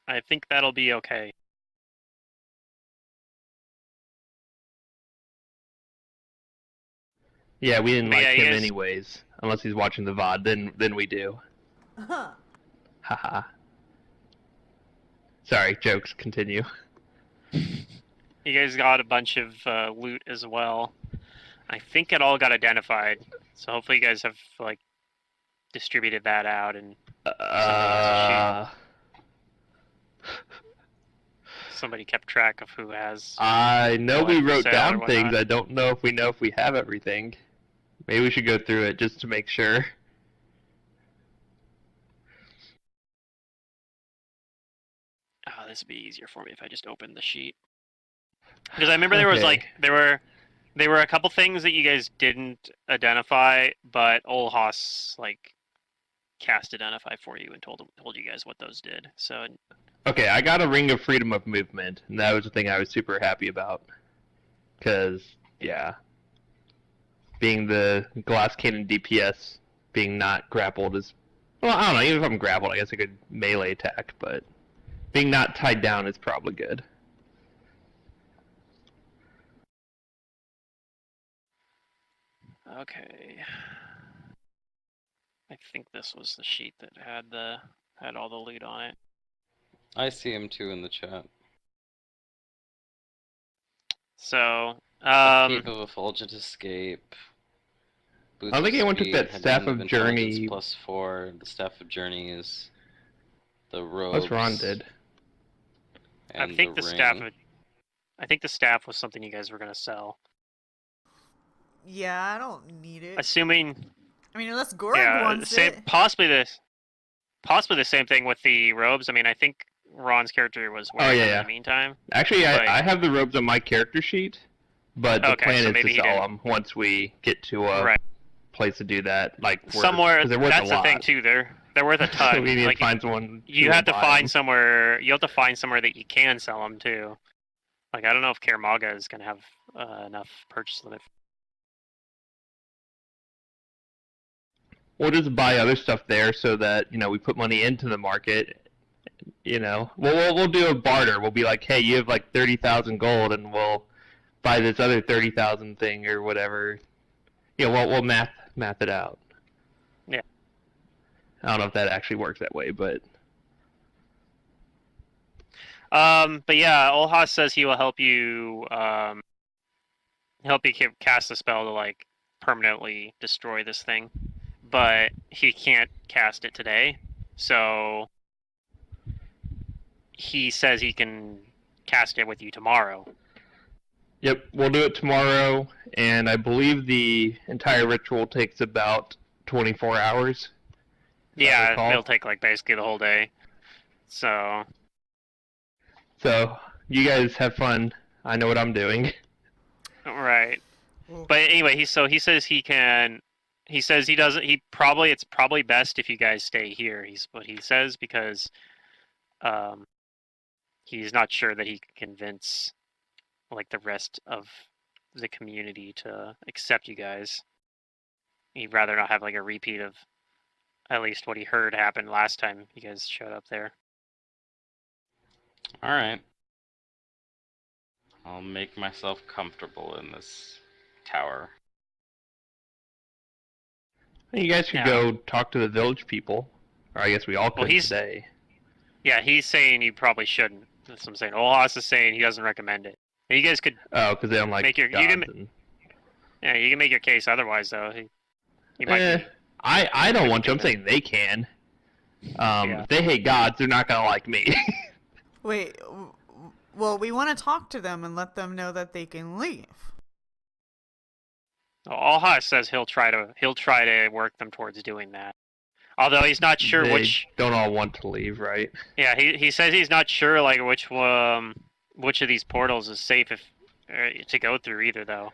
I think that'll be okay. Yeah, we didn't But like yeah, him you guys, anyways. Unless he's watching the VOD, then we do. Huh. Haha. Sorry, jokes, continue. you guys got a bunch of loot as well. I think it all got identified, so hopefully you guys have like distributed that out and Uh, somebody kept track of who has I know what we for wrote sale or down things. whatnot. I don't know if we have everything. Maybe we should go through it just to make sure. Oh, this would be easier for me if I just opened the sheet. Because I remember there was Okay. like there were a couple things that you guys didn't identify, but Ol Haas like cast identify for you and told you guys what those did. So Okay, I got a ring of freedom of movement, and that was the thing I was super happy about. Cause yeah, being the glass cannon DPS, being not grappled is well, I don't know. Even if I'm grappled, I guess I could melee attack, but being not tied down is probably good. okay, I think this was the sheet that had all the loot on it. I see him too in the chat. So Escape of Effulgent Escape. I don't think anyone took that Staff of Journey. +4. The Staff of Journey is the robes. What's Ron did? And I think the ring. staff. I think the staff was something you guys were gonna sell. Yeah, I don't need it. Assuming, I mean, unless Gorg yeah, wants same, it. possibly the same thing with the robes. I mean, I think Ron's character was wearing them in the meantime. Actually, But- I have the robes on my character sheet, but the Okay, plan so is maybe to he sell didn't. them once we get to a Right. place to do that. Like Somewhere. 'cause they're worth That's a the lot. thing too. They're worth a ton. We need like, to find someone. you who have will to buy find them. somewhere. You have to find somewhere that you can sell them too. Like I don't know if Kaer Maga is gonna have enough purchase limit. We'll just buy other stuff there so that we put money into the market. We'll do a barter. We'll be like, hey, you have like 30,000 gold, and we'll buy this other 30,000 thing or whatever. We'll math it out. Yeah. I don't know if that actually works that way, but But yeah, Olhas says he will help you cast a spell to like permanently destroy this thing, but he can't cast it today. So he says he can cast it with you tomorrow. yep, we'll do it tomorrow, and I believe the entire ritual takes about 24 hours. Yeah, it'll take like basically the whole day. So you guys have fun. I know what I'm doing. right. Well, But anyway, he says he can. He says he doesn't. It's probably best if you guys stay here. He's what he says because, he's not sure that he can convince like the rest of the community to accept you guys. He'd rather not have like a repeat of at least what he heard happened last time you guys showed up there. Alright. I'll make myself comfortable in this tower. You guys could Yeah. go talk to the village people, or I guess we all could today. Yeah, he's saying you probably shouldn't. That's what I'm saying. Olhas is saying he doesn't recommend it. You guys could. Oh, because they don't like Make your- you gods. can- Yeah, you can make your case otherwise though. He might be. I don't want to. I'm saying they can. Yeah. If they hate gods, they're not gonna like me. wait. Well, we want to talk to them and let them know that they can leave. Olhas says he'll try to work them towards doing that. Although he's not sure They which. don't all want to leave, right? Yeah, he says he's not sure like which of these portals is safe to go through either though.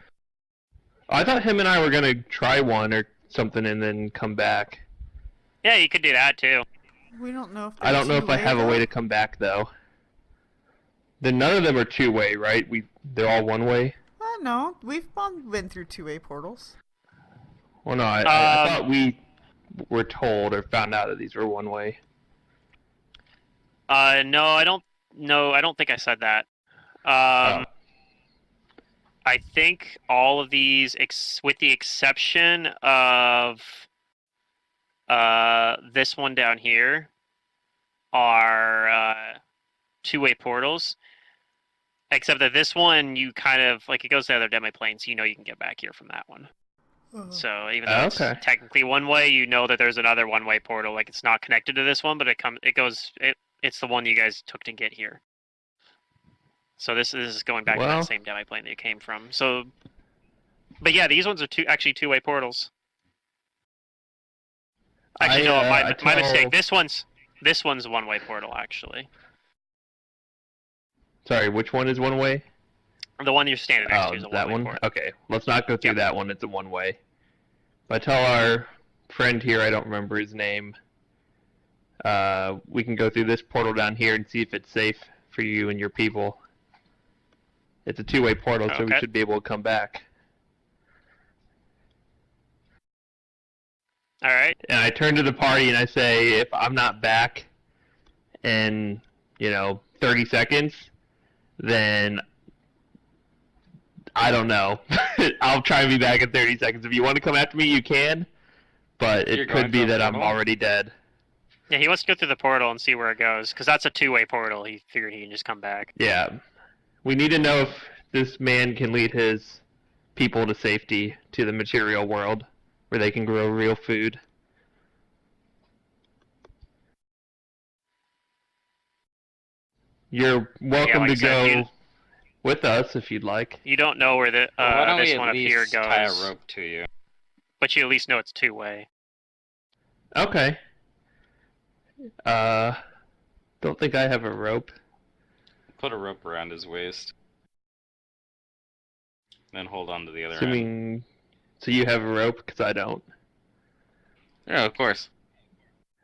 I thought him and I were gonna try one or something and then come back. Yeah, you could do that too. We don't know if I don't know if I have a way to come back though. Then none of them are two-way, right? They're all one-way. No, we've been through two-way portals. Well, no, I thought we were told or found out that these were one-way. No, I don't. No, I don't think I said that. Oh. I think all of these, with the exception of this one down here, are two-way portals. Except that this one, you kind of like it goes to the other demi plane, so you know you can get back here from that one. So even though it's Okay. technically one way, you know that there's another one-way portal. Like it's not connected to this one, but it's the one you guys took to get here. So this is going back to Well. that same demi plane that you came from. So, but yeah, these ones are actually two-way portals. Actually, no, my mistake. This one's a one-way portal actually. Sorry, which one is one way? The one you're standing next to is a that one-way one? portal. Okay, let's not go through that one. It's a one way. If I tell our friend here, I don't remember his name, we can go through this portal down here and see if it's safe for you and your people. It's a two-way portal, so we should be able to come back. All right. And I turn to the party and I say, if I'm not back in, 30 seconds, then I don't know. I'll try and be back in 30 seconds. If you want to come after me, you can, but it could be that I'm already dead. Yeah, he wants to go through the portal and see where it goes, because that's a two-way portal. He figured he can just come back. Yeah. We need to know if this man can lead his people to safety to the material world, where they can grow real food. You're welcome to go with us if you'd like. You don't know where this one up here goes. Tie a rope to you. But you at least know it's two-way. Okay. Don't think I have a rope. Put a rope around his waist. Then hold on to the other end. Assuming, so you have a rope, because I don't. Yeah, of course.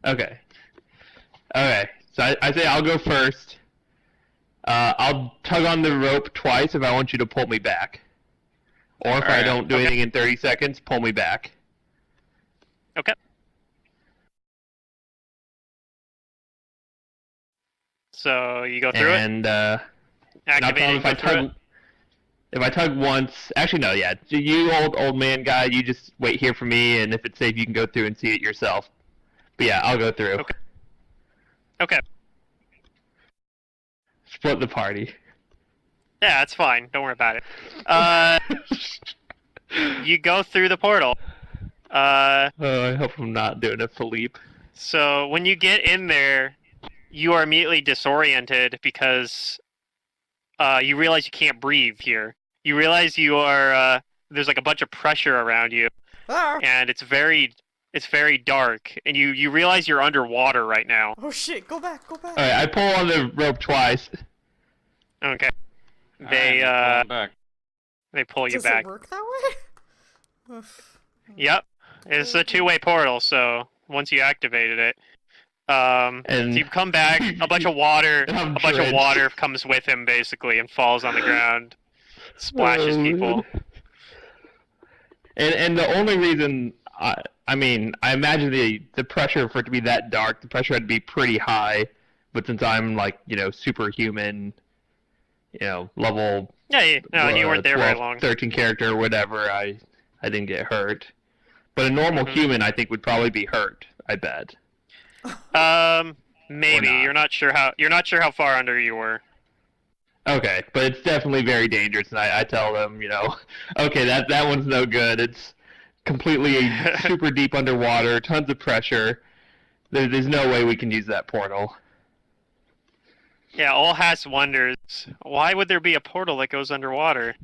Okay. Okay, so I say I'll go first. I'll tug on the rope twice if I want you to pull me back. Or if I don't do anything in 30 seconds, pull me back. Okay. So you go through and, activate it. If I tug once, actually no, yeah. You old man guy, you just wait here for me, and if it's safe, you can go through and see it yourself. But yeah, I'll go through. Okay. Split the party. Yeah, that's fine. Don't worry about it. You go through the portal. I hope I'm not doing it, Philippe. So when you get in there, you are immediately disoriented because you realize you can't breathe here. You realize you are there's like a bunch of pressure around you, and it's very dark, and you realize you're underwater right now. Oh shit! Go back! Go back! All right, I pull on the rope twice. Okay. Back. They pull you Does back. it work that way? Yep. It's a two-way portal, so once you activated it, and so you come back, a bunch of water comes with him basically and falls on the ground, splashes people. And the only reason I imagine the pressure for it to be that dark, the pressure had to be pretty high, but since I'm like, superhuman, level you weren't there 12, very long. 13 character or whatever, I didn't get hurt. But a normal human, I think, would probably be hurt, I bet. Maybe. You're not sure how far under you were. Okay, but it's definitely very dangerous, and I tell them, okay, that one's no good. It's completely super deep underwater, tons of pressure. There's no way we can use that portal. Yeah, Olhas wonders, why would there be a portal that goes underwater?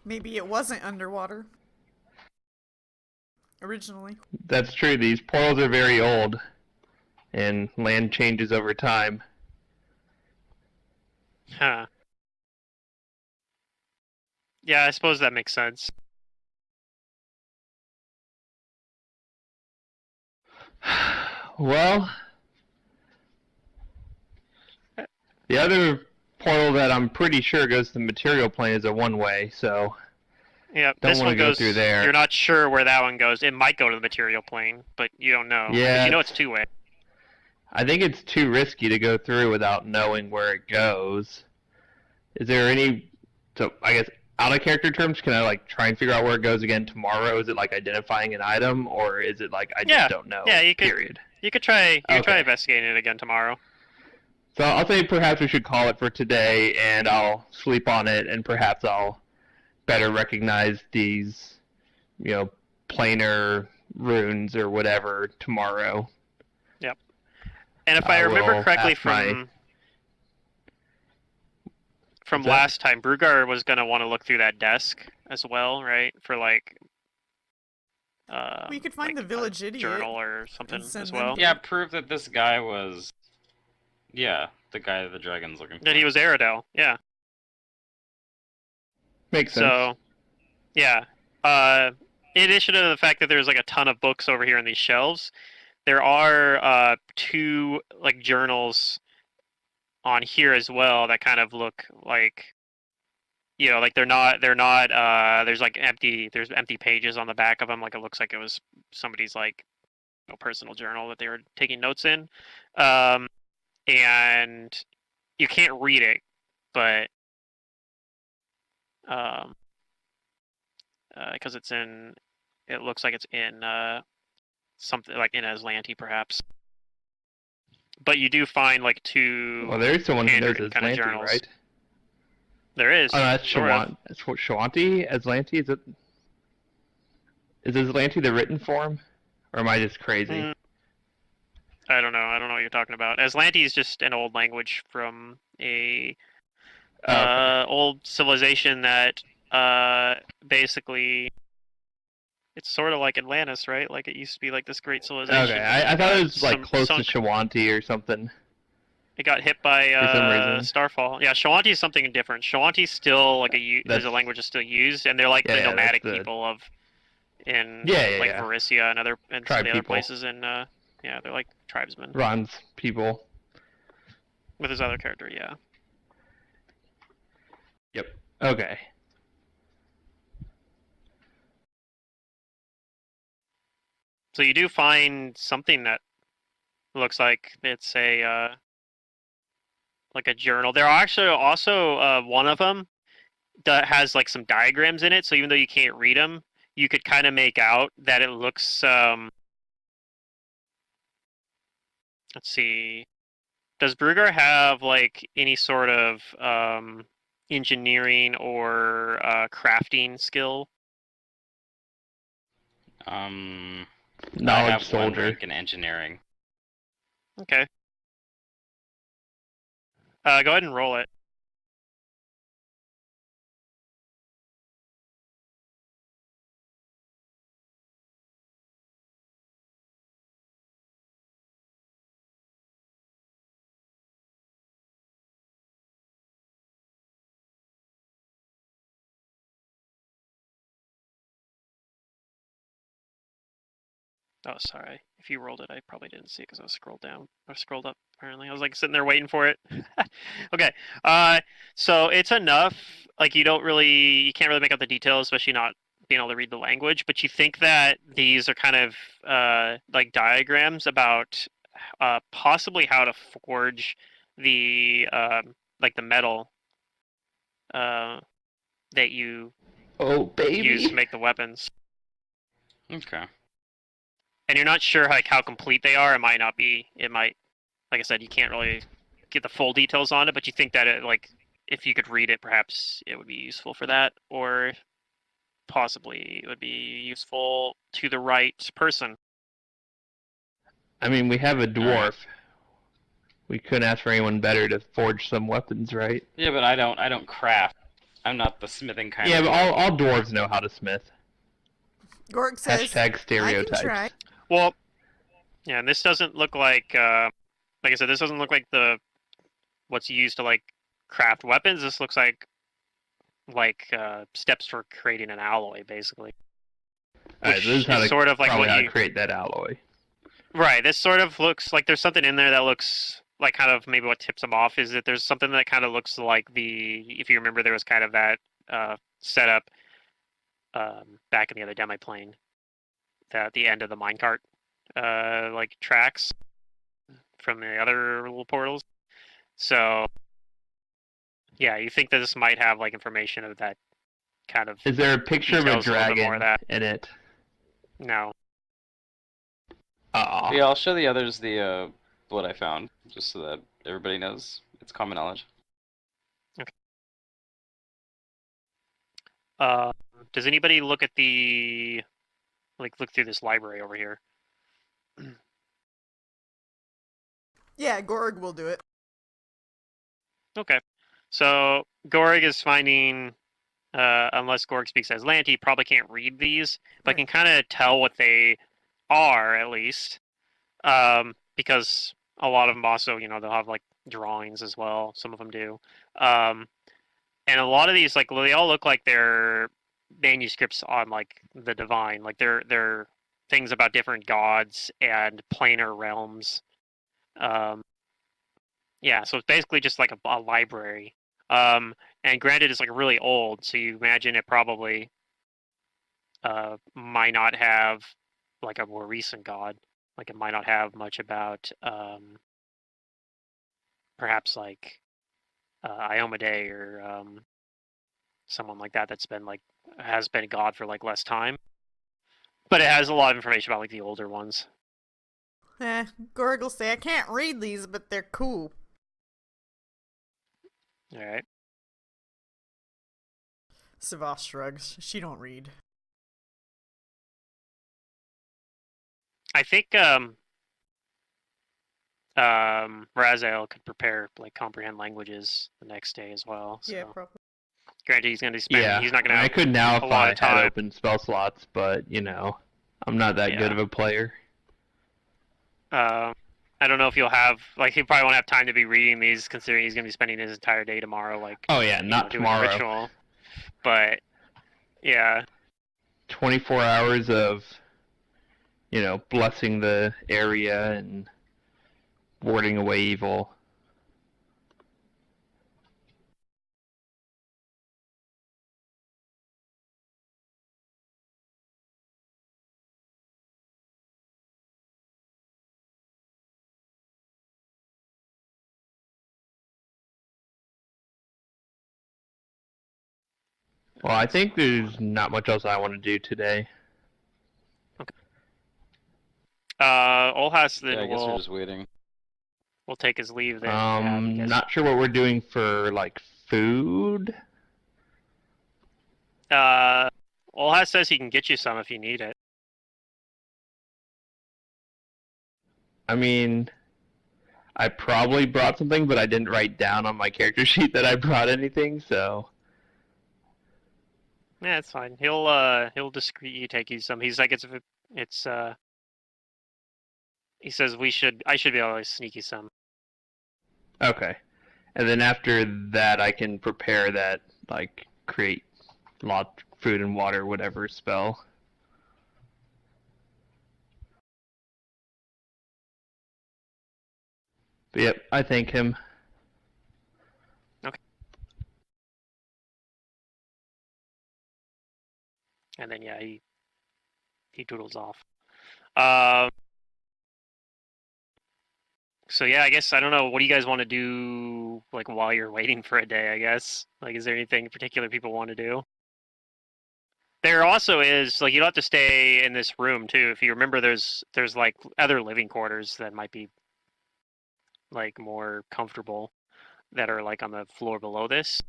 Maybe it wasn't underwater originally. That's true. These portals are very old, and land changes over time. Huh. Yeah, I suppose that makes sense. Well, the other portal that I'm pretty sure goes to the material plane is a one-way, so yeah, don't this want one to go goes through there. You're not sure where that one goes. It might go to the material plane, but you don't know. Yeah, But you know it's two-way. I think it's too risky to go through without knowing where it goes. Is there any? So I guess out of character terms, can I like try and figure out where it goes again tomorrow? Is it like identifying an item, or is it like I just don't know? Yeah, you could. Period. You could try. You could try Okay. investigating it again tomorrow. So I'll say perhaps we should call it for today, and I'll sleep on it, and perhaps I'll better recognize these, planar runes or whatever tomorrow. Yep. And if I remember will correctly ask my- from What's that? last time, Brugar was gonna want to look through that desk as well, right? For like. We could find like the village idiot journal or something send as them well. to- Yeah, prove that this guy was. Yeah, the guy the dragon's looking for. That he was Aerodel. Yeah. Makes sense. So, yeah. In addition to the fact that there's like a ton of books over here on these shelves, there are 2 like journals on here as well that kind of look like, like they're not there's like empty pages on the back of them, like it looks like it was somebody's like personal journal that they were taking notes in, and you can't read it, but because it looks like it's in something like in Aslanti perhaps, but you do find like 2 Well, there's someone who knows handwritten kind of Aslanti, journals. right? There is. Oh, no, that's sort of. Shawanti? Aslanti? Is Aslanti the written form? Or am I just crazy? Mm, I don't know. I don't know what you're talking about. Aslanti is just an old language from a Okay. old civilization that basically it's sort of like Atlantis, right? Like it used to be like this great civilization. Okay, I thought it was like close to sunk. Shawanti or something. It got hit by For some reason. Starfall. Yeah, Shawanti is something different. Shawanti is still like there's a language that's still used, and they're like the nomadic people in Varissia and some of the other places in they're like tribesmen. Ron's people. With his other character, yeah. Yep. Okay. So you do find something that looks like it's a like a journal. There are actually also one of them that has like some diagrams in it. So even though you can't read them, you could kind of make out that it looks. Let's see. Does Bruger have like any sort of engineering or crafting skill? I Knowledge have one soldier. rank in engineering. Okay. Go ahead and roll it. Oh, sorry. If you rolled it, I probably didn't see it because I was scrolled down or scrolled up. Apparently, I was like sitting there waiting for it. Okay. So it's enough. Like you can't really make out the details, especially not being able to read the language. But you think that these are kind of like diagrams about possibly how to forge the like the metal that you use to make the weapons. Okay. And you're not sure like how complete they are. It might, like I said, you can't really get the full details on it, but you think that if you could read it, perhaps it would be useful for that, or possibly it would be useful to the right person. I mean, we have a dwarf. Alright. We couldn't ask for anyone better to forge some weapons, right? Yeah, but I don't craft. I'm not the smithing kind Yeah, of but dwarf. all dwarves know how to smith. Gork says, Hashtag stereotypes. I can try. Well, yeah, and this doesn't look like I said, this doesn't look like what's used to like craft weapons. This looks like steps for creating an alloy, basically. Alright, so this is how sort of like probably what how you to create that alloy. Right. This sort of looks like there's something in there that looks like kind of maybe what tips them off is that there's something that kind of looks like if you remember, there was kind of that setup back in the other demi plane, at the end of the minecart like tracks from the other little portals. So, yeah, you think that this might have like information of that kind of Is there a picture of a details a little bit more of dragon that. in it? No. Aw. Yeah, I'll show the others the what I found, just so that everybody knows. It's common knowledge. Uh, does anybody look at the look through this library over here? Yeah, Gorg will do it. Okay. So Gorg is finding, unless Gorg speaks Aslanti, he probably can't read these, but Right. can kind of tell what they are at least, because a lot of them also, they'll have like drawings as well. Some of them do, and a lot of these, like, they all look like they're manuscripts on like the divine, like they're things about different gods and planar realms. Um, Yeah, so it's basically just like a library. And granted, it's like really old, so you imagine it probably might not have like a more recent god. Like it might not have much about perhaps like Iomade or someone like that that's been like has been a god for like less time. But it has a lot of information about like the older ones. Gorg will say, I can't read these, but they're cool. All right. Savas shrugs. She don't read. I think Raziel could prepare like comprehend languages the next day as well. So. Yeah, probably. Granted, he's going to spend. Yeah. He's not going to I have could now a if lot I of time. had open spell slots, but I'm not that good Yeah. of a player. I don't know if you'll have like he probably won't have time to be reading these, considering he's going to be spending his entire day tomorrow, like Oh yeah, not doing the tomorrow. ritual. But yeah, 24 hours of, blessing the area and warding away evil. Well, I think there's not much else I want to do today. Olhas then Yeah, I guess we're will just waiting. take his leave then. Yeah, because Not sure what we're doing for like food. Olhas says he can get you some if you need it. I mean, I probably brought something, but I didn't write down on my character sheet that I brought anything, so. Yeah, it's fine. He'll discreetly take you some. He's like it's he says I should be able to sneak you some. Okay. And then after that, I can prepare that, like, create lot food and water, whatever spell. But yep, I thank him. And then yeah, he doodles off. Um. So yeah, I guess I don't know. What do you guys want to do, like while you're waiting for a day? I guess like, is there anything in particular people want to do? There also is like you don't have to stay in this room too. If you remember, there's like other living quarters that might be like more comfortable that are like on the floor below this.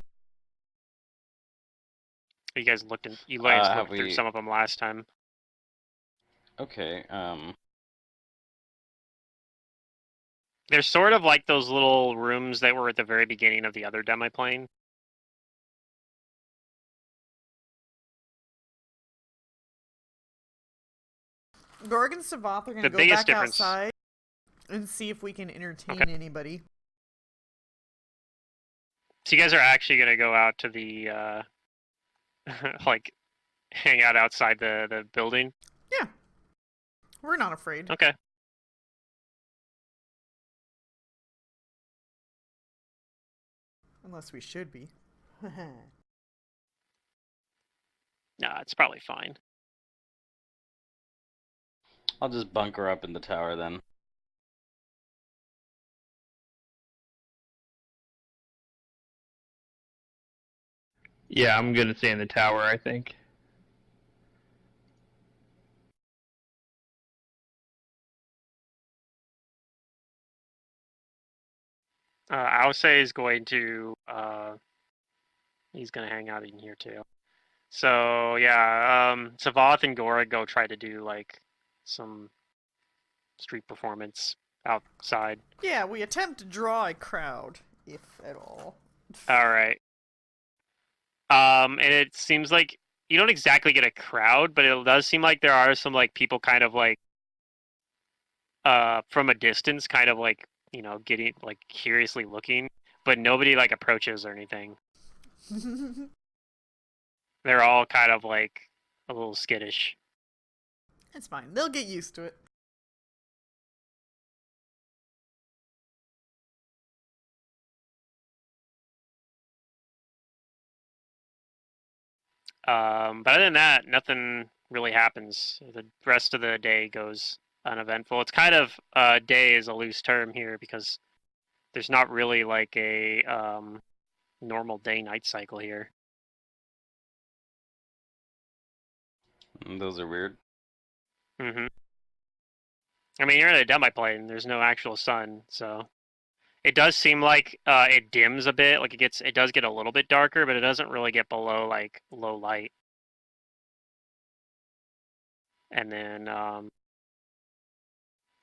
You guys Have looked through we? some of them last time. Okay. They're sort of like those little rooms that were at the very beginning of the other demi-plane. Gorg and Savath are going to The go biggest back difference- outside and see if we can entertain Okay. anybody. So you guys are actually gonna go out to the like hang out outside the building? Yeah. We're not afraid. Okay. Unless we should be. Nah, it's probably fine. I'll just bunker up in the tower then. Yeah, I'm gonna stay in the tower, I think. Ause is going to he's gonna hang out in here too. So yeah, Savath and Gora go try to do like some street performance outside. Yeah, we attempt to draw a crowd, if at all. All right. And it seems like you don't exactly get a crowd, but it does seem like there are some like people kind of like from a distance, kind of like, you know, getting like curiously looking, but nobody like approaches or anything. They're all kind of like a little skittish. It's fine. They'll get used to it. But other than that, nothing really happens. The rest of the day goes uneventful. It's kind of day is a loose term here because there's not really like a normal day-night cycle here. Those are weird. Mm-hmm. I mean, you're in a demi plane. There's no actual sun, so it does seem like it dims a bit. Like it does get a little bit darker, but it doesn't really get below like low light. And then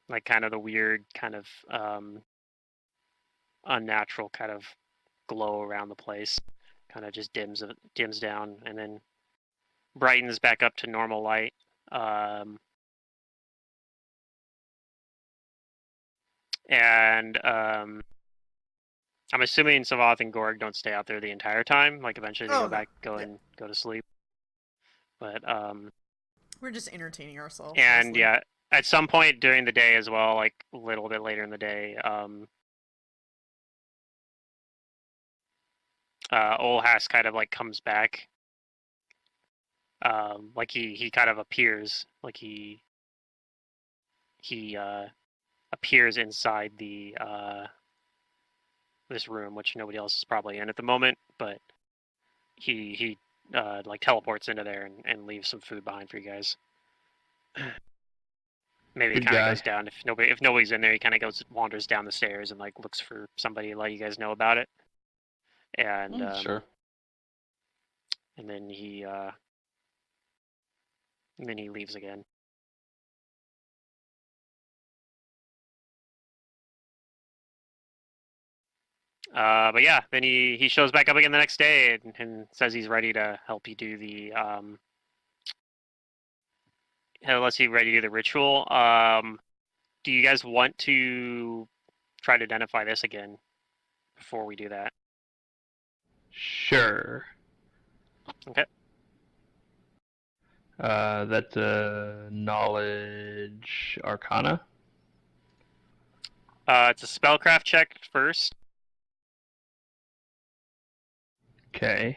like kind of the weird kind of unnatural kind of glow around the place kind of just dims down and then brightens back up to normal light. And I'm assuming Savath and Gorg don't stay out there the entire time. Like eventually they Oh, go no. back, go Yeah. and go to sleep. But We're just entertaining ourselves. and mostly. yeah, at some point during the day as well, like a little bit later in the day, Olhas kind of like comes back. Like he kind of appears, like he appears inside the this room, which nobody else is probably in at the moment, but he like teleports into there and leaves some food behind for you guys. Maybe Good kind of guy. goes down if nobody's in there. He kind of wanders down the stairs and like looks for somebody to let you guys know about it. And Sure. and then he leaves again. But yeah, then he shows back up again the next day and says he's ready to help you do the unless he's ready to do the ritual. Do you guys want to try to identify this again before we do that? Sure. Okay. That's a knowledge arcana. It's a spellcraft check first. Okay.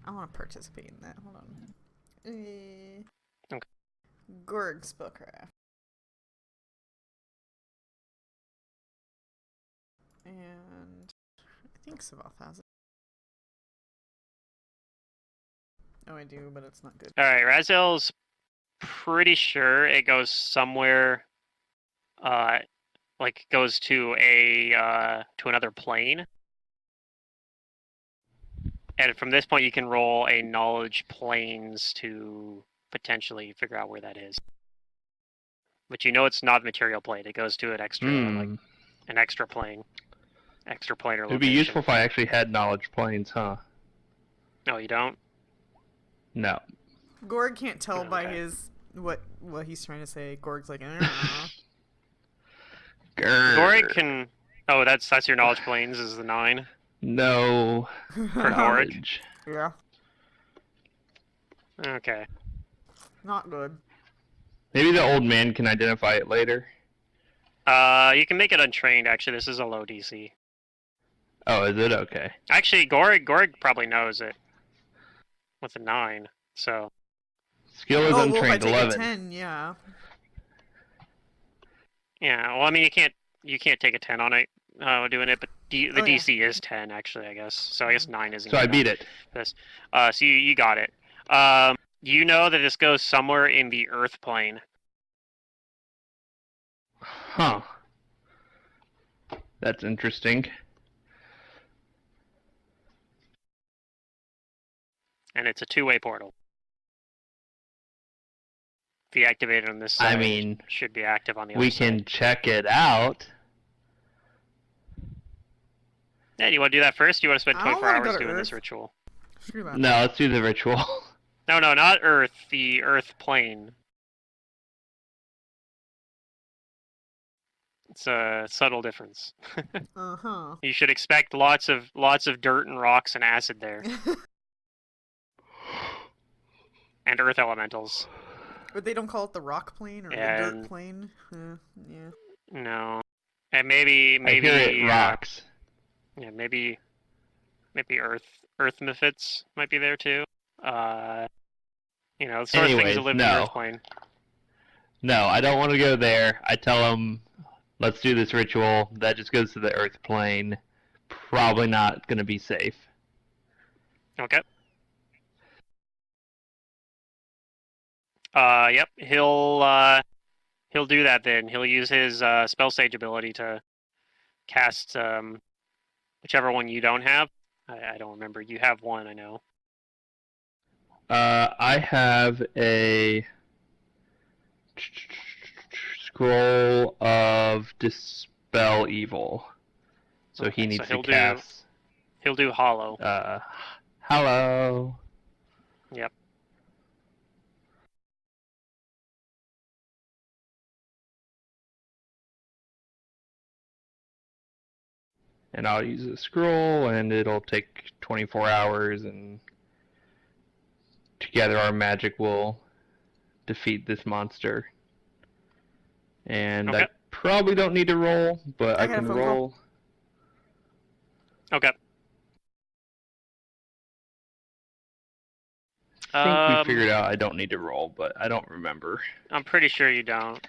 I want to participate in that. Hold on. Okay. Gorg spellcraft. And I think Savath has it. Oh, I do, but it's not good. All right, Razel's pretty sure it goes somewhere. Like goes to to another plane. And from this point, you can roll a knowledge planes to potentially figure out where that is. But you know it's not material plane. It goes to an extra, like an extra plane, extra planar location. It'd be useful if I actually had knowledge planes, huh? No, you don't. No. Gorg can't tell by Okay. his what he's trying to say. Gorg's like, Gorik can. Oh, that's your knowledge planes is the 9 No. for Gorik. Knowledge. yeah, Okay. not good. Maybe the old man can identify it later. You can make it untrained. Actually, this is a low DC. Oh, is it? Okay. Actually, Gorig probably knows it with a 9. So Skill is Oh, well, if I untrained, take 11. a 10, yeah. yeah. Well, I mean, you can't take a 10 on it doing it, but The Oh, yeah. DC is 10, actually, I guess. So I guess 9 isn't So I good beat enough it. for this. So you got it. You know that this goes somewhere in the Earth plane. Huh. That's interesting. And it's a two-way portal. If you activate it on this I side, mean, it should be active on the we other can side. check it out. Yeah, do you want to do that first? Do you want to spend I don't 24 wanna go hours to doing this Earth. ritual? Screw that. No, let's do the ritual. No, not Earth. The Earth plane. It's a subtle difference. Uh-huh. You should expect lots of dirt and rocks and acid there, and Earth elementals. But they don't call it the rock plane or the And- dirt plane. Yeah. No, and maybe I hear it rocks. Yeah, maybe Earth Mephits might be there too. The sort of things Anyways, that live in the no. Earth plane. No, I don't want to go there. I tell them, let's do this ritual. That just goes to the Earth plane. Probably not going to be safe. Okay. Yep. He'll do that then. He'll use his spell sage ability to cast whichever one you don't have. I don't remember. You have one, I know. I have a scroll of dispel evil. So Okay, he needs so to cast. He'll do hollow. Hello. Yep. And I'll use a scroll, and it'll take 24 hours, and together our magic will defeat this monster. And Okay. I probably don't need to roll, but I I got a can phone call. roll. Okay. I think we figured out I don't need to roll, but I don't remember. I'm pretty sure you don't.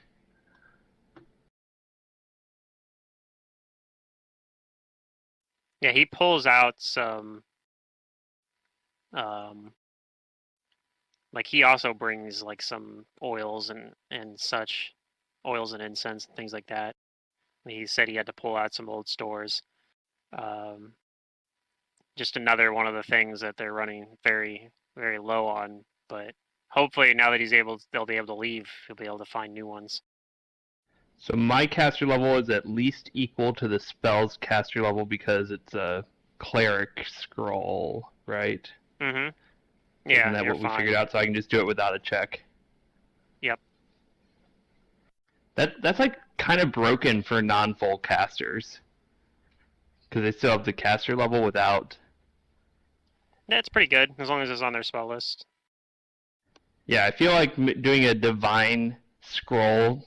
Yeah, he pulls out some like he also brings like some oils and such, oils and incense and things like that. He said he had to pull out some old stores. Just another one of the things that they're running very, very low on, but hopefully now that they'll be able to leave, he'll be able to find new ones. So my caster level is at least equal to the spell's caster level because it's a cleric scroll, right? Mm-hmm. Yeah, Isn't that you're what we fine. figured out? So I can just do it without a check. Yep. That's like kind of broken for non-full casters, because they still have the caster level without. That's pretty good, as long as it's on their spell list. Yeah, I feel like doing a divine scroll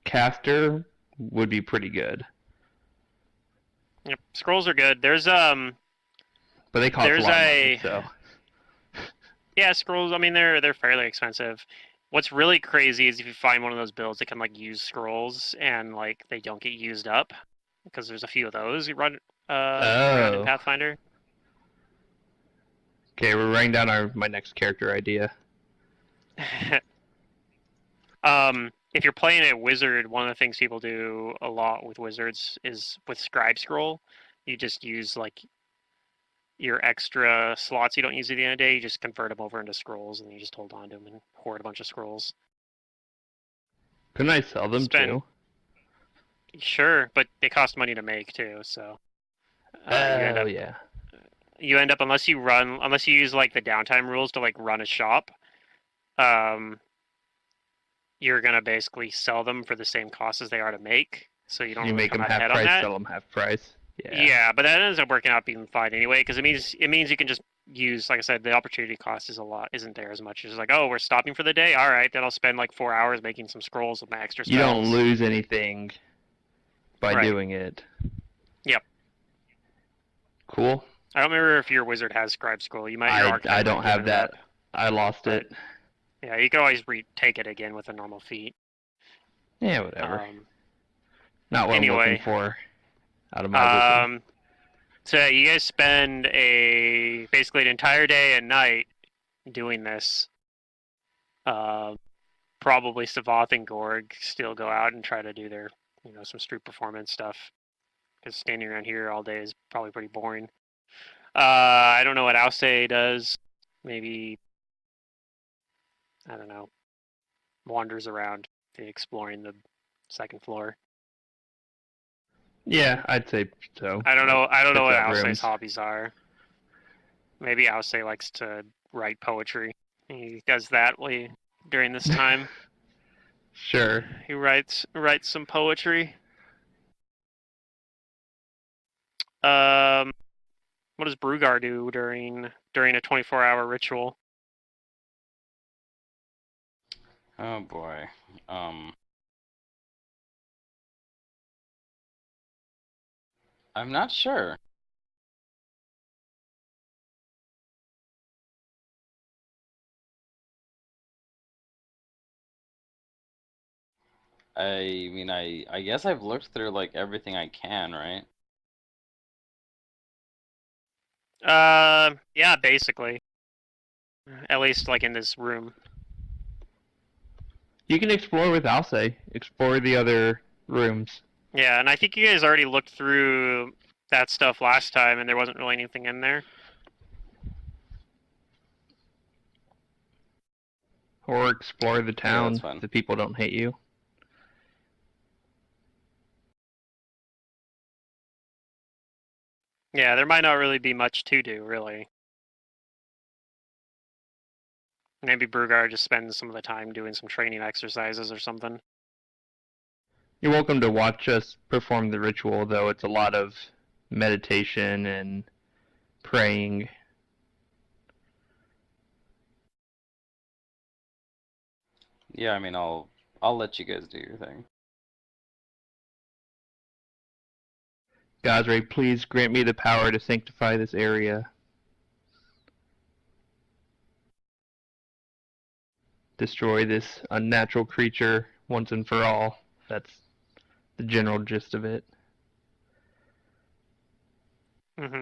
caster would be pretty good. Yep, scrolls are good. There's But they cost There's a lot of a- money, so. Yeah, scrolls. I mean, they're fairly expensive. What's really crazy is if you find one of those builds that can like use scrolls and like they don't get used up, because there's a few of those you run around in Oh. Pathfinder. Okay, we're writing down my next character idea. If you're playing a wizard, one of the things people do a lot with wizards is with scribe scroll. You just use like your extra slots you don't use at the end of the day. You just convert them over into scrolls, and you just hold on to them and hoard a bunch of scrolls. Couldn't I sell them too? Sure, but they cost money to make too. So Yeah. you end up unless you use like the downtime rules to like run a shop. You're gonna basically sell them for the same cost as they are to make. So you don't You really make come them out half ahead on price, that. sell them half price. Yeah, but that ends up working out being fine anyway, because it means you can just use, like I said, the opportunity cost isn't there as much. It's like, oh, we're stopping for the day. All right, then I'll spend like 4 hours making some scrolls with my extra spells. You don't lose anything by Right. doing it. Yep. Cool. I don't remember if your wizard has scribe scroll. You might. Your archetype I might don't give have it that. up. I lost But- it. Yeah, you can always retake it again with a normal feat. Yeah, whatever. Um, Not what I'm anyway, looking for out of my wisdom. So you guys spend basically an entire day and night doing this. Probably Savath and Gorg still go out and try to do their, some street performance stuff. Because standing around here all day is probably pretty boring. I don't know what Alcé does. Maybe, I don't know, wanders around exploring the second floor. Yeah, I'd say so. I don't know what Checks out Alcé's rooms. hobbies are. Maybe Alcé likes to write poetry. He does that during this time. Sure. He writes some poetry. What does Brugar do during a 24-hour ritual? Oh boy. I'm not sure. I mean, I guess I've looked through like everything I can, right? Yeah, basically. At least like in this room. You can explore with Alcé. Explore the other rooms. Yeah, and I think you guys already looked through that stuff last time, and there wasn't really anything in there. Or explore the Yeah, town. that's fine. The people don't hate you. Yeah, there might not really be much to do, really. Maybe Brugar just spends some of the time doing some training exercises or something. You're welcome to watch us perform the ritual, though it's a lot of meditation and praying. Yeah, I mean, I'll let you guys do your thing. Gazre, please grant me the power to sanctify this area. Destroy this unnatural creature once and for all. That's the general gist of it. Mm-hmm.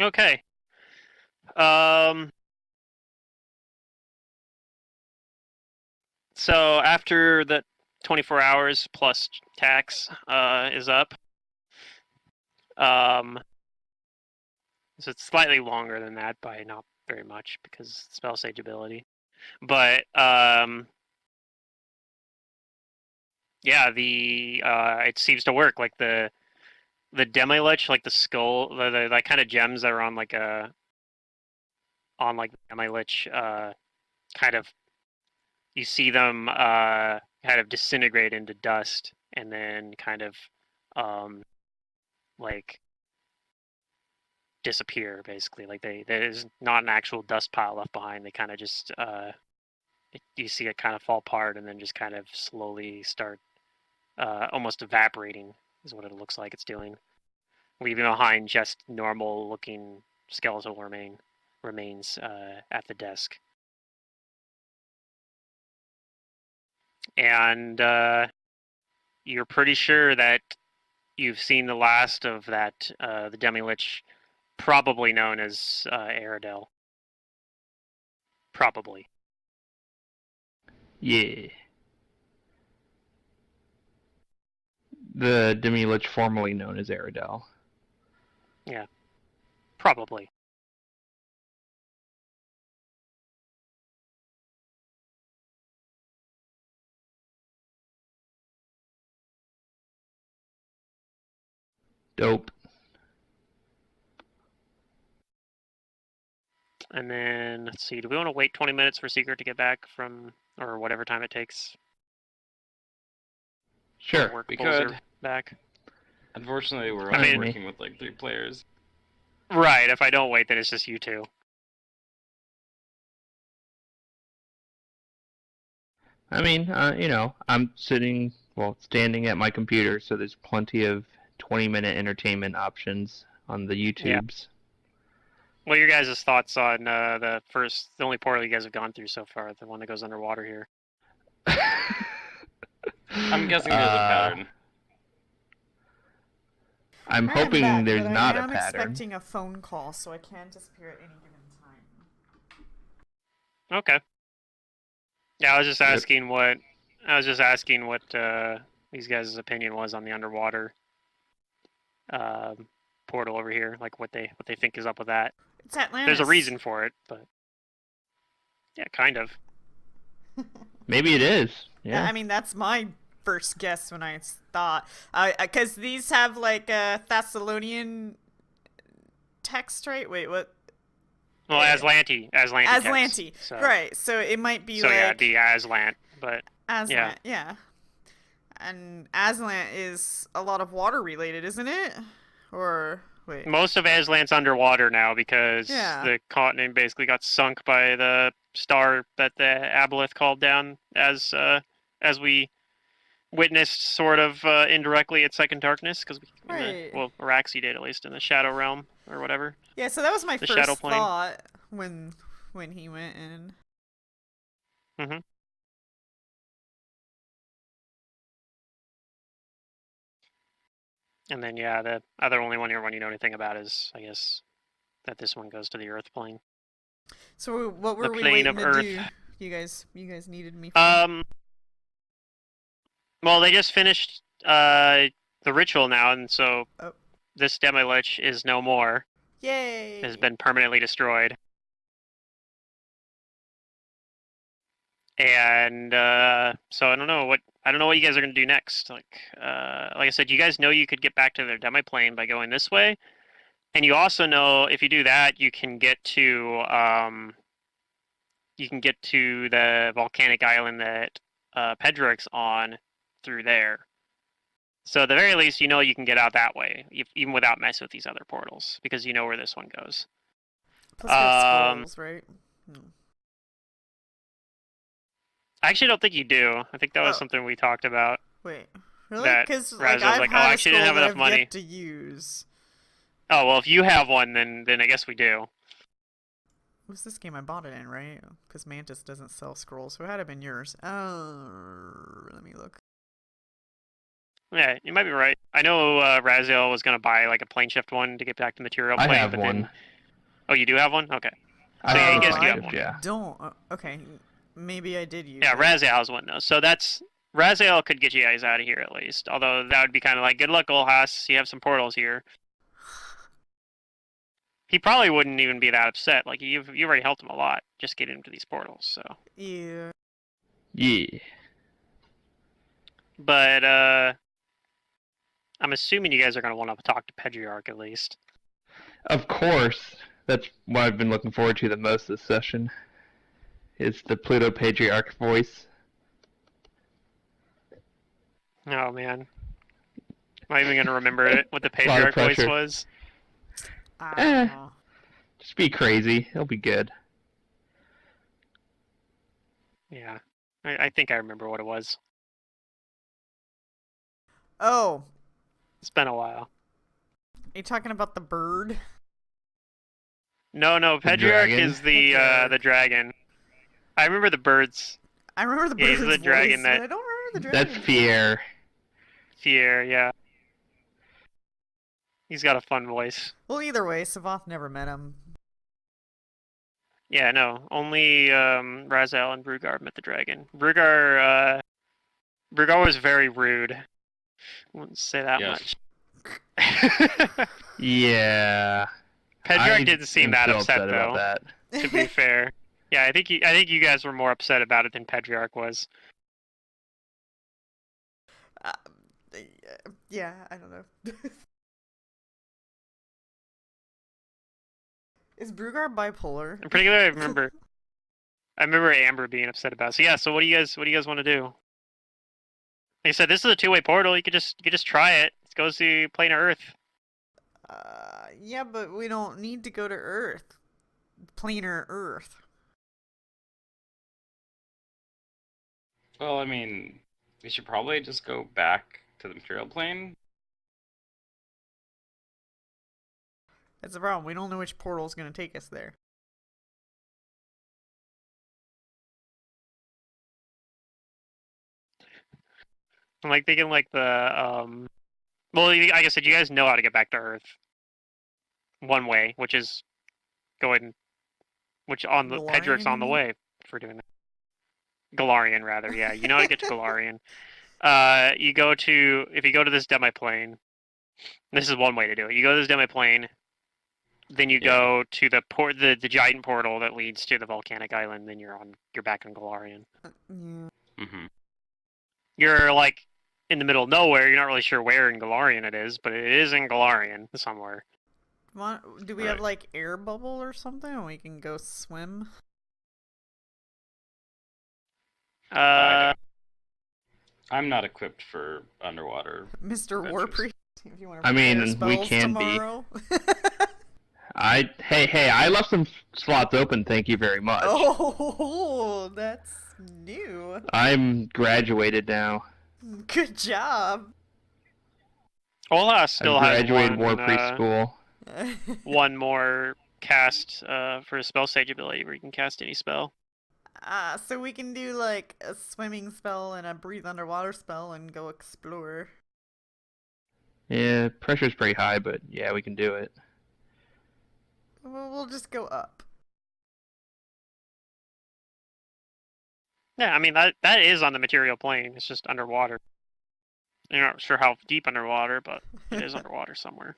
Okay. So after the 24 hours plus tax is up, so it's slightly longer than that by not very much because spell sage ability. But yeah, it seems to work. Like the demi-lich, like the skull, the kind of gems that are on like the demi-lich, kind of you see them kind of disintegrate into dust and then kind of um, like disappear basically. Like there's not an actual dust pile left behind. They kind of just you see it kind of fall apart and then just kind of slowly start almost evaporating is what it looks like it's doing, leaving behind just normal looking skeletal remains at the desk. And you're pretty sure that you've seen the last of that the demi-lich, probably known as Aradel. Probably. Yeah. The demi-lich formerly known as Aradel. Yeah. Probably. Dope. And then let's see. Do we want to wait 20 minutes for Secret to get back from, or whatever time it takes? Sure. Work We pulls her could. back. Unfortunately, we're I only mean- working with like 3 players. Right. If I don't wait, then it's just you two. I mean, I'm standing at my computer, so there's plenty of 20-minute entertainment options on the Yeah. YouTubes. What are your guys' thoughts on the only portal you guys have gone through so far, the one that goes underwater here? I'm guessing there's a pattern. I'm I am hoping back, there's but not I a am pattern. expecting a phone call, so I can't disappear at any given time. Okay. Yeah, I was just Yep. asking what these guys' opinion was on the underwater portal over here, like what they think is up with that. It's Atlantis. There's a reason for it, but yeah, kind of. Maybe it is. Yeah, Yeah. I mean that's my first guess when I thought, because these have like a Thessalonian text, right? Wait, what? Well, Aslanti Aslanti, text, so. Right? So it might be So like yeah, it'd be Aslant, but Aslant, yeah. And Aslant is a lot of water related, isn't it? Or wait, most of Aslant's underwater now because Yeah. the continent basically got sunk by the star that the Aboleth called down as we witnessed sort of indirectly at Second Darkness, because Right. Araxi did, at least in the Shadow Realm or whatever. yeah. So that was my The first Shadow Plane. thought when he went in. Mm-hmm. And then yeah, the other only one you know anything about is, I guess, that this one goes to the Earth plane. So what The were we plane waiting of to Earth. do? You guys needed me for? Well, they just finished the ritual now, and so Oh. this Demi-Lich is no more. Yay! Has been permanently destroyed. And so I don't know what you guys are gonna do next. Like I said, you guys know you could get back to their demi plane by going this way, and you also know if you do that, you can get to the volcanic island that Pedric's on through there. So at the very least, you know you can get out that way, even without messing with these other portals, because you know where this one goes. Plus we have scrolls, right? I actually don't think you do. I think that was something we talked about. Wait, really? That Because Raz was I've like, had I a actually didn't scroll have that enough I've money. yet to use. Oh, well, if you have one, then I guess we do. It was this game I bought it in, right? Because Mantis doesn't sell scrolls, so it had to been yours. Let me look. Yeah, you might be right. I know Raziel was going to buy like a plane shift one to get back to material plane. I have but one. Then... Oh, you do have one? Okay. I So yeah, you have guys a do have shift, one. yeah. Don't. Okay, maybe I did use Yeah, it. Raziel has one though. So Raziel could get you guys out of here at least. Although that would be kind of like, good luck, Olhas. You have some portals here. He probably wouldn't even be that upset. Like you already helped him a lot just getting him to these portals. So. Yeah. Yeah. But I'm assuming you guys are going to want to talk to Pedriarch at least. Of course. That's what I've been looking forward to the most this session. It's the Pluto Patriarch voice. Oh man. Am I even going to remember it? What the Patriarch voice pressure. was? I don't know. Just be crazy. It'll be good. Yeah. I think I remember what it was. Oh, It's been a while. are you talking about the bird? No, The Pedriarch dragon? is the dragon. I remember the birds. I remember the Yeah, he's bird's the dragon voice, that- but I don't remember the dragon. That's Fier. Fier, yeah. He's got a fun voice. Well, either way, Savath never met him. Yeah, no. Only Raziel and Brugar met the dragon. Brugar was very rude. Wouldn't say that Yes. much. Yeah. Pedriarch didn't seem am that still upset about though. that. To be fair. Yeah, I think you guys were more upset about it than Pedriarch was. Yeah, I don't know. Is Brugar bipolar? In particular, I remember Amber being upset about it. So yeah, so what do you guys want to do? Like I said, this is a two-way portal. You could just try it. It goes to plane of Earth. Yeah, but we don't need to go to Earth. Planar Earth. Well, I mean, we should probably just go back to the Imperial Plane. That's the problem. We don't know which portal's gonna take us there. I'm like thinking like well, like I said, you guys know how to get back to Earth one way, which is going, which on the Pedrick's Galarian, on you the mean? way for doing that. Galarian, rather, yeah. You know how to get to Galarian. You go to if you go to this demi-plane. This is one way to do it. You go to this demi-plane, then you Yeah. go to the giant portal that leads to the volcanic island. Then you're back in Galarian. Yeah. Mm-hmm. You're like in the middle of nowhere. You're not really sure where in Galarian it is, but it is in Galarian somewhere. Do we have like air bubble or something, and we can go swim? Uh, I'm not equipped for underwater. Mr. Adventures. Warpriest, if you want I to mean, prepare we spells can be. tomorrow. Hey, I left some slots open. Thank you very much. Oh, that's new. I'm graduated now. Good job. Ola I still has graduated War Preschool. one more cast for a spell sage ability where you can cast any spell. So we can do like a swimming spell and a breathe underwater spell and go explore. Yeah, pressure's pretty high, but yeah, we can do it. We'll just go up. Yeah, I mean that is on the material plane. It's just underwater. You're not sure how deep underwater, but it is underwater somewhere.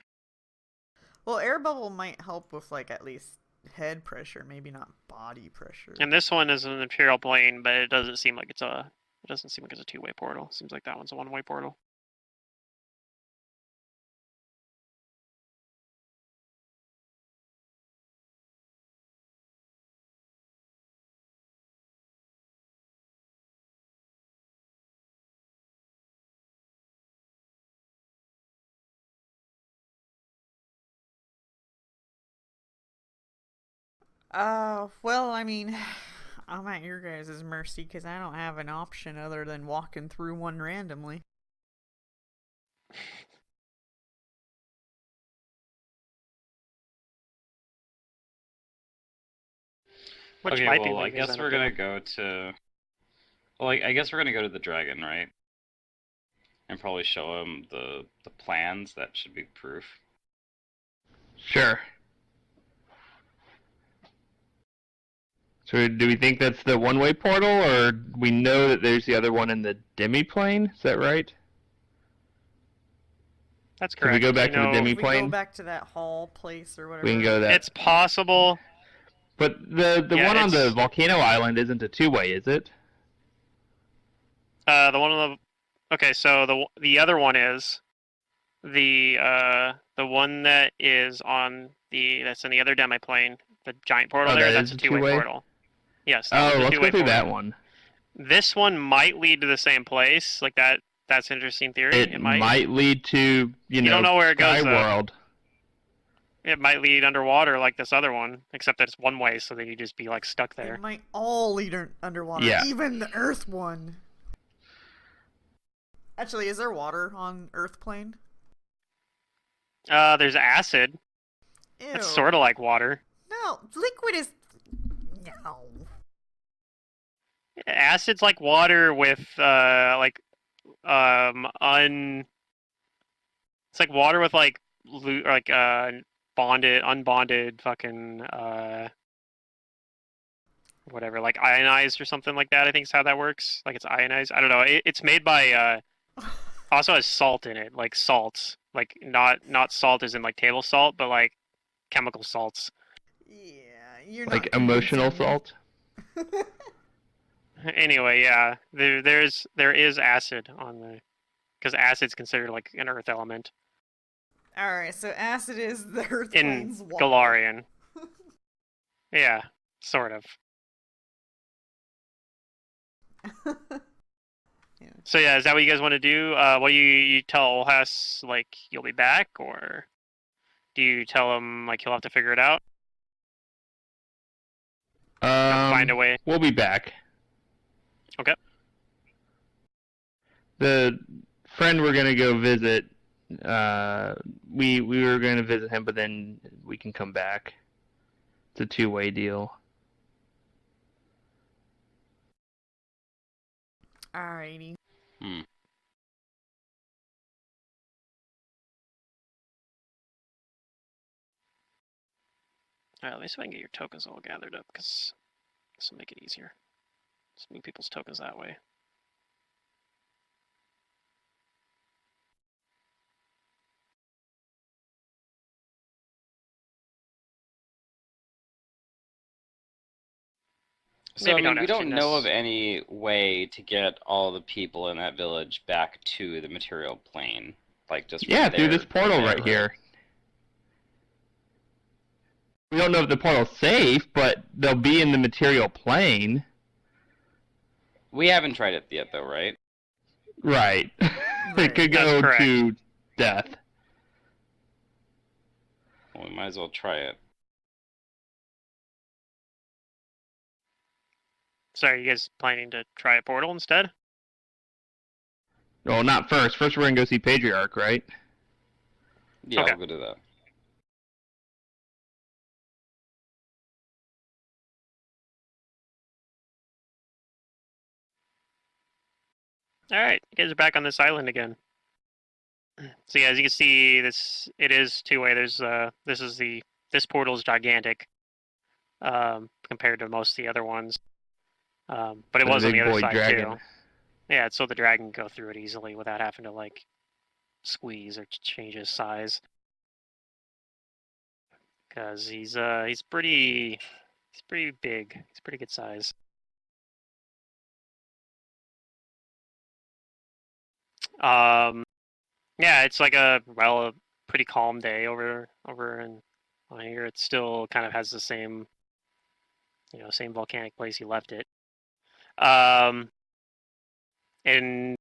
Well, air bubble might help with like at least head pressure, maybe not body pressure. And this one is an imperial plane, but it doesn't seem like it's a two-way portal. It seems like that one's a one-way portal. Well, I mean, I'm at your guys' mercy because I don't have an option other than walking through one randomly. Which Okay, might be well, what I you guys guess end we're up gonna doing. go to. Well, I guess we're gonna go to the dragon, right? And probably show him the plans. That should be proof. Sure. So do we think that's the one-way portal, or we know that there's the other one in the demi-plane? Is that right? That's So we correct. go back to the If we go demi-plane? back to that hall place or whatever. We can go that. It's possible. But the Yeah, one on the it's- volcano island isn't a two-way, is it? The one on the. Okay, so the other one is the one that is on that's in the other demi plane. The giant portal Oh, there. that That's is a a two-way two-way? portal. Yes. That Oh, one's a let's two-way go through portal. that one. This one might lead to the same place. Like that. That's an interesting theory. It might lead to, You don't know where it goes, Sky though. World. It might lead underwater like this other one, except that it's one way, so then you just be like stuck They there. might all lead underwater. Yeah. Even the Earth one. Actually, is there water on Earth plane? There's acid. Ew. It's sort of like water. No, liquid is. No. Acid's like water with It's like water with like unbonded fucking whatever, like ionized or something like that. I think is how that works. Like it's ionized. I don't know. It's made by also has salt in it, like salts, like not salt as in like table salt, but like chemical salts. Yeah, you're Like not emotional convincing me. salt. Anyway, yeah, there is acid on because acid's considered like an earth element Alright, so acid is the Earth in plane's water. Galarian. Yeah, sort of. Yeah. So yeah, is that what you guys want to do? What you tell Olhas like you'll be back, or do you tell him like he'll have to figure it out? Find a way. We'll be back. Okay. The friend we're gonna go visit, we were gonna visit him, but then we can come back. It's a two-way deal. Alrighty. Hmm. Alright, let me see if I can get your tokens all gathered up, because this will make it easier. Just move people's tokens that way. So, Maybe I mean, don't we don't actually know of any way to get all the people in that village back to the material plane. Like, just from Yeah, through there this portal to there, right here. We don't know if the portal's safe, but they'll be in the material plane. We haven't tried it yet, though, right? Right. Right. It could That's go correct. to death. Well, we might as well try it. So are you guys planning to try a portal instead? Well, not first. First, we're gonna go see Patriarch, right? Yeah, Okay. we'll go do that. Alright, you guys are back on this island again. So yeah, as you can see, it is two-way. This portal is gigantic compared to most of the other ones. But it For the was on big the other boy side dragon. too. Yeah, so the dragon can go through it easily without having to like squeeze or change his size. Because he's pretty big. He's pretty good size. Yeah, it's like a pretty calm day over in on here. It still kind of has the same same volcanic place you left it. Um, and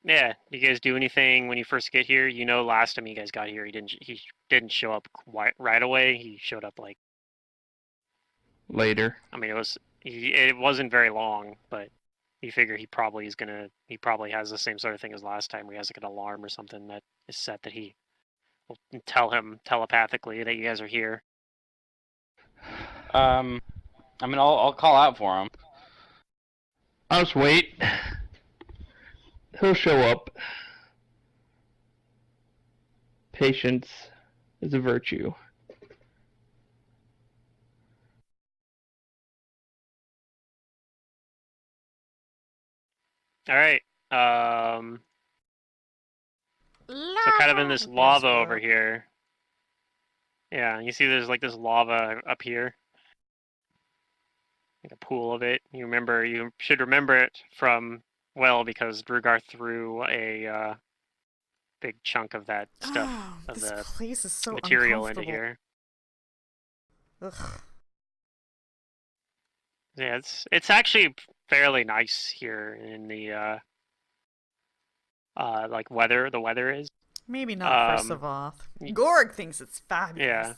yeah, you guys do anything when you first get here? You know, last time you guys got here, he didn't show up quite right away. He showed up like Later. I mean, it wasn't very long, but you figure he probably has the same sort of thing as last time. Where he has like an alarm or something that is set that he will tell him telepathically that you guys are here. I mean, I'll call out for him. I'll just wait. He'll show up. Patience is a virtue. All right. So kind of in this lava over here. Yeah, you see there's like this lava up here. Like a pool of it. You should remember it from, well, because Drugar threw a big chunk of that stuff, of This the place is so material into uncomfortable. here. Ugh. Yeah, it's actually fairly nice here in the like the weather is. Maybe not first of all. Gorg thinks it's fabulous.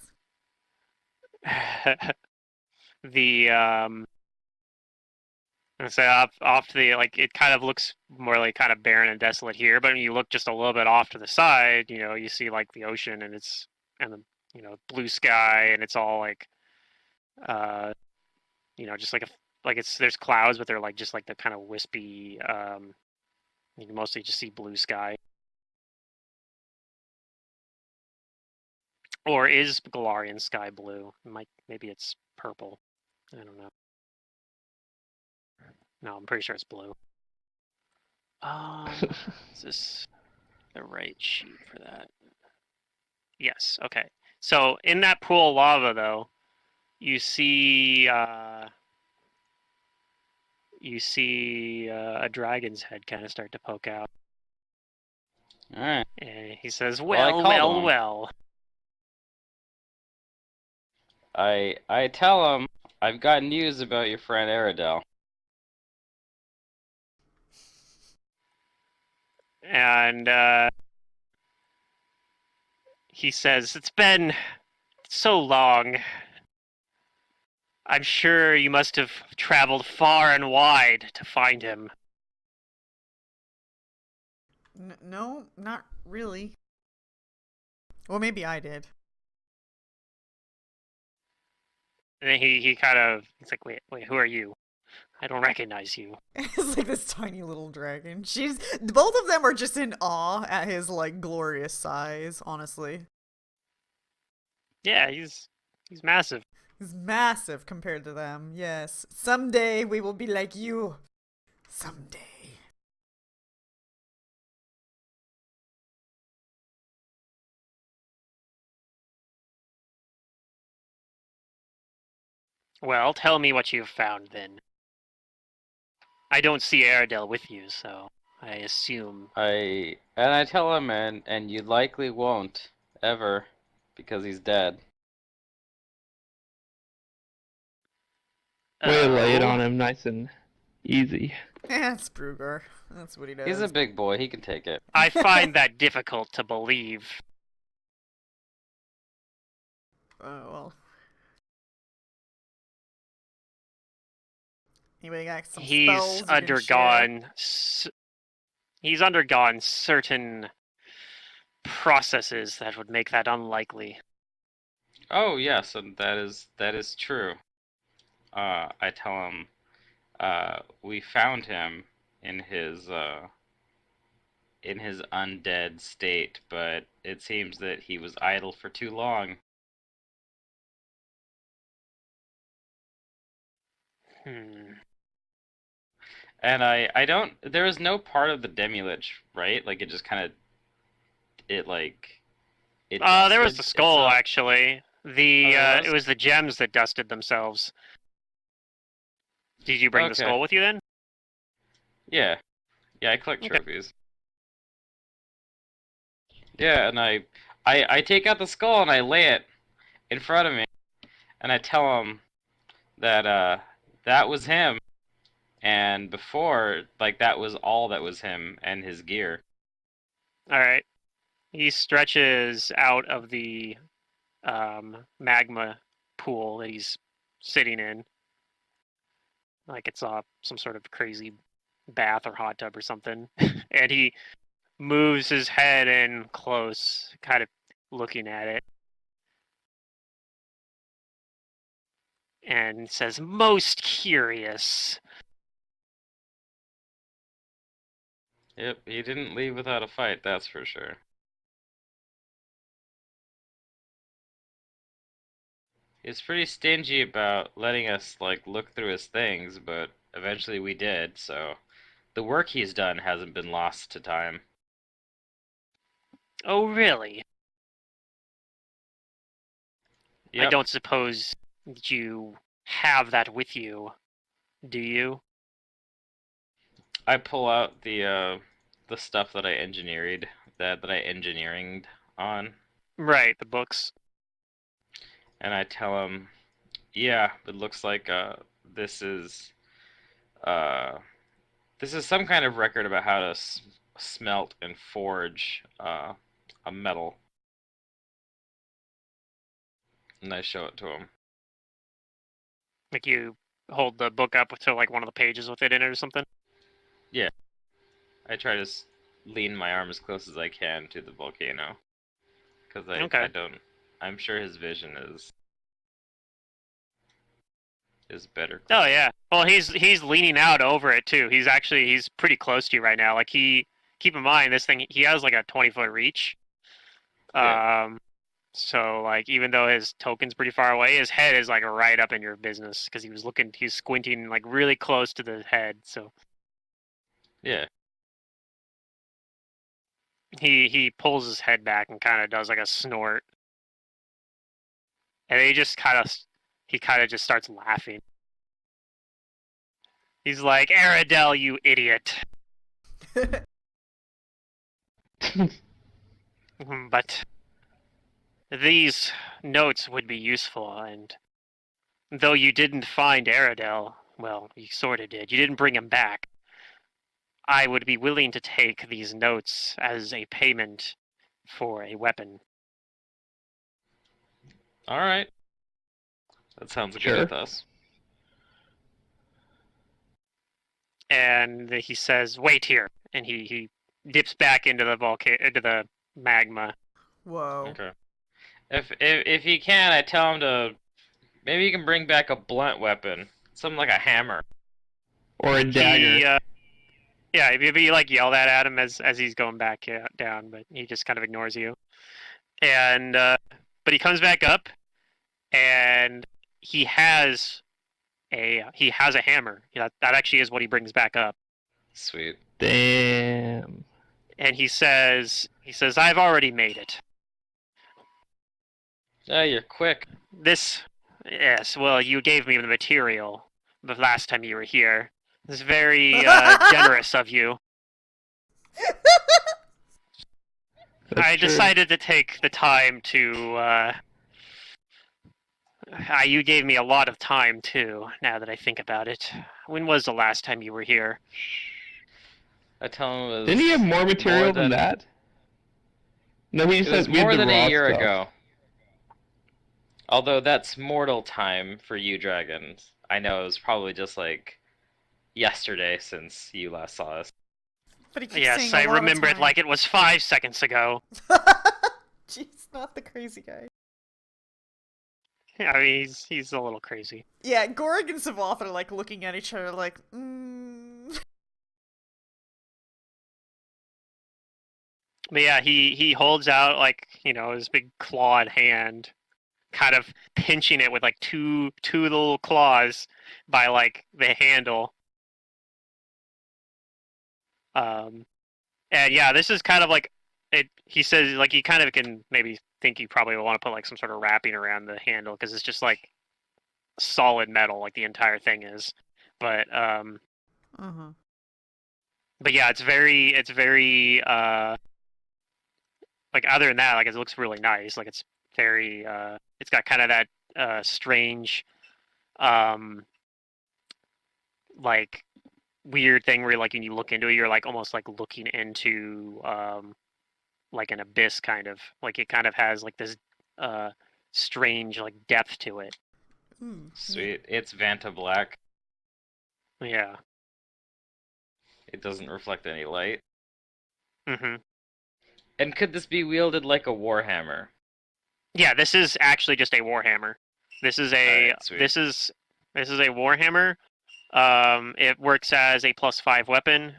Yeah. The and so off to the like it kind of looks more like kind of barren and desolate here, but when you look just a little bit off to the side, you see like the ocean and the blue sky, and it's all like uh just like there's clouds, but they're like just like the kind of wispy you can mostly just see blue sky. Or is Galarian sky blue? Maybe it's purple. I don't know. No, I'm pretty sure it's blue. Is this the right sheet for that? Yes. Okay. So in that pool of lava, though, you see a dragon's head kind of start to poke out, All right. and he says, Well, I "Well, called him. well." I tell him I've got news about your friend Aradel. And he says, "It's been so long. I'm sure you must have traveled far and wide to find him." No, not really. Well, maybe I did. And then he kind of, he's like, wait, who are you? I don't recognize you. It's like this tiny little dragon. Both of them are just in awe at his like glorious size, honestly. Yeah, he's massive. He's massive compared to them, yes. Someday we will be like you. Someday. Well, tell me what you've found then. I don't see Aradel with you, so I assume. I tell him, and you likely won't ever, because he's dead. Way to lay it Oh. on him nice and easy. That's Bruger. That's what he does. He's a big boy. He can take it. I find that difficult to believe. Oh, well. Anybody got some spells He's you can share? he's undergone certain processes that would make that unlikely. Oh yes, and that is true. I tell him, we found him in his undead state, but it seems that he was idle for too long. And I don't. There was no part of the Demilich, right? Like it just kind of, it like, it. There was dusted the skull itself. actually. there It was the gems that dusted themselves. Did you bring the Okay. skull with you then? Yeah, I collect Okay. trophies. Yeah, and I take out the skull and I lay it in front of me, and I tell him that that was him, and before, like, that was all that was him and his gear. All right. He stretches out of the magma pool that he's sitting in, like it's some sort of crazy bath or hot tub or something, and he moves his head in close, kind of looking at it, and says, "Most curious." Yep, he didn't leave without a fight, that's for sure. He's pretty stingy about letting us, like, look through his things, but eventually we did, so the work he's done hasn't been lost to time. Oh, really? Yep. I don't suppose that you have that with you, do you? I pull out the stuff that I engineered, that I engineeringed on, Right, the books. and I tell him, yeah, it looks like this is uh this is some kind of record about how to smelt and forge a metal, and I show it to him. Like you hold the book up to like one of the pages with it in it or something? Yeah, I try to lean my arm as close as I can to the volcano, because Okay. I don't. I'm sure his vision is better. Oh yeah. Well, he's leaning out over it too. He's pretty close to you right now. Like keep in mind this thing he has like a 20-foot reach. Yeah. So like even though his token's pretty far away, his head is like right up in your business because he's squinting like really close to the head. So Yeah. he pulls his head back and kind of does like a snort, and he kind of just starts laughing. He's like, "Aradel, you idiot." But these notes would be useful, and though you didn't find Aradel, well, you sort of did. You didn't bring him back. I would be willing to take these notes as a payment for a weapon. All right. That sounds Sure. good with us. And he says, "Wait here," and he dips back into the magma. Whoa. Okay. If he can, I tell him to maybe he can bring back a blunt weapon, something like a hammer. Or a dagger. Yeah, if you like yell that at him as he's going back down, but he just kind of ignores you. And but he comes back up, and he has a hammer. That actually is what he brings back up. Sweet. Damn. And he says, I've already made it. Yeah, you're quick. Yes, well, you gave me the material the last time you were here. It's very generous of you. That's I true. decided to take the time to. You gave me a lot of time too. Now that I think about it, when was the last time you were here? I tell him it was. Didn't he have more material than than that? No, he It was said we had more the than raw a year stuff. ago. Although that's mortal time for you dragons. I know it was probably just like yesterday since you last saw us. But he keeps Yes, saying I a lot of remember it time. like it was 5 seconds ago. Jeez, not the crazy guy. I mean, he's a little crazy. Yeah, Gorg and Savoth are like looking at each other like, But yeah, he holds out like his big clawed hand, kind of pinching it with like two little claws by like the handle. And yeah, this is kind of like it. He says like you kind of can maybe think you probably want to put like some sort of wrapping around the handle because it's just like solid metal, like the entire thing is. But but yeah, it's very like other than that, like it looks really nice. Like it's very it's got kind of that strange like weird thing where like when you look into it, you're like almost like looking into like an abyss kind of. Like it kind of has like this strange like depth to it. Sweet. It's Vanta Black. Yeah. It doesn't reflect any light. Mm-hmm. And could this be wielded like a warhammer? Yeah, this is actually just a warhammer. This is a Alright, sweet. this is a warhammer. It works as a +5 weapon.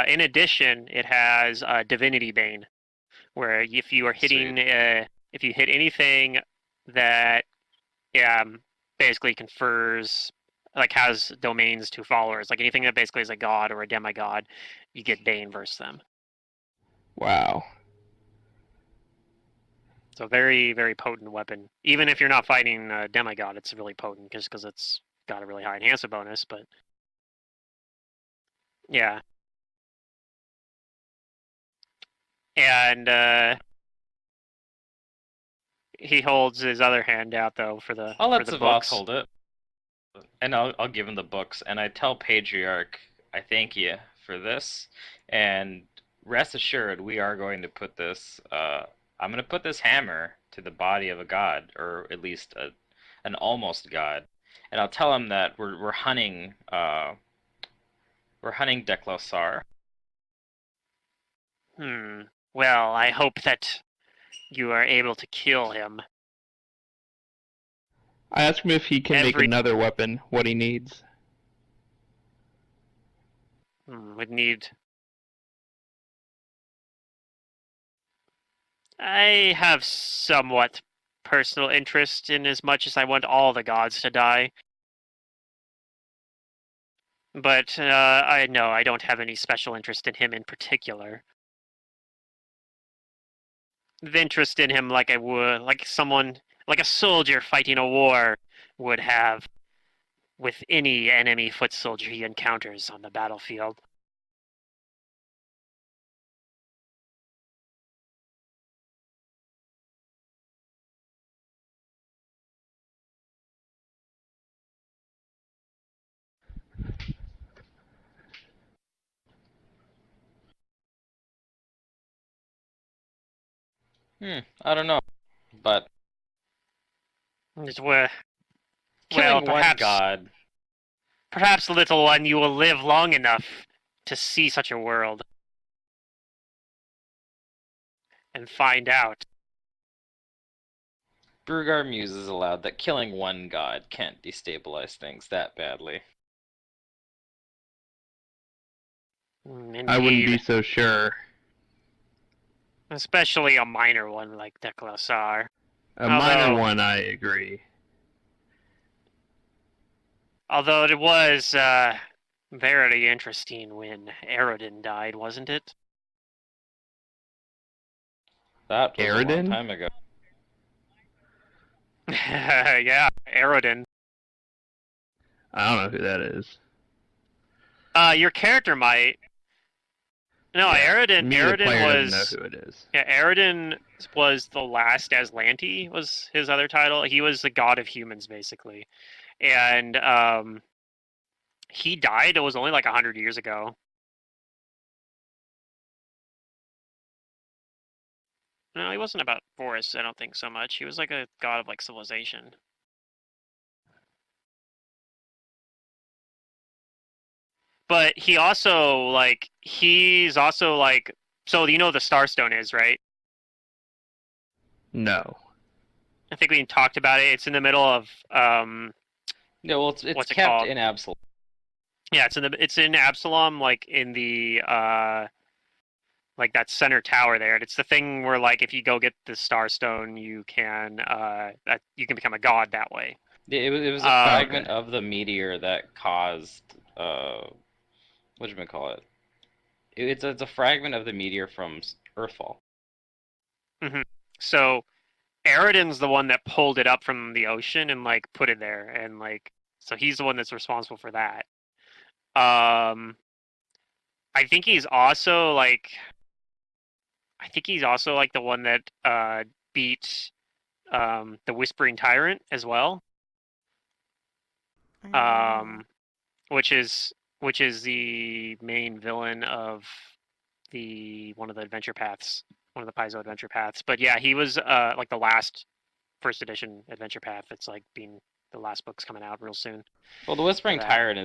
In addition, it has Divinity Bane, where if you are hitting, if you hit anything that basically confers, like has domains to followers, like anything that basically is a god or a demigod, you get Bane versus them. Wow. So very, very potent weapon. Even if you're not fighting a demigod, it's really potent just because it's got a really high enhancement bonus, but yeah. And he holds his other hand out though for the I'll let for the Savath books. hold it. And I'll give him the books. And I tell Patriarch, I thank you for this. And rest assured, we are going to put this, I'm going to put this hammer to the body of a god, or at least an almost god. And I'll tell him that we're hunting Deklosar. Well, I hope that you are able to kill him. I asked him if he can make another weapon, what he needs. Would need. I have somewhat personal interest in as much as I want all the gods to die. But I know I don't have any special interest in him in particular. The interest in him like I would, like a soldier fighting a war would have with any enemy foot soldier he encounters on the battlefield. I don't know. But Well, killing one perhaps, god. Perhaps, little one, you will live long enough to see such a world. and find out. Brugar muses aloud that killing one god can't destabilize things that badly. Indeed. I wouldn't be so sure. Especially a minor one like Declosar. A minor one, I agree. Although it was very interesting when Aerodin died, wasn't it? That was a long Aerodin? time ago. Yeah, Aerodin. I don't know who that is. Your character might. No, Yeah, Aerodin. me, the Aerodin player, was. doesn't know who it is. Yeah, Aerodin was the last Aslanti. Was his other title? He was the god of humans, basically, and he died. It was only like 100 years ago. No, he wasn't about forests. I don't think so much. He was like a god of like civilization. But he's also like, so you know what the Starstone is, right? No. I think we talked about it. It's in the middle of Yeah, well, it's what's it kept called? in Absalom. Yeah, it's in Absalom, like in the like that center tower there. And it's the thing where like if you go get the Starstone, you can become a god that way. It was a fragment of the meteor that caused whatchamacallit? It's a fragment of the meteor from Earthfall. Mm-hmm. So Aerodin's the one that pulled it up from the ocean and like put it there, and like so he's the one that's responsible for that. I think he's also like the one that beat the Whispering Tyrant as well. Which is the main villain of one of the adventure paths, one of the Paizo adventure paths. But yeah, he was like the last first edition adventure path. It's like being the last book's coming out real soon. Well, the Whispering Tyrant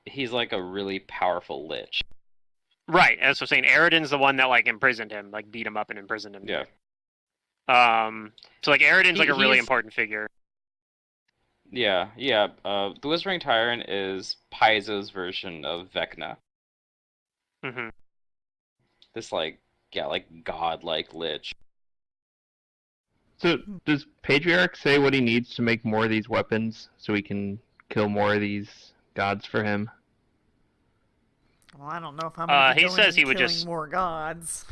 he's like a really powerful lich. Right, as I'm saying, Aerodin's the one that like imprisoned him, like beat him up and imprisoned him. Yeah. So like Aerodin's like a really important figure. Yeah. The Whispering Tyrant is Paizo's version of Vecna. Mm-hmm. This like godlike lich. So does Patriarch say what he needs to make more of these weapons so we can kill more of these gods for him? Well, I don't know if I'm going to be he says he would killing just more gods.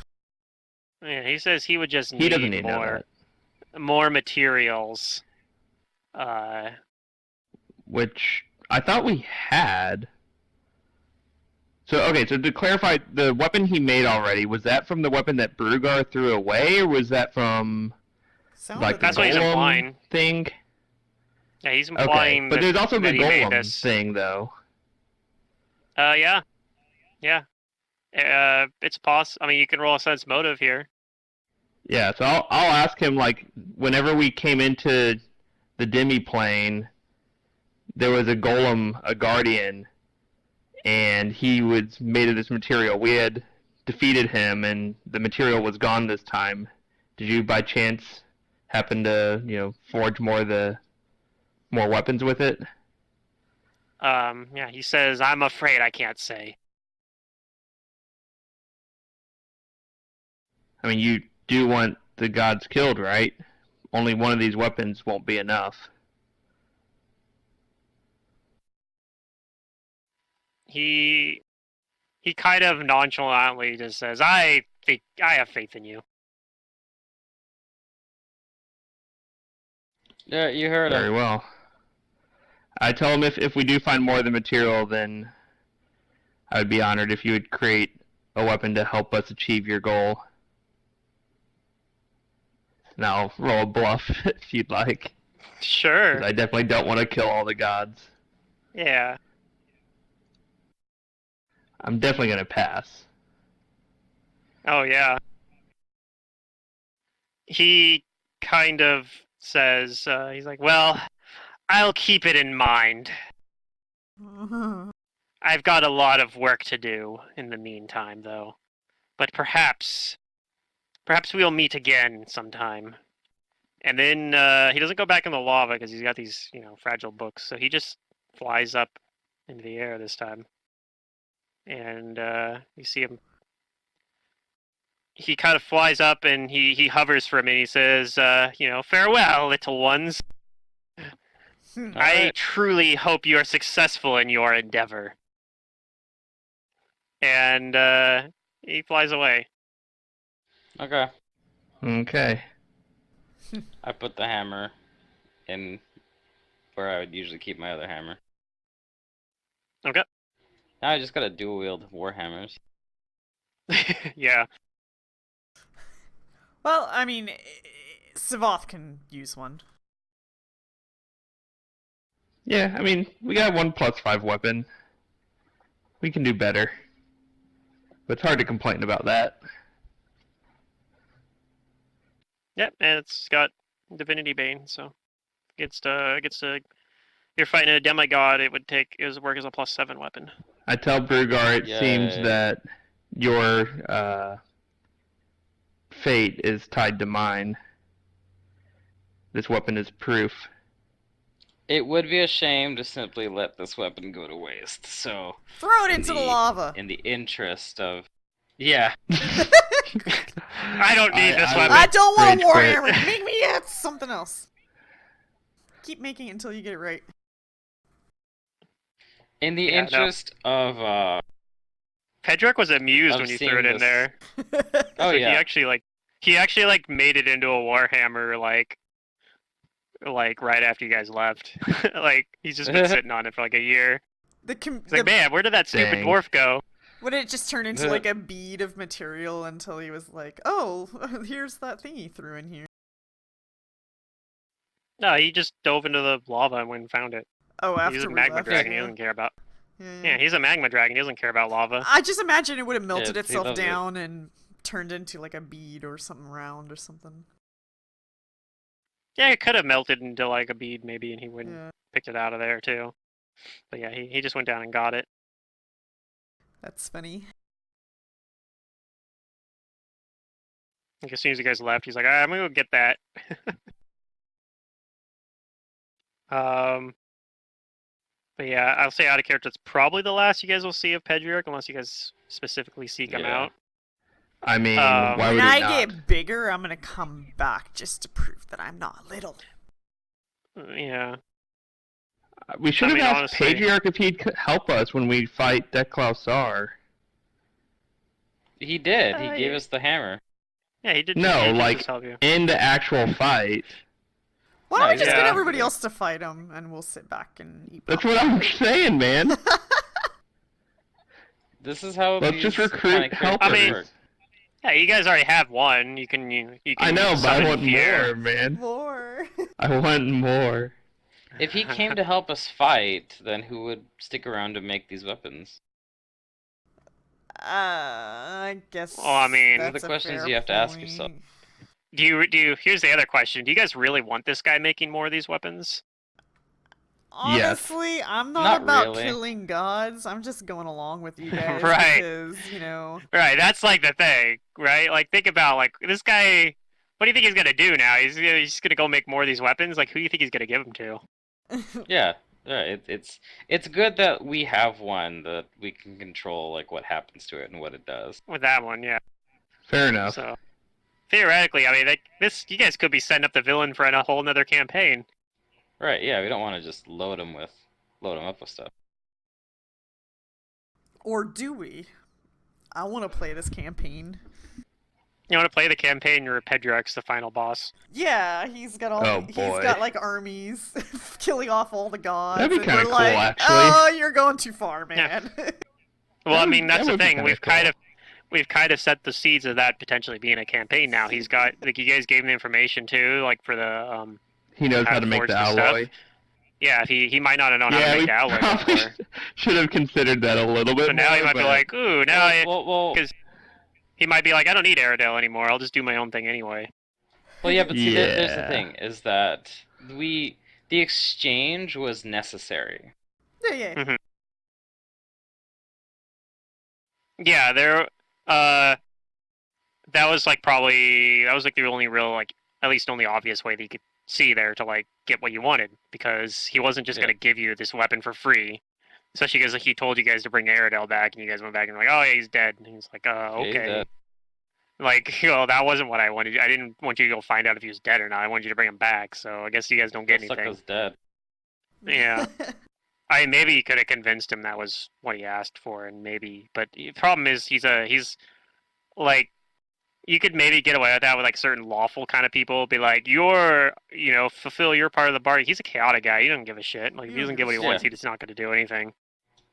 Yeah, he says he would just He doesn't need more materials. Which I thought we had. So okay, so to clarify, the weapon he made already, was that from the weapon that Brugar threw away, or was that from like the that's what he's implying. Thing? Yeah, he's implying. Okay, but there's also the golem thing, though. Yeah. It's I mean, you can roll a sense motive here. Yeah, so I'll ask him, like, whenever we came into the demi plane, there was a golem, a guardian, and he was made of this material. We had defeated him, and the material was gone this time. Did you, by chance, happen to, forge more weapons with it? Yeah, he says, I'm afraid I can't say. I mean, you do want the gods killed, right? Only one of these weapons won't be enough. He kind of nonchalantly just says, I have faith in you. Yeah, you heard Very well. I tell him if we do find more of the material, then I would be honored if you would create a weapon to help us achieve your goal. And I'll roll a bluff if you'd like. Sure. I definitely don't want to kill all the gods. Yeah. I'm definitely going to pass. Oh, yeah. He kind of says, he's like, well, I'll keep it in mind. I've got a lot of work to do in the meantime, though. But perhaps perhaps we'll meet again sometime. And then he doesn't go back in the lava because he's got these, fragile books. So he just flies up into the air this time. And you see him. He kind of flies up and he hovers for a minute. He says, farewell, little ones. I truly hope you are successful in your endeavor. And he flies away. Okay. Okay. I put the hammer in where I would usually keep my other hammer. Okay. Now I just gotta dual wield war hammers. Yeah. Well, I mean, Savoth can use one. Yeah, I mean, we got 1+5 weapon. We can do better. But it's hard to complain about that. Yep, and it's got Divinity Bane, so gets to you're fighting a demigod, it would work as a +7 weapon. I tell Brugar it seems Yay. that your fate is tied to mine. This weapon is proof. It would be a shame to simply let this weapon go to waste. So Throw it into the lava. in the interest of yeah. I don't need this weapon. I don't want Rage a quit. warhammer. Make me something else. Keep making it until you get it right. In the Yeah, no. interest of Pedrick was amused I've when you seen threw it in this. there. oh Like, yeah. he actually made it into a warhammer like right after you guys left. Like he's just been sitting on it for like a year. He's like, man, where did that stupid Dang. dwarf go? Would it just turn into like a bead of material until he was like, oh, here's that thing he threw in here. No, he just dove into the lava and went and found it. Oh, after He's a we magma left, dragon. He yeah. doesn't care about. Yeah. Yeah, he's a magma dragon. He doesn't care about lava. I just imagine it would have melted Yeah, he itself loves it. down and turned into like a bead or something round or something. Yeah, it could have melted into like a bead maybe, and he wouldn't Yeah, picked it out of there too. But yeah, he just went down and got it. that's funny. Like as soon as you guys left, he's like, "Alright, I'm gonna go get that." But yeah, I'll say out of character, it's probably the last you guys will see of Pedrick, unless you guys specifically seek him Yeah. out. I mean, Um, why When would I it not? get bigger, I'm gonna come back just to prove that I'm not little. Yeah. We should have mean, asked honestly- Patriarch if he'd help us when we fight Deklausar. He did. He gave yeah. us the hammer. Yeah, he did. No, he did like- just help you. In the actual fight. Why don't we No, just get yeah. everybody else to fight him and we'll sit back and eat That's popcorn? what I'm saying, man. This is how Let's these just recruit kinda characters helpers. I mean- work. Yeah, you guys already have one. You can I know, but I summon want fear. more, man. More. I want more. If he came to help us fight, then who would stick around to make these weapons? I guess. Well, I mean- that's These are the a questions fair you have to ask point. yourself. Do you? Here's the other question. Do you guys really want this guy making more of these weapons? Yes. Honestly, I'm not Not about really. killing gods. I'm just going along with you guys Right. because, Right, that's like the thing, right? Like, think about like this guy. What do you think he's gonna do now? He's just gonna go make more of these weapons. Like, who do you think he's gonna give them to? Yeah, it's good that we have one that we can control, like what happens to it and what it does. With that one, yeah. Fair enough. So theoretically, I mean, you guys could be setting up the villain for a whole another campaign. Right? Yeah, we don't want to just load them up with stuff. Or do we? I want to play this campaign. You want to play the campaign? You're Pedrick's the final boss. Yeah, he's got all. Oh, He's boy. got like armies, killing off all the gods. That'd be and kinda we're cool, like, actually. oh, you're going too far, Yeah. man. Well, I That mean, would- that's that the would be thing. kinda We've kind of set the seeds of that potentially being a campaign now. He's got like you guys gave him the information too, like for the He knows how to make forge the the stuff. alloy. yeah. He might not have known how Yeah, to we make the alloy probably before. should have considered that a little bit So now more, he might be but- like, ooh, now Well, 'cause he might be like, I don't need Aerodale anymore. I'll just do my own thing anyway. yeah, but see, there's the Yeah. thing is that the exchange was necessary. yeah. Yeah, that was like the only real like at least only obvious way that you could see there to like get what you wanted, because he wasn't just Yeah. gonna give you this weapon for free. Especially because like, he told you guys to bring Aerodale back, and you guys went back and were like, oh yeah, he's dead. And he's like, Yeah, he's okay. dead. Like, that wasn't what I wanted. I didn't want you to go find out if he was dead or not. I wanted you to bring him back. So I guess you guys don't get anything. Sucker's dead. Yeah. Maybe you could have convinced him that was what he asked for, and maybe. But the problem is he's like, you could maybe get away with that with like certain lawful kind of people. Be like, fulfill your part of the bargain. He's a chaotic guy. He doesn't give a shit. Like, if he doesn't get what he wants, he's not going to do anything.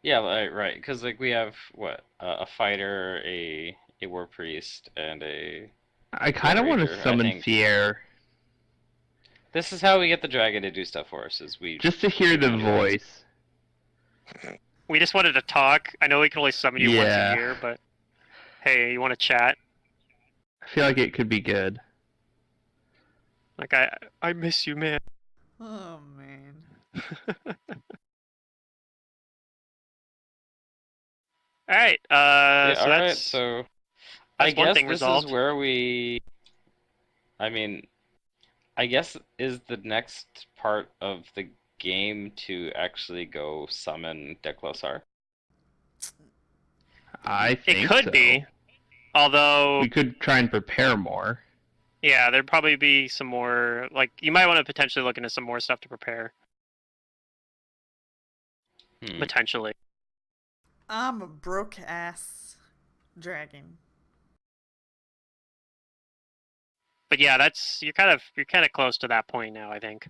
Yeah, right. Because like we have what a fighter, a war priest, and a. I kind of want Ranger, to I summon think. Fier This is how we get the dragon to do stuff for us. Is we just to hear the voice. We just wanted to talk. I know we can only summon you once Yeah. a year, but hey, you want to chat? I feel like it could be good. Like, I miss you, man. Oh man. All right. Yeah, So alright, that's so I that's one guess thing this resolved. is where we. I mean, I guess is the next part of the game to actually go summon Deklosar. I think It could so. be, although We could try and prepare more. yeah, there'd probably be some more. Like, you might want to potentially look into some more stuff to prepare. Potentially. I'm a broke ass dragon. But yeah, you're kind of close to that point now, I think.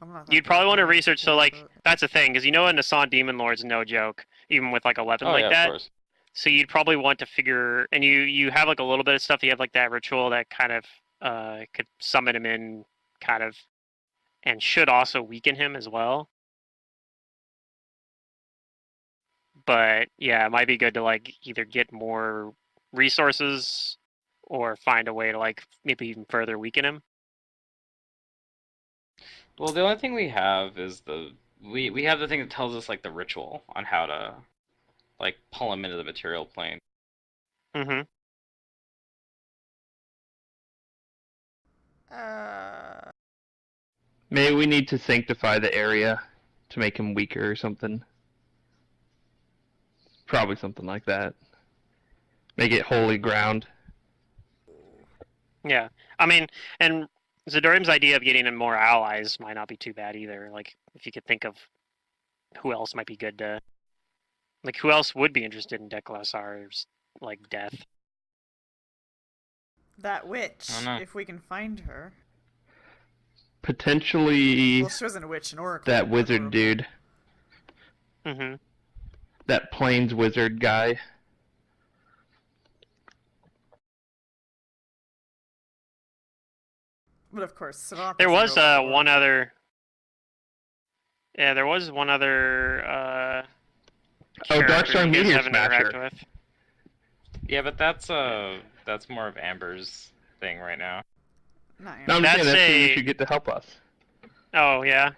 I'm not that You'd probably broke, want to I'm research. So poor, like, but- that's the thing, because a Nasan Demon Lord's no joke, even with like a weapon Oh like yeah, that. of course. So you'd probably want to figure, and you have like a little bit of stuff. You have like that ritual that kind of could summon him in, kind of, and should also weaken him as well. But yeah, it might be good to like either get more resources or find a way to like maybe even further weaken him. Well, the only thing we have is we have the thing that tells us like the ritual on how to like pull him into the material plane. Mm-hmm. Maybe we need to sanctify the area to make him weaker or something. Probably something like that. Make it holy ground. Yeah, I mean, and Zadorim's idea of getting him more allies might not be too bad either. Like, if you could think of who else might be good to, like, who else would be interested in Deklosar's like death? That witch, I don't know. if we can find her. Potentially Well, she wasn't a witch, an oracle. that wizard Oracle. dude. Mm-hmm. That plains wizard guy. But of course, Savant There doesn't was go by one oracle. other. Yeah, there was one other. Oh, character Darkstorm you guys Meteor haven't interacted Smasher. with. Yeah, but that's more of Amber's thing right now. Not No, I'm Amber. just saying That's that's who a- we should get to help us. Oh yeah,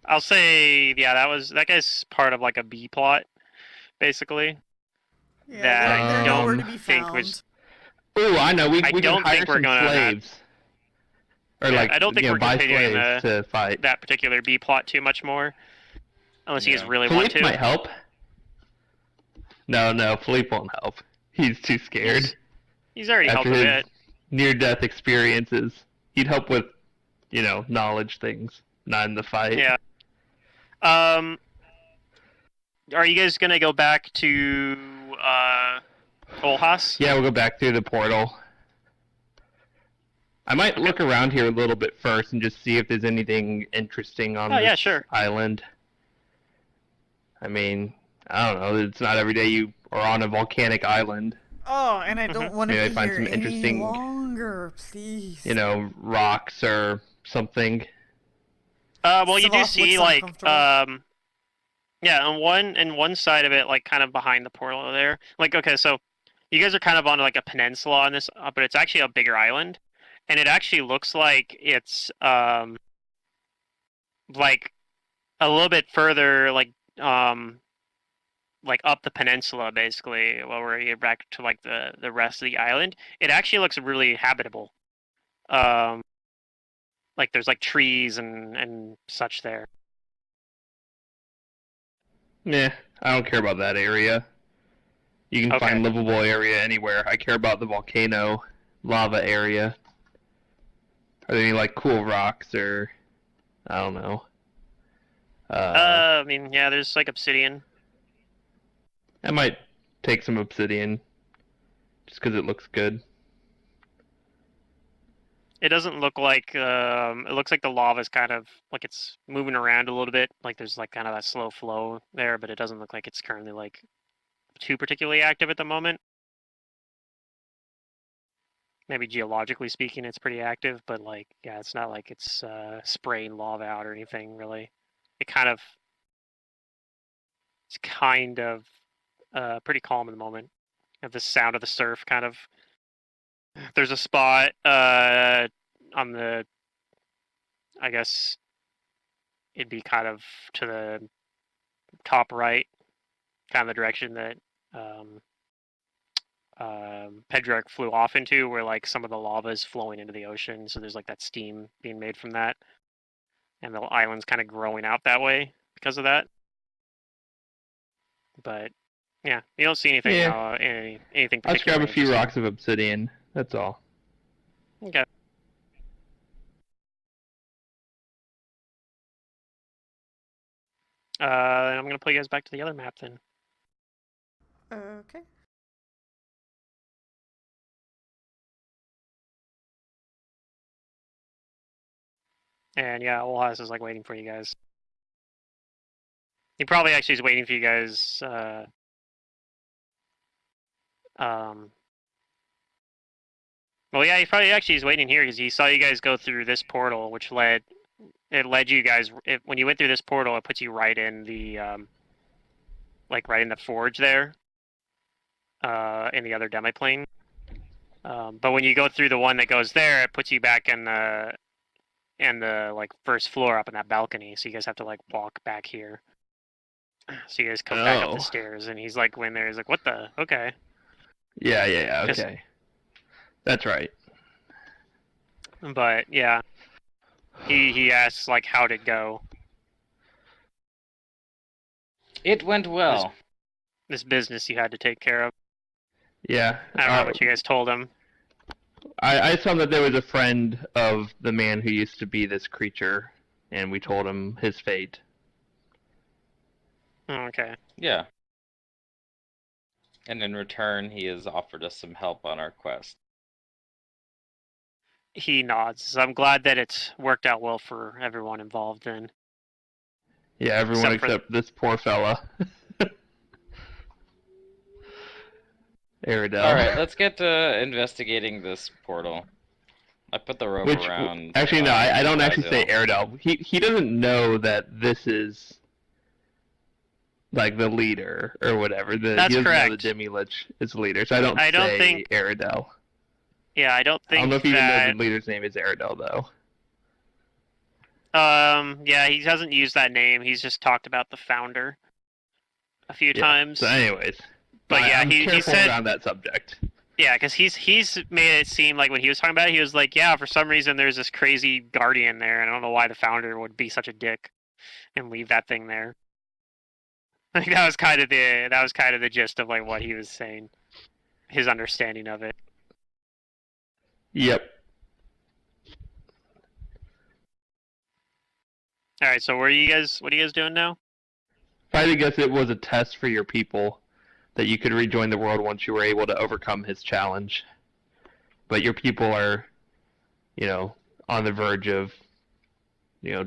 I'll say yeah. That guy's part of like a B plot, basically. Yeah, that they're I nowhere to don't be think found. was- Oh, I know. We I can don't hire think we're some gonna- slaves. Or Yeah, like, I don't think you know, we're buy continuing slaves to fight. that particular B plot too much more, unless you guys Yeah. really want Philippe to. might help. No, Philippe won't help. He's too scared. He's already helped After a his bit. near-death experiences, he'd help with, knowledge things, not in the fight. Yeah. Are you guys gonna go back to Olhas? Yeah, we'll go back through the portal. I might look around here a little bit first and just see if there's anything interesting on Oh, this yeah, sure. island. I mean, I don't know. It's not every day you are on a volcanic island. Oh, and I don't want to Maybe I be find here some interesting, any longer, please. Rocks or something. Well, you do Savant see looks like uncomfortable. yeah, on one side of it, like kind of behind the portal there. Like, okay, so you guys are kind of on like a peninsula on this, but it's actually a bigger island, and it actually looks like it's like a little bit further, like like up the peninsula, basically, while we get back to like the rest of the island, it actually looks really habitable. Like there's like trees and such there. Nah, I don't care about that area. You can Okay. find livable area anywhere. I care about the volcano, lava area. Are there any like cool rocks or I don't know? I mean, yeah, there's like obsidian. I might take some obsidian just because it looks good. It doesn't look like it looks like the lava is kind of like it's moving around a little bit. Like there's like kind of that slow flow there, but it doesn't look like it's currently like too particularly active at the moment. Maybe geologically speaking, it's pretty active, but like yeah, it's not like it's spraying lava out or anything really. It's kind of pretty calm at the moment. You have the sound of the surf kind of. There's a spot on the, I guess it'd be kind of to the top right, kind of the direction that Pedrick flew off into, where like some of the lava is flowing into the ocean, so there's like that steam being made from that, and the island's kind of growing out that way because of that. But yeah, you don't see anything. Yeah. Anything. I'll just grab a few interesting. rocks of obsidian. That's all. Okay. I'm gonna put you guys back to the other map then. Okay. And yeah, Olhas is like waiting for you guys. He probably actually is waiting for you guys. Well, yeah, he probably actually is waiting here because he saw you guys go through this portal, which led you guys. When you went through this portal, it puts you right in the like right in the forge there, in the other demiplane. But when you go through the one that goes there, it puts you back in the like first floor up in that balcony. So you guys have to like walk back here. So you guys come back up the stairs, and he's like, when there, he's like, what the? Okay. Yeah, okay. That's right. But yeah, he asks like, how'd it go? It went well. This business you had to take care of. Yeah. I don't know what you guys told him. I saw that there was a friend of the man who used to be this creature, and we told him his fate. Oh, okay. Yeah. And in return, he has offered us some help on our quest. He nods. So I'm glad that it's worked out well for everyone involved then. Yeah, everyone except this poor fella. Aridel. Alright, let's get to investigating this portal. I put the rope around... Actually, no, I don't actually say Aridel. He doesn't know that this is... like the leader or whatever. That's he correct. Know the Demi-Lich is the leader, so I don't think Aridel. Yeah, I don't think I don't know if he even knows the leader's name is Aridel, though. Yeah, he hasn't used that name. He's just talked about the founder a few times. So anyways. But yeah, he said around that subject. Yeah, because he's made it seem like when he was talking about it, he was like, yeah, for some reason there's this crazy guardian there, and I don't know why the founder would be such a dick and leave that thing there. I think that was kind of the gist of like what he was saying, his understanding of it. Yep. All right, so what are you guys doing now? If I had to guess, it was a test for your people that you could rejoin the world once you were able to overcome his challenge. But your people are, on the verge of,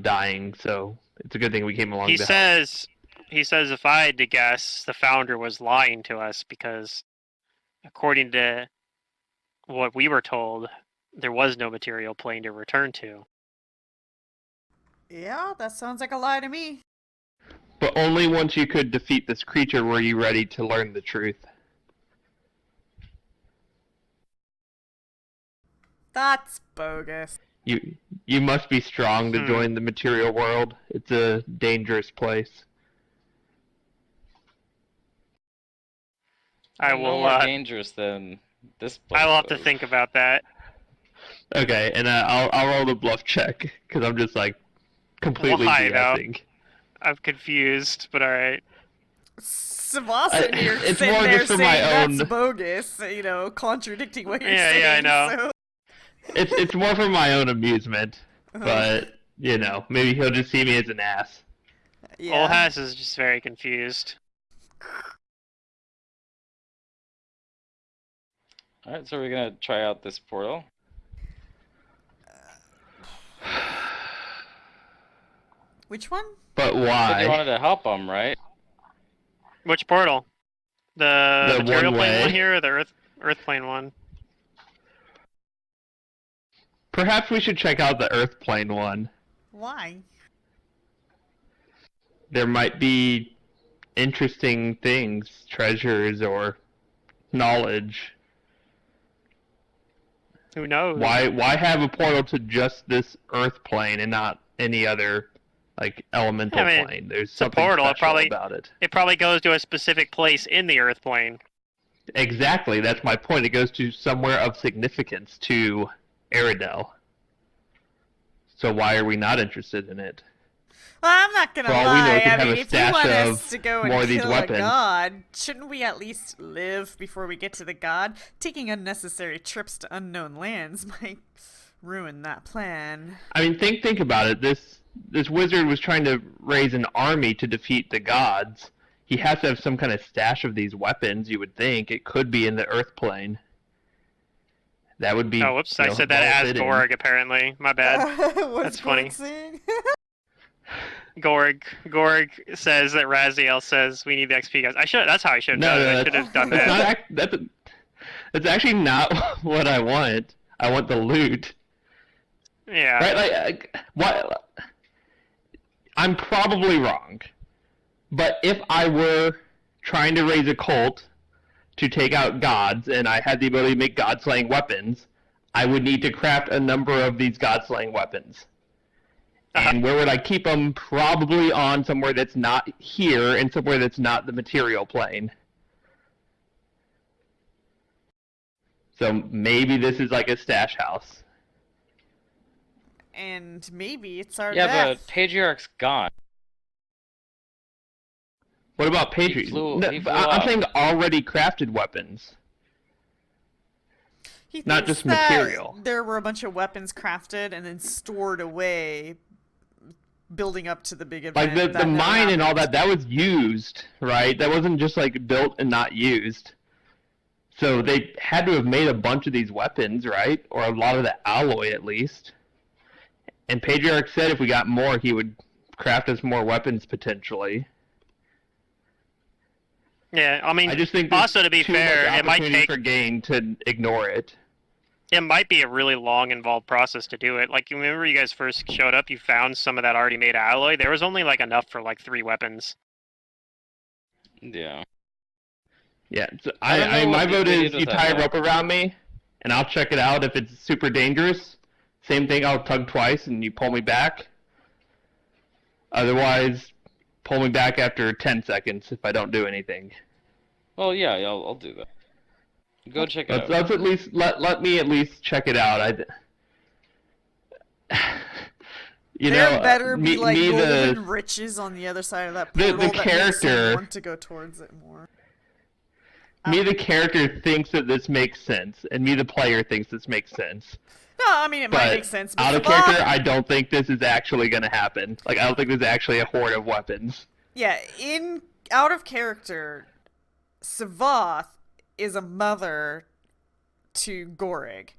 dying. So it's a good thing we came along. He says if I had to guess, the founder was lying to us because, according to what we were told, there was no material plane to return to. Yeah, that sounds like a lie to me. But only once you could defeat this creature were you ready to learn the truth. That's bogus. You must be strong to join the material world. It's a dangerous place. I No will. more dangerous than this place. I will have to was. think about that. Okay, and I'll roll the bluff check because I'm just like completely Why, though? BSing. I'm confused, but all right. Savas in here It's sitting more there just for saying my that's own. bogus, contradicting what you're Yeah, saying. yeah, I know. So. It's more for my own amusement, Uh-huh. but maybe he'll just see me as an ass. Yeah. Olhas is just very confused. Alright, so we're gonna try out this portal. Which one? But But you why? wanted to help him, right? Which portal? The material one plane way. one here, or the Earth plane one? Perhaps we should check out the Earth plane one. Why? There might be interesting things, treasures, or knowledge. Who knows? Why have a portal to just this Earth plane and not any other elemental I mean, plane? There's it's a something portal, it special probably- about it. It probably goes to a specific place in the Earth plane. Exactly, that's my point. It goes to somewhere of significance to Aridel. So why are we not interested in it? Well, I'm not gonna For all we know, lie. it could I have mean, a if you stash want of us to go more of and these kill a weapons. god, shouldn't we at least live before we get to the god? Taking unnecessary trips to unknown lands might ruin that plan. I mean, think about it. This wizard was trying to raise an army to defeat the gods. He has to have some kind of stash of these weapons, you would think. It could be in the Earth plane. That would be. Oh, whoops! I said that well as fitting. Gorg. Apparently, my bad. What's That's funny. Gorg saying? Gorg says that Raziel says we need the XP, guys. That's how I should have No, done it. no, I should have done That's that. not. That's actually not what I want. I want the loot. Yeah. Right? What? I'm probably wrong, but if I were trying to raise a cult to take out gods, and I had the ability to make god-slaying weapons, I would need to craft a number of these god-slaying weapons. And where would I keep them? Probably on somewhere that's not here, and somewhere that's not the material plane. So maybe this is like a stash house. And maybe it's our Yeah, death. but Patriarch's gone. What about Patriot? He flew I'm off. saying already crafted weapons. He Not thinks just that material. There were a bunch of weapons crafted and then stored away, building up to the big event. Like the that never mine and all happened. that was used, right? That wasn't just built and not used. So they had to have made a bunch of these weapons, right? Or a lot of the alloy at least. And Patriarch said if we got more, he would craft us more weapons potentially. Yeah. I mean, I just think there's also to be too fair, much it might opportunity take. for gain to ignore it. It might be a really long, involved process to do it. Like, you remember you guys first showed up, you found some of that already made alloy. There was only enough for 3 weapons. Yeah. Yeah, so I don't know my what vote they is did with you that tie a map. rope around me, and I'll check it out if it's super dangerous. Same thing, I'll tug twice and you pull me back. Otherwise, pull me back after 10 seconds if I don't do anything. Well, yeah, I'll do that. Go check it out. Let's at least let me at least check it out. There better be me golden riches on the other side of that the portal that makes character- them want to go towards it more. the character thinks that this makes sense, and me the player thinks this makes sense. No, I mean it might But make sense. But out of Savas- character, I don't think this is actually going to happen. I don't think there's actually a horde of weapons. Yeah, out of character, Savath is a mother to Gorig,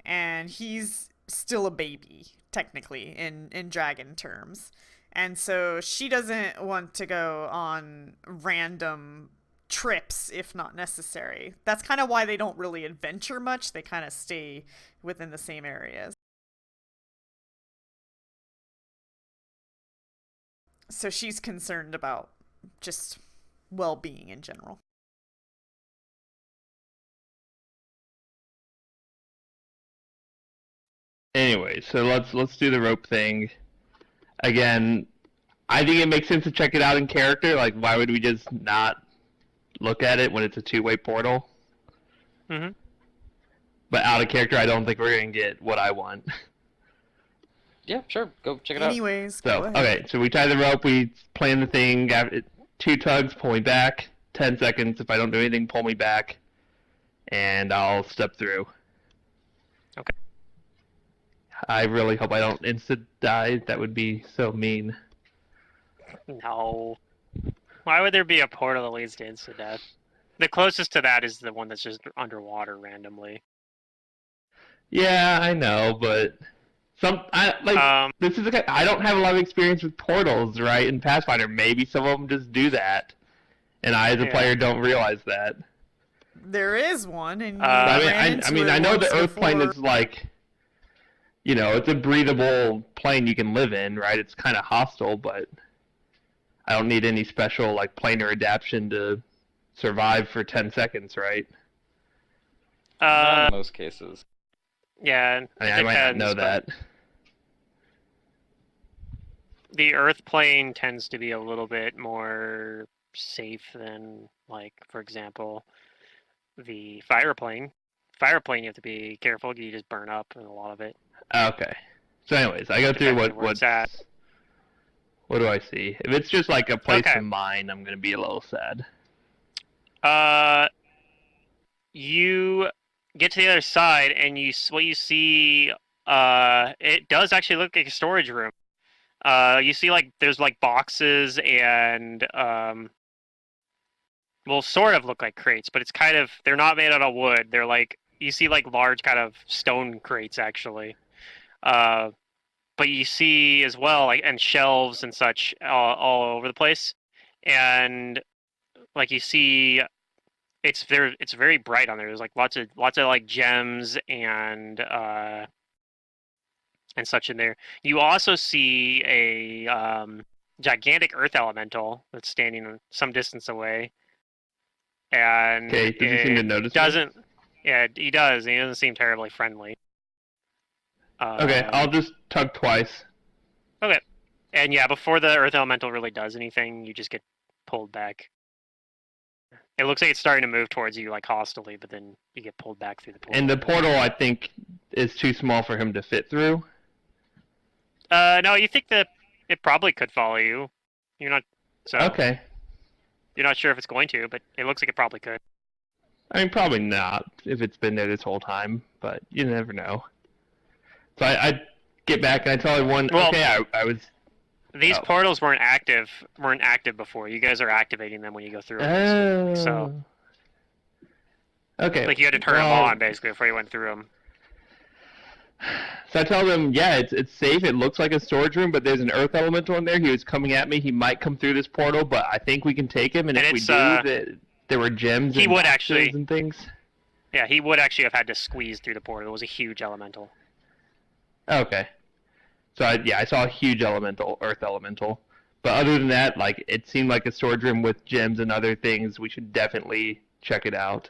and he's still a baby, technically, in dragon terms. And so she doesn't want to go on random trips if not necessary. That's kind of why they don't really adventure much. They kind of stay within the same areas. So she's concerned about just well-being in general. Anyway, so let's do the rope thing. Again, I think it makes sense to check it out in character. Why would we just not look at it when it's a two-way portal. Mm-hmm. But out of character, I don't think we're gonna get what I want. Yeah, sure. Go check it out. Anyways, So, go ahead. okay, so we tie the rope, we plan the thing, got it, 2 tugs, pull me back, 10 seconds. If I don't do anything, pull me back, and I'll step through. Okay. I really hope I don't insta-die. That would be so mean. No. Why would there be a portal that leads to instant death? The closest to that is the one that's just underwater randomly. Yeah, I know, but this is I don't have a lot of experience with portals, right? In Pathfinder, maybe some of them just do that, and I, as a player, don't realize that. There is one, and I know the Earth plane is like, it's a breathable plane you can live in, right? It's kind of hostile, but I don't need any special like planar adaptation to survive for 10 seconds, right? Not in most cases. Yeah, I might not know that. The Earth plane tends to be a little bit more safe than, like, for example, the fire plane. Fire plane, you have to be careful. You just burn up in a lot of it. Okay. So, anyways, I go through what's at. What do I see? If it's just like a place to mine, I'm gonna be a little sad. You get to the other side, and what you see, it does actually look like a storage room. You see, like, there's like boxes and well, sort of look like crates, but it's kind of, they're not made out of wood. They're like, you see like large kind of stone crates actually. But you see as well, like, and shelves and such all over the place, and like you see, it's very bright on there. There's like lots of like gems and such in there. You also see a gigantic earth elemental that's standing some distance away, and okay, does he seem to notice? Doesn't? Me? Yeah, he does. He doesn't seem terribly friendly. Okay, I'll just tug twice. Okay. And yeah, before the Earth Elemental really does anything, you just get pulled back. It looks like it's starting to move towards you, like, hostilely, but then you get pulled back through the portal. And the portal, I think, is too small for him to fit through? No, you think that it probably could follow you. You're not... So, okay. You're not sure if it's going to, but it looks like it probably could. I mean, probably not, if it's been there this whole time, but you never know. So I get back and I tell everyone, okay, I was... These portals weren't active before. You guys are activating them when you go through them. Oh. So... Okay. Like, you had to turn them on, basically, before you went through them. So I tell them, yeah, it's safe. It looks like a storage room, but there's an earth elemental in there. He was coming at me. He might come through this portal, but I think we can take him. And if we do, there were gems and things. Yeah, he would actually have had to squeeze through the portal. It was a huge elemental. Okay. So I saw a huge earth elemental. But other than that, like, it seemed like a storage room with gems and other things. We should definitely check it out.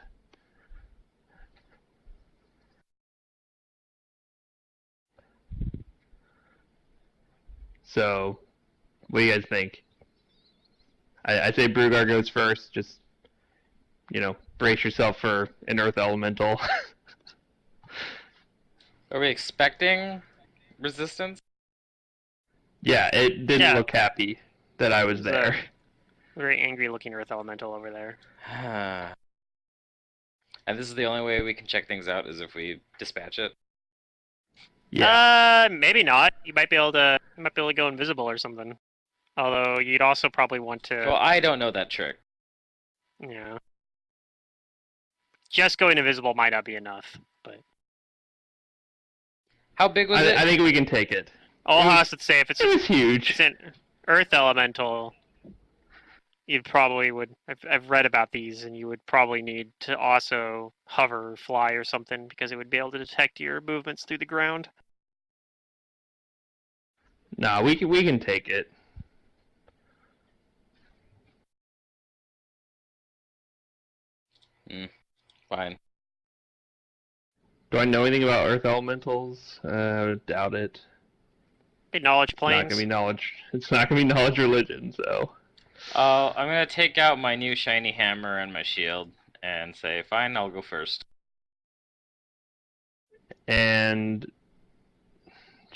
So, what do you guys think? I say Brugar goes first. Just, brace yourself for an earth elemental. Are we expecting resistance? Yeah, it didn't look happy that I was there. Very angry-looking earth elemental over there. And this is the only way we can check things out, is if we dispatch it? Yeah. Maybe not. You might be able to go invisible or something. Although you'd also probably want to. Well, I don't know that trick. Yeah. Just going invisible might not be enough, but. How big was it? I think we can take it. All has to say, if it's. It was huge. It's an earth elemental. You probably would. I've read about these, and you would probably need to also hover or fly or something, because it would be able to detect your movements through the ground. No, we can take it. Fine. Do I know anything about earth elementals? Doubt it. Knowledge planes. It's not gonna be knowledge religion, so. I'm gonna take out my new shiny hammer and my shield and say, fine, I'll go first. And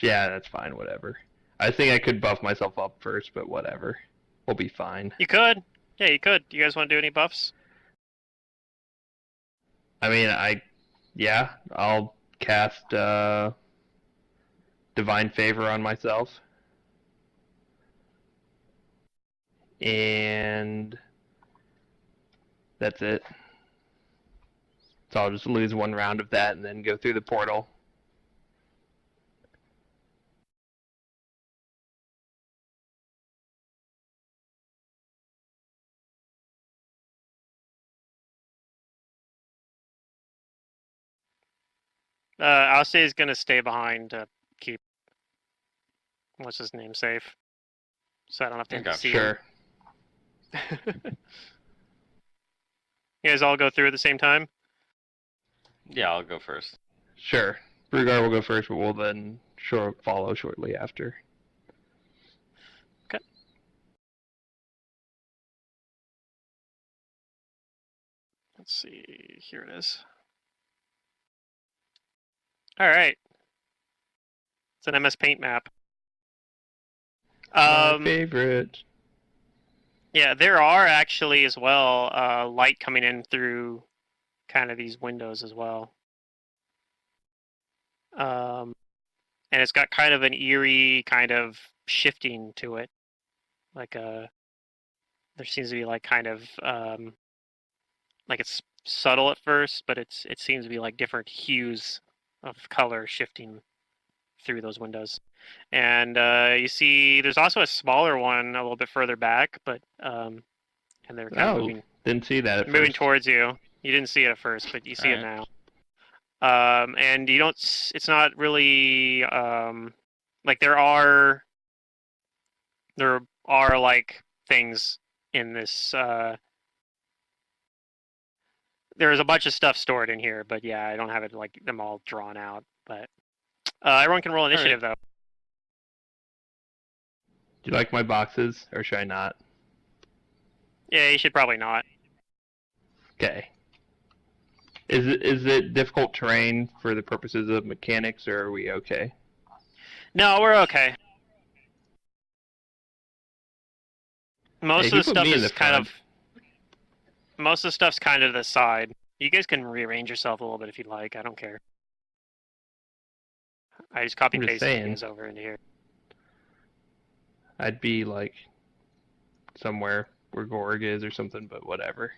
yeah, that's fine. Whatever. I think I could buff myself up first, but whatever. We'll be fine. You could. Yeah, you could. You guys want to do any buffs? I mean, yeah, I'll cast Divine Favor on myself. And that's it. So I'll just lose one round of that and then go through the portal. Alcei is gonna stay behind to keep what's his name safe, so I don't have to Okay. see Sure. him. You guys all go through at the same time. Yeah, I'll go first. Sure. Brugar will go first, but we'll then follow shortly after. Okay. Let's see. Here it is. All right. It's an MS Paint map. My favorite. Yeah, there are actually as well light coming in through kind of these windows as well. And it's got kind of an eerie kind of shifting to it. Like there seems to be like kind of like it's subtle at first, but it seems to be like different hues of color shifting through those windows. And you see there's also a smaller one a little bit further back, but and they're kind of moving Didn't see that at moving first. towards you. You didn't see it at first, but you see it Alright. now. And you don't. It's not really like there are like things in this. There's a bunch of stuff stored in here, but yeah, I don't have it like them all drawn out. But everyone can roll initiative though. Do you like my boxes, or should I not? Yeah, you should probably not. Okay. Is it difficult terrain for the purposes of mechanics, or are we okay? No, we're okay. Most Hey, of the you put stuff me in is the kind front. of. Most of the stuff's kind of to the side. You guys can rearrange yourself a little bit if you'd like. I don't care. I just copy I'm just pasted you saying. guys over into here. I'd be like somewhere where Gorg is or something, but whatever.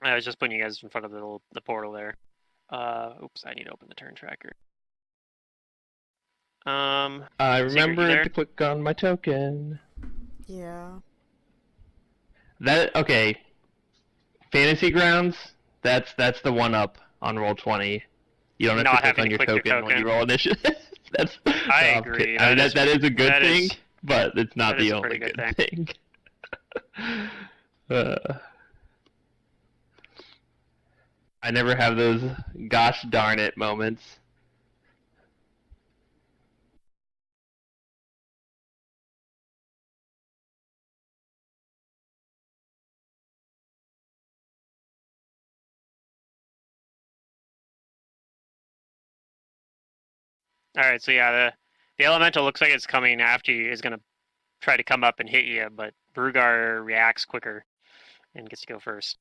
I was just putting you guys in front of the portal there. Oops, I need to open the turn tracker. I Secret, you remember there? to click on my token. Yeah. That okay. Fantasy Grounds. That's the one up on Roll20. You don't have Not to click having on to your click your token when token. you roll initiative. That's. I I'm agree. kidding. I mean, that is a good that thing, is- but it's not that is the a only pretty good good thing. I never have those gosh darn it moments. All right, so yeah, the elemental looks like it's coming after you. Is gonna try to come up and hit you, but Brugar reacts quicker and gets to go first.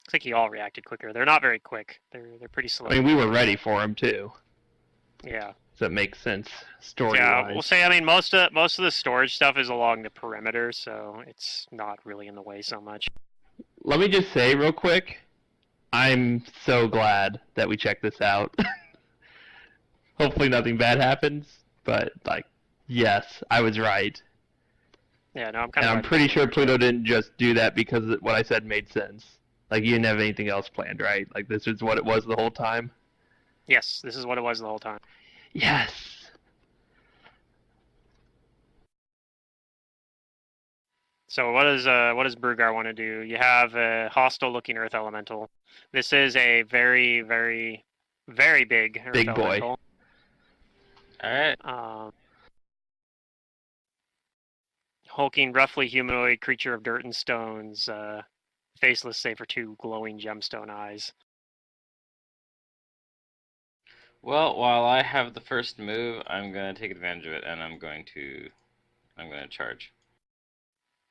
Looks like you all reacted quicker. They're not very quick. They're pretty slow. I mean, we were ready for him too. Yeah. So that makes sense story Yeah, wise. we'll say. I mean, most of the storage stuff is along the perimeter, so it's not really in the way so much. Let me just say real quick, I'm so glad that we checked this out. Hopefully nothing bad happens, but like, yes, I was right. Yeah, no, I'm kind And of. I'm pretty sure Pluto didn't just do that because what I said made sense. Like, you didn't have anything else planned, right? Like, this is what it was the whole time? Yes, this is what it was the whole time. Yes! So what does Brugar want to do? You have a hostile-looking Earth Elemental. This is a very, very, very big Earth Big boy. Elemental. Alright. Hulking, roughly humanoid creature of dirt and stones, faceless save for 2 glowing gemstone eyes. Well, while I have the first move, I'm gonna take advantage of it, and I'm gonna charge.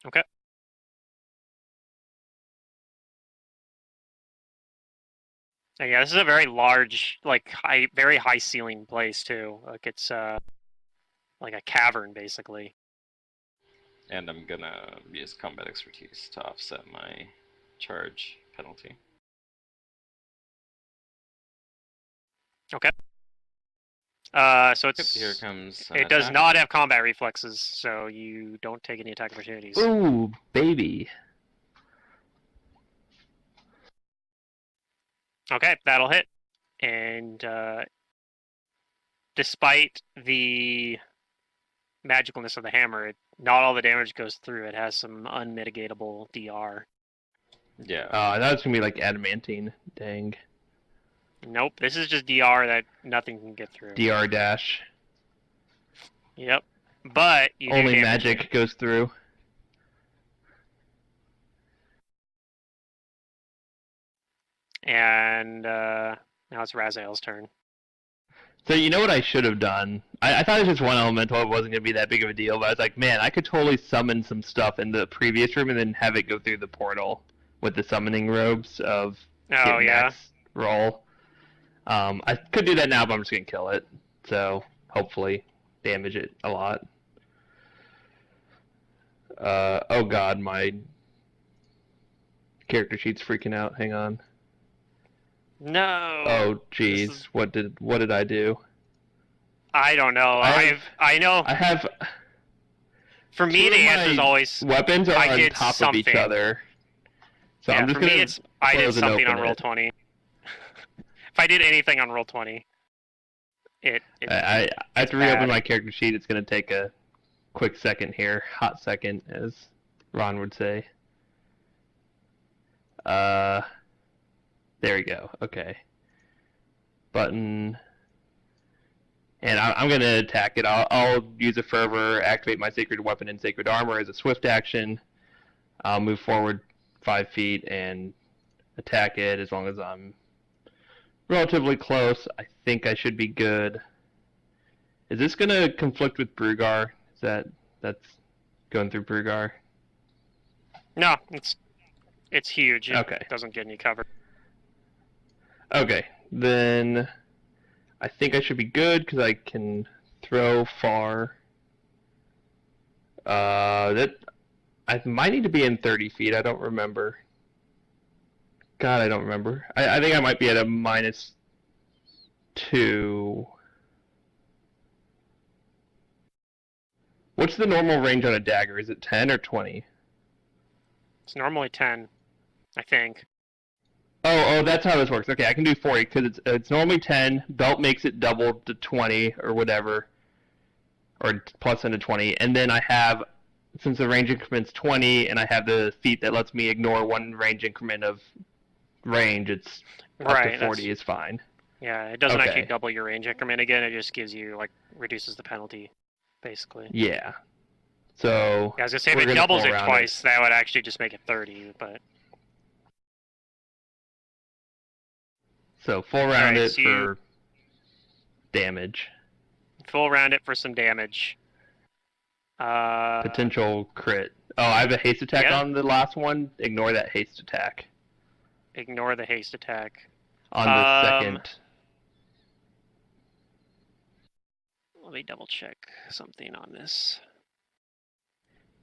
Okay. And yeah, this is a very large, like very high ceiling place too. Like it's like a cavern basically. And I'm gonna use combat expertise to offset my charge penalty. Okay. So Yep, here comes an it does attack. not have combat reflexes, so you don't take any attack opportunities. Ooh, baby. Okay, that'll hit. And despite the magicalness of the hammer, not all the damage goes through. It has some unmitigatable DR. Yeah. I thought it was gonna be like adamantine. Dang. Nope, this is just DR that nothing can get through. DR dash. Yep. But you do Only damage magic it. goes through. And now it's Raziel's turn. So you know what I should have done? I thought it was just one elemental. It wasn't going to be that big of a deal, but I was like, man, I could totally summon some stuff in the previous room and then have it go through the portal with the summoning robes of Oh, yeah. max roll. I could do that now, but I'm just going to kill it. So hopefully damage it a lot. Oh god, my character sheet's freaking out. Hang on. No. Oh jeez, is- what did I do? I don't know. I know. I have For me, two the of answer is my always weapons are I on did top of each something. other. So yeah. I'm just For me, gonna it's I did close and something on open roll it. 20. If I did anything on roll 20, it I have to reopen bad. my character sheet. It's gonna take a quick second here, hot second, as Ron would say. There we go. Okay. Button. And I'm going to attack it. I'll use a fervor, activate my sacred weapon and sacred armor as a swift action. I'll move forward 5 feet and attack it as long as I'm relatively close. I think I should be good. Is this going to conflict with Brugar? That's going through Brugar? No, it's huge. It Okay. doesn't get any cover. Okay, then I think I should be good because I can throw far. That I might need to be in 30 feet. I don't remember. God, I don't remember. I think I might be at a -2. What's the normal range on a dagger? Is it 10 or 20? It's normally 10, I think. Oh, that's how this works. Okay, I can do 40 because it's normally 10. Belt makes it double to 20 or whatever, or plus into 20. And then I have, since the range increment's 20, and I have the feat that lets me ignore one range increment of range, it's up Right. to 40 is fine. Yeah, it doesn't Okay. actually double your range increment again. It just gives you reduces the penalty, basically. Yeah. So Yeah, I was gonna say if we're it gonna doubles pull it around twice, that would actually just make it 30. But So full round Alright, it so you- for damage. full round it for some damage. Potential crit. Oh, I have a haste attack Yeah. on the last one. Ignore that haste attack. Ignore the haste attack. On the second. Let me double check something on this.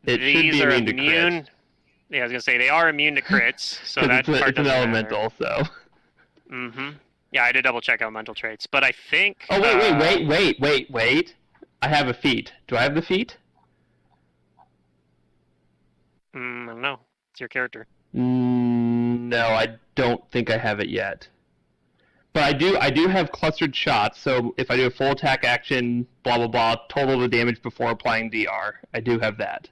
It should These be are immune to immune. crits. Yeah, I was gonna say they are immune to crits, so 'Cause that it's, part it's an doesn't elemental, so. Mm-hmm. Yeah, I did double check elemental traits, but I think. Oh wait! I have a feat. Do I have the feat? I don't know. It's your character. No, I don't think I have it yet. But I do have clustered shots. So if I do a full attack action, blah blah blah, total the damage before applying DR. I do have that.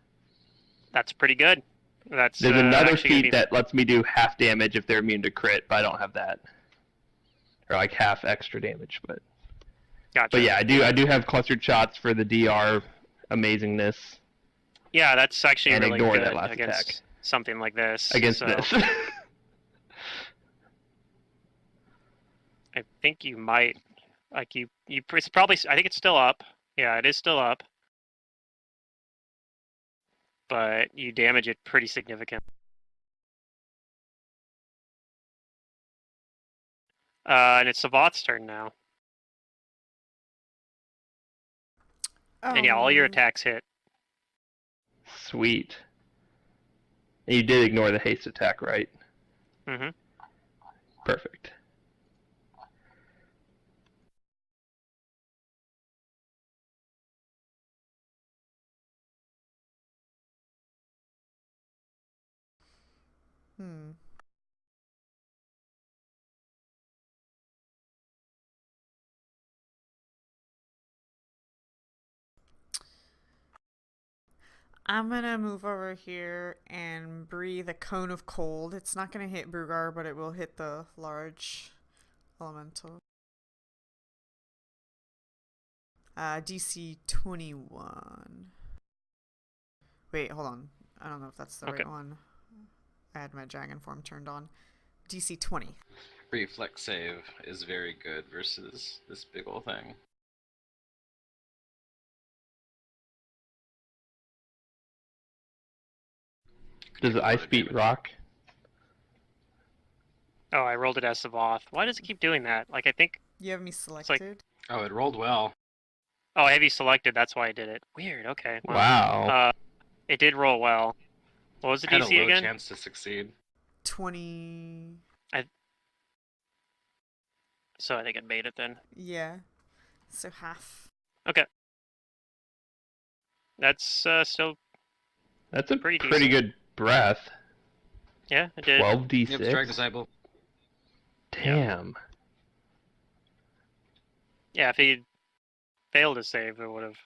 That's pretty good. That's There's another actually gonna feat be- that lets me do half damage if they're immune to crit, but I don't have that. Or like half extra damage, but Gotcha. But yeah, I do have clustered shots for the DR amazingness Yeah, that's actually and really ignore good that last against attack. something like this. Against so this. I think you might, like it's probably, I think it's still up. Yeah, it is still up. But you damage it pretty significant. And it's Savath's turn now. And yeah, all your attacks hit. Sweet. And you did ignore the haste attack, right? Mm-hmm. Perfect. Hmm. I'm gonna move over here and breathe a cone of cold. It's not gonna hit Brugar, but it will hit the large elemental. DC 21. Wait, hold on. I don't know if that's the Okay. right one. I had my dragon form turned on. DC 20. Reflex save is very good versus this big ol' thing. Does the ice beat rock? Oh, I rolled it as Savath. Why does it keep doing that? Like, I think... You have me selected? Oh, it rolled well. Oh, I have you selected. That's why I did it. Weird. Okay. Well, Wow. it did roll well. What was the Had a DC low again? chance to succeed. 20. So I think it made it then. Yeah. So half. Okay. That's still... That's a pretty pretty decent. good breath. Yeah, it did. 12d6. Yep, strike disciple. Damn. Yeah, if he failed to save, it would have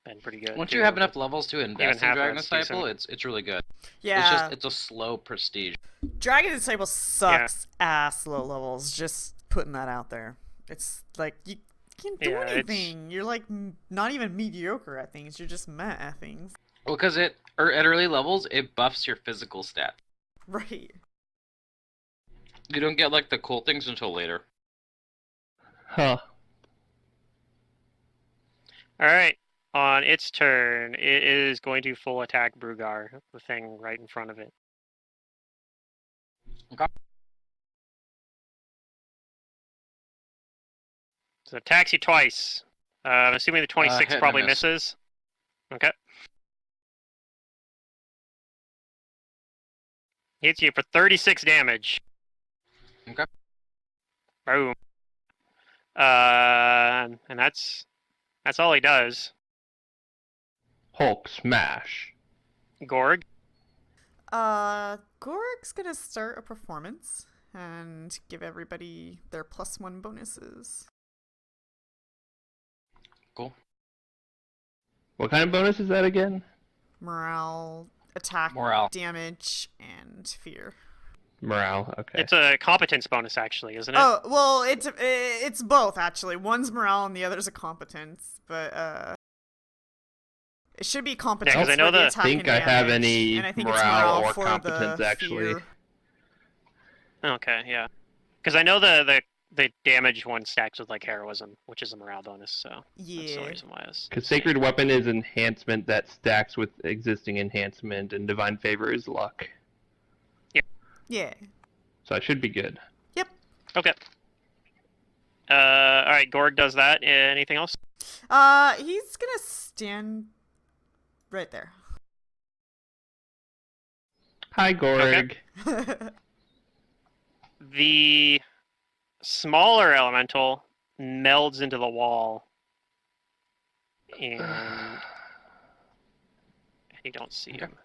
been pretty good. Once too, you have but enough levels to invest in half of Dragon that's Disciple, decent. it's really good. Yeah. It's a slow prestige. Dragon Disciple sucks ass low levels. Just putting that out there. It's like you can't do Yeah, it's- anything. You're like not even mediocre at things. You're just meh at things. Well, because at early levels, it buffs your physical stat. Right. You don't get like the cool things until later. Huh. Alright. On its turn, it is going to full attack Brugar, the thing right in front of it. Okay. So it attacks you twice. I'm assuming the 26 hit and probably a miss. misses. Okay. Hits you for 36 damage. Okay. Boom. And that's all he does. Hulk smash. Gorg. Gorg's gonna start a performance and give everybody their +1 bonuses. Cool. What kind of bonus is that again? Morale, attack, Morale. damage, and fear. Morale. Okay. It's a competence bonus, actually, isn't it? Oh, well, it's both, actually. One's morale and the other's a competence, but, it should be competence 'cause I know for the the- attack think and I have damage, any and I think morale it's or for competence, the actually. fear. Okay, yeah. Because I know the damage one stacks with like heroism, which is a morale bonus, so that's the Yeah. reason why I was Because saying. Sacred Weapon is enhancement that stacks with existing enhancement, and Divine Favor is luck. Yeah. So I should be good. Okay. Alright, Gorg does that. Anything else? He's gonna stand right there. Hi, Gorg. The smaller elemental melds into the wall. And you don't see him.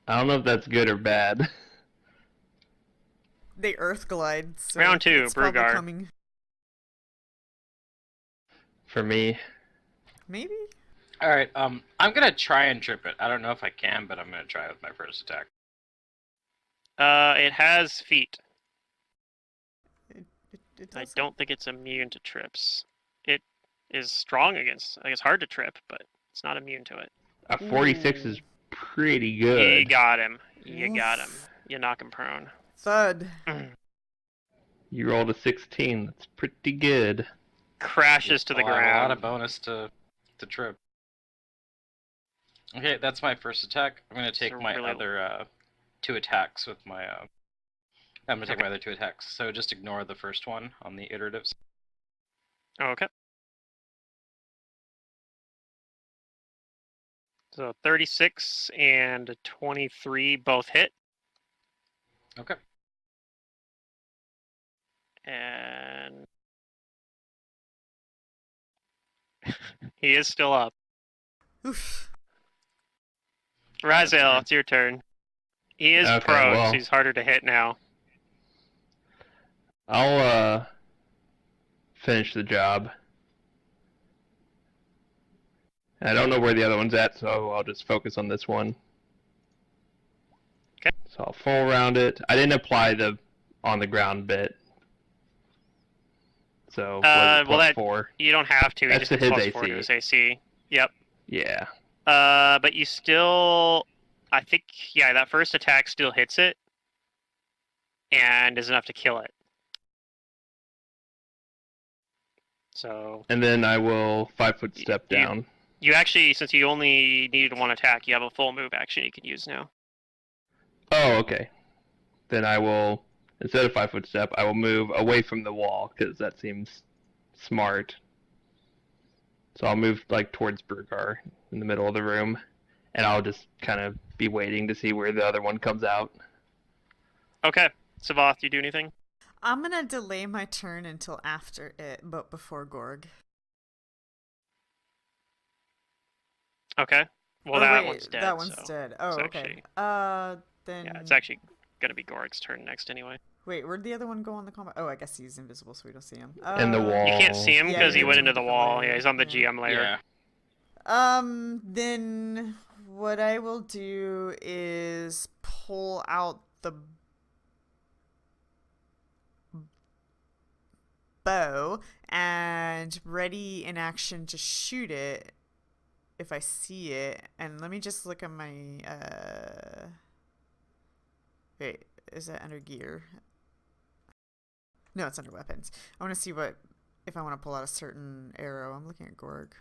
I don't know if that's good or bad. They earth glide, so Round 2, it's probably Brugar. coming. For me. Maybe? Alright, I'm gonna try and trip it. I don't know if I can, but I'm gonna try with my first attack. It has feet. It It I does. don't think it's immune to trips. It is strong against. Like, it's hard to trip, but it's not immune to it. A 46 is Ooh. pretty You good. got him. You got him. Oof. You knock him prone. Thud. You rolled a 16. That's pretty good. Crashes to the I'll have a lot of ground. bonus to trip. Okay, that's my first attack. I'm gonna take So my really- other 2 attacks with my. I'm gonna take Okay. my other 2 attacks. So just ignore the first one on the iteratives. Okay. So 36 and 23 both hit. Okay. And he is still up. Oof. Raziel, it's your turn. He is Okay, prone, well. so he's harder to hit now. I'll finish the job. I don't know where the other one's at, so I'll just focus on this one. Okay. So I'll full round it. I didn't apply the on the ground bit. So was it well, that- +4? You don't have to. He That's just to gets his plus 4 to AC. his AC. Yep. Yeah. But you still, I think, yeah, that first attack still hits it, and is enough to kill it. So And then I will 5-foot step You- down. you actually, since you only needed one attack, you have a full move action you can use now. Oh, okay. Then I will, instead of 5-foot step, I will move away from the wall because that seems smart. So I'll move like towards Burgar in the middle of the room, and I'll just kind of be waiting to see where the other one comes out. Okay, Savath, you do anything? I'm gonna delay my turn until after it, but before Gorg. Okay. Well, Or that wait, one's dead. That one's so dead. Oh, it's okay. actually- Then. Yeah, it's actually gonna be Gorg's turn next anyway. Wait, where'd the other one go on the combat? Oh, I guess he's invisible, so we don't see him. In the wall. You can't see him Yeah, because he yeah, went it's into on the a different wall. layer. Yeah, he's on the Yeah. GM layer. Yeah. Then what I will do is pull out the bow and ready in action to shoot it if I see it. And let me just look at my wait, is that under gear? No, it's under weapons. I want to see what if I want to pull out a certain arrow. I'm looking at Gorg.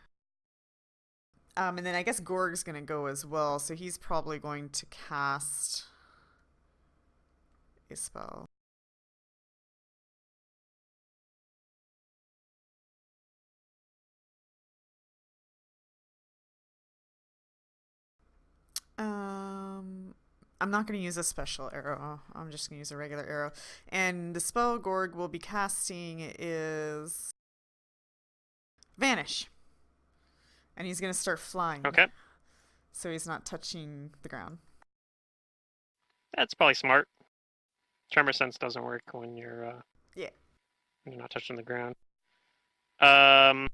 And then I guess Gorg's gonna go as well, so he's probably going to cast a spell. I'm not going to use a special arrow. I'm just going to use a regular arrow. And the spell Gorg will be casting is Vanish. And he's going to start flying. Okay, So he's not touching the ground. that's probably smart. Tremor sense doesn't work when you're Yeah. when you're not touching the ground. All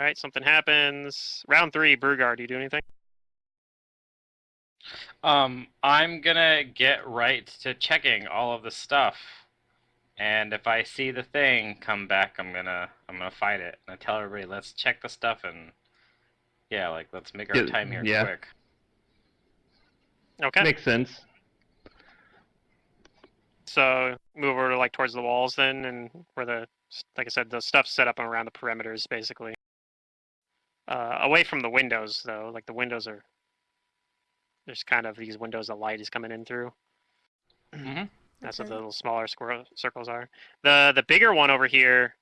right, something happens. Round 3, Burgar, do you do anything? I'm gonna get right to checking all of the stuff, and if I see the thing come back, I'm gonna fight it. And I tell everybody, let's check the stuff, and yeah, like let's make our time here quick. Okay. Makes sense. So move over to, like, towards the walls then, and where the, like I said, the stuff's set up around the perimeters, basically. Away from the windows, though. Like, the windows are... There's kind of these windows the light is coming in through. Mm-hmm. That's what Okay. the little smaller square circles are. The bigger one over here,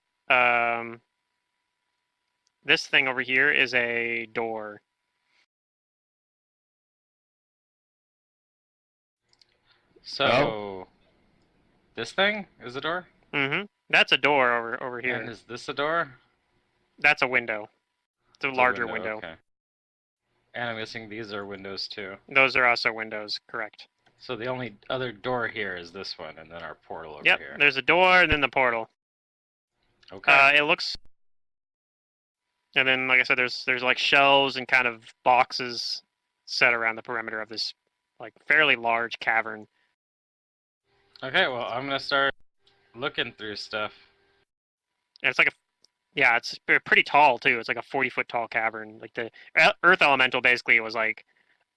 this thing over here is a door. So, this thing is a door? Mm-hmm. That's a door over here. And is this a door? That's a window. It's a It's a larger window. Okay. And I'm guessing these are windows too. Those are also windows, correct. So the only other door here is this one, and then our portal over Yep, here. there's a door and then the portal. Okay. It looks... And then, like I said, there's like shelves and kind of boxes set around the perimeter of this, like, fairly large cavern. Okay, well, I'm gonna start looking through stuff. And it's like it's pretty tall too. It's like a 40-foot tall cavern. Like the earth elemental basically was like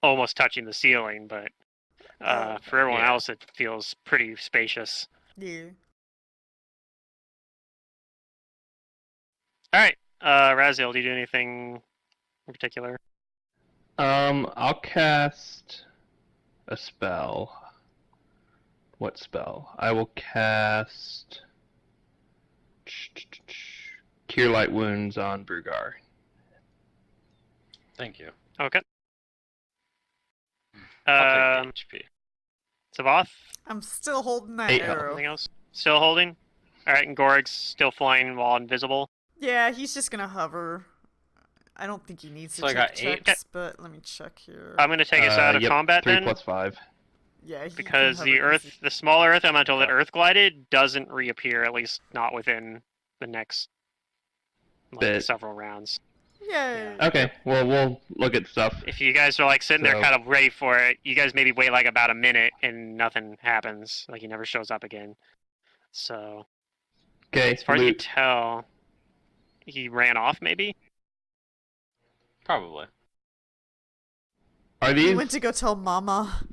almost touching the ceiling, but for everyone Yeah. else, it feels pretty spacious. Yeah. All right, Raziel, do you do anything in particular? I'll cast a spell. What spell? I will cast Cure Light Wounds on Brugar. Thank you. Okay. I'll take the HP. Savath, I'm still holding that 8 health. arrow. anything else? Still holding? All right, and Gorg's still flying while invisible. Yeah, he's just gonna hover. I don't think he needs So to I take got 8? checks, but let me check here. I'm going to take us out of Yep, combat 3 then, plus 5. Yeah, he can because the hover easy. the smaller earth elemental that earth glided doesn't reappear, at least not within the next Bit. several rounds. Yay! Okay, well, we'll look at stuff. If you guys are like sitting there So- kind of ready for it, you guys maybe wait like about a minute and nothing happens. Like he never shows up again. So Okay, as far as you loot. tell, he ran off maybe? Probably. Are He these went to go tell Mama.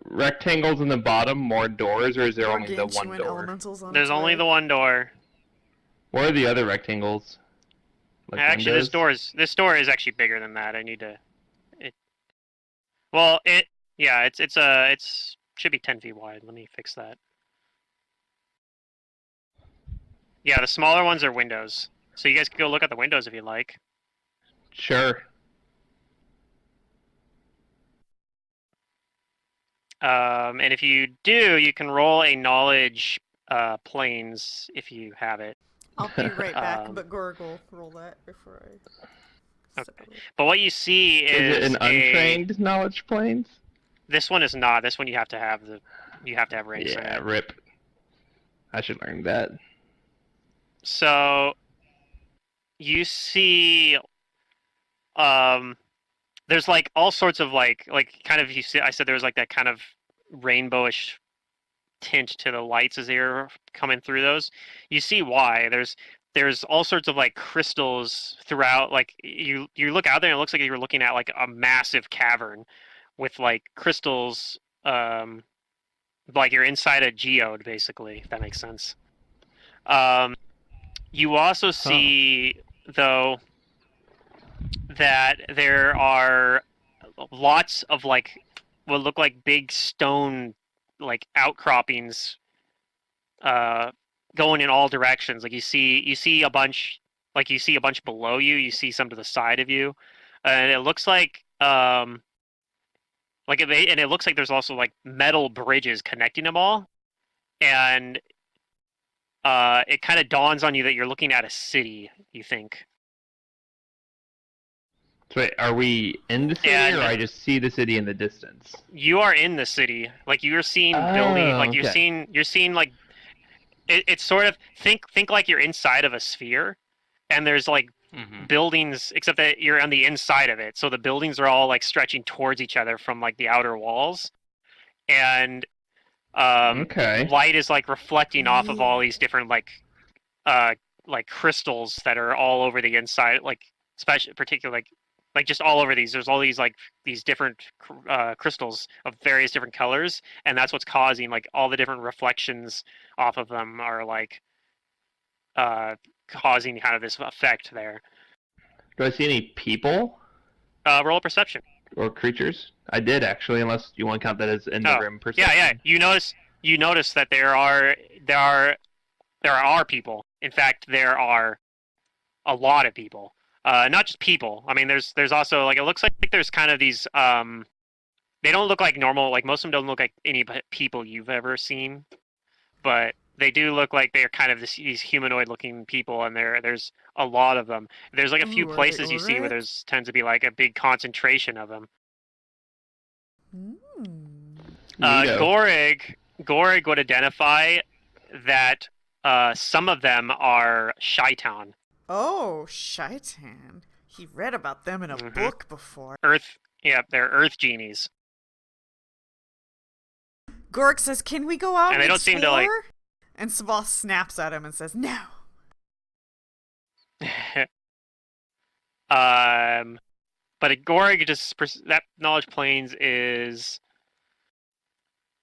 rectangles in the bottom more doors, or is there Or only the one Gargantuan door? elementals on There's its only way. the one door. What are the other rectangles? Like Actually, windows? this door is actually bigger than that. I need to. Well, it's should be 10 feet wide. Let me fix that. Yeah, the smaller ones are windows. So you guys can go look at the windows if you like. Sure. And if you do, you can roll a knowledge planes if you have it. I'll be right back, Um, but Gorg will roll that before I. Okay. But what you see Is it an untrained knowledge planes? This one is not. This one you have to have ranks in Yeah, it. rip. I should learn that. So you see, there's like all sorts of like kind of I said there was like that kind of rainbowish tint to the lights as they were coming through those. You see why. There's all sorts of like crystals throughout. Like you look out there and it looks like you're looking at like a massive cavern with like crystals, like you're inside a geode basically, if that makes sense. You also see though that there are lots of like what look like big stone like outcroppings going in all directions. Like you see a bunch, like you see a bunch below you, you see some to the side of you, and it looks like and it looks like there's also like metal bridges connecting them all, and it kind of dawns on you that you're looking at a city. You think. So wait, are we in the city, And- or I just see the city in the distance? You are in the city, like you're seeing building, like you're okay. seeing like it's sort of think like you're inside of a sphere, and there's like buildings, except that you're on the inside of it. So the buildings are all like stretching towards each other from like the outer walls, and Okay. light is like reflecting off of all these different like crystals that are all over the inside, like especially particularly like just all over these. There's all these like these different crystals of various different colors, and that's what's causing like all the different reflections off of them are like causing kind of this effect there. Do I see any people Roll a perception. or creatures? I did actually, unless you want to count that as in the rim perception. Yeah. You notice that there are people. In fact, there are a lot of people. Not just people. I mean, there's also like it looks like there's kind of these. They don't look like normal. Like most of them don't look like any people you've ever seen, but they do look like they're kind of these humanoid-looking people, and there's a lot of them. There's like a few Ooh, are they places you see where there's tends to be like a big concentration of them. Neato. Gorig would identify that some of them are Shytown. Oh, Shaitan. He read about them in a Mhm. book before. They're Earth genies. Gorg says, "Can we go out And they don't seem to, like- explore?" And Savath snaps at him and says, "No." But Gorig that knowledge planes is.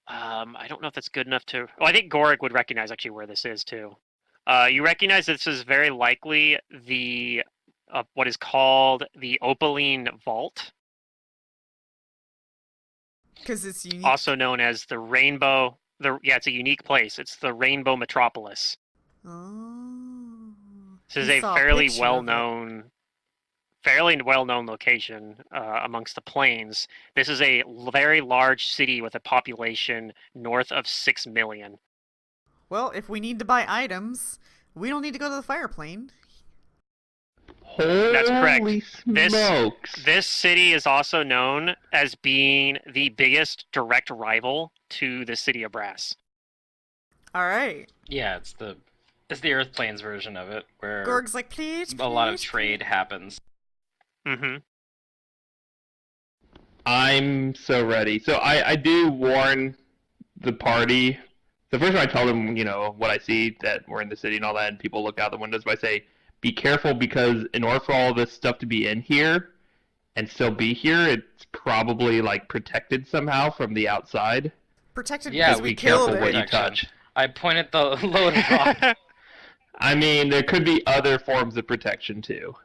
I don't know if that's good enough to. Well, I think Gorig would recognize actually where this is too. You recognize this is very likely the what is called the Opaline Vault, Because it's unique. also known as the Rainbow. It's a unique place. It's the Rainbow Metropolis. Oh. This is He a saw fairly picture of it. well-known location amongst the plains. This is a very large city with a population north of 6 million. Well, if we need to buy items, we don't need to go to the fire plane. Holy That's correct. smokes! This city is also known as being the biggest direct rival to the city of Brass. All right. Yeah, it's the Earth Plains version of it, where Gorg's like, please, a lot of please, trade please. happens. Mm-hmm. I'm so ready. So I do warn the party. The first time I tell them, what I see, that we're in the city and all that, and people look out the windows, but I say, be careful, because in order for all this stuff to be in here and still be here, it's probably like protected somehow from the outside. Protected Yeah, because we be killed careful what it. you touch. I point at the loaded rock. I mean, there could be other forms of protection too.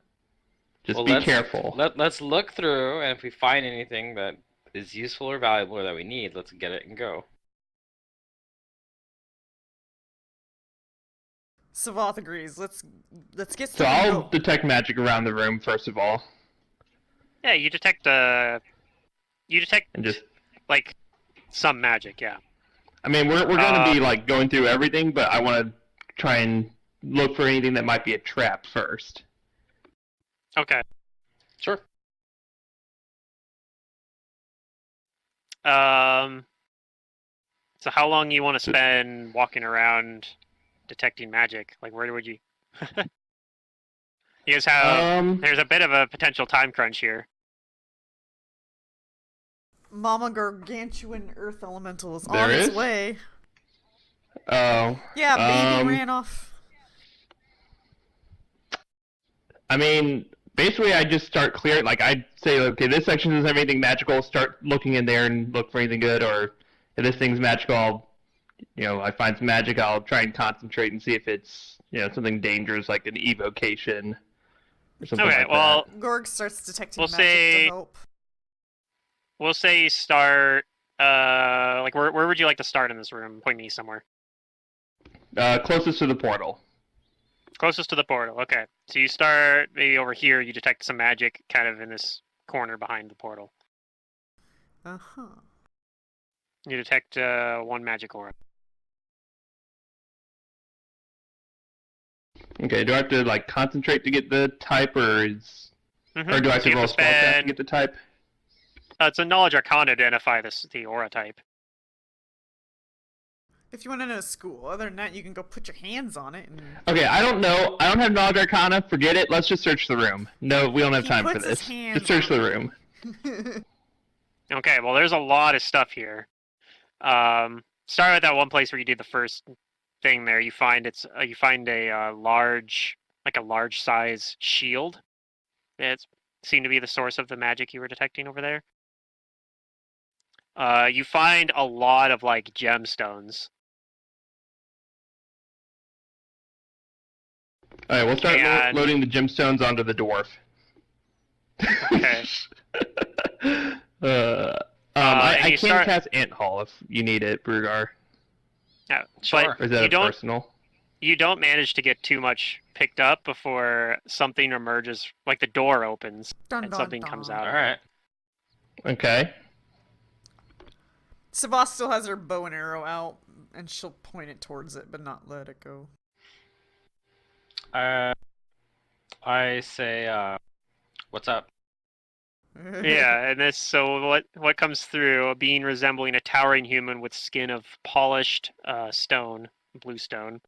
Just be careful. Let's look through, and if we find anything that is useful or valuable or that we need, let's get it and go. Savath agrees. Let's get So started. I'll detect magic around the room first of all, Yeah, you detect and just. like some magic. Yeah. I mean, we're going to be like going through everything, but I want to try and look for anything that might be a trap first. Okay. Sure. So how long you want to spend walking around detecting magic? Like, where would you? You guys have. There's a bit of a potential time crunch here. Mama Gargantuan Earth Elemental is There on its is? way. Oh. Yeah, baby ran off. I mean, basically, I just start clearing. Like, I'd say, okay, this section doesn't have anything magical. Start looking in there and look for anything good. Or if this thing's magical, I find some magic. I'll try and concentrate and see if it's, something dangerous, like an evocation or something like that. Gorg starts detecting we'll magic to help. We'll say you start. Like, where would you like to start in this room? Point me somewhere. Closest to the portal. Closest to the portal. Okay. So you start maybe over here. You detect some magic, kind of in this corner behind the portal. You detect one magic aura. Okay. Do I have to like concentrate to get the type, or or do I have to roll a spell check to get the type? It's a knowledge arcana to identify the aura type. If you want to know school, other than that, you can go put your hands on it. And... Okay, I don't know. I don't have knowledge arcana. Forget it. Let's just search the room. No, we don't have time for this. Just search the room. Okay, well, there's a lot of stuff here. Start with that one place where you do the first thing there. You find a large size shield. It seemed to be the source of the magic you were detecting over there. You find a lot of like gemstones. All right, we'll start loading the gemstones onto the dwarf. Okay. I can cast Ant Hall if you need it, Brugar. Yeah, sure. Or is that personal? You don't manage to get too much picked up before something emerges, like the door opens and something comes out. All right. Okay. Savas still has her bow and arrow out, and she'll point it towards it, but not let it go. I say, what's up? Yeah, and what comes through, a being resembling a towering human with skin of polished stone, blue stone.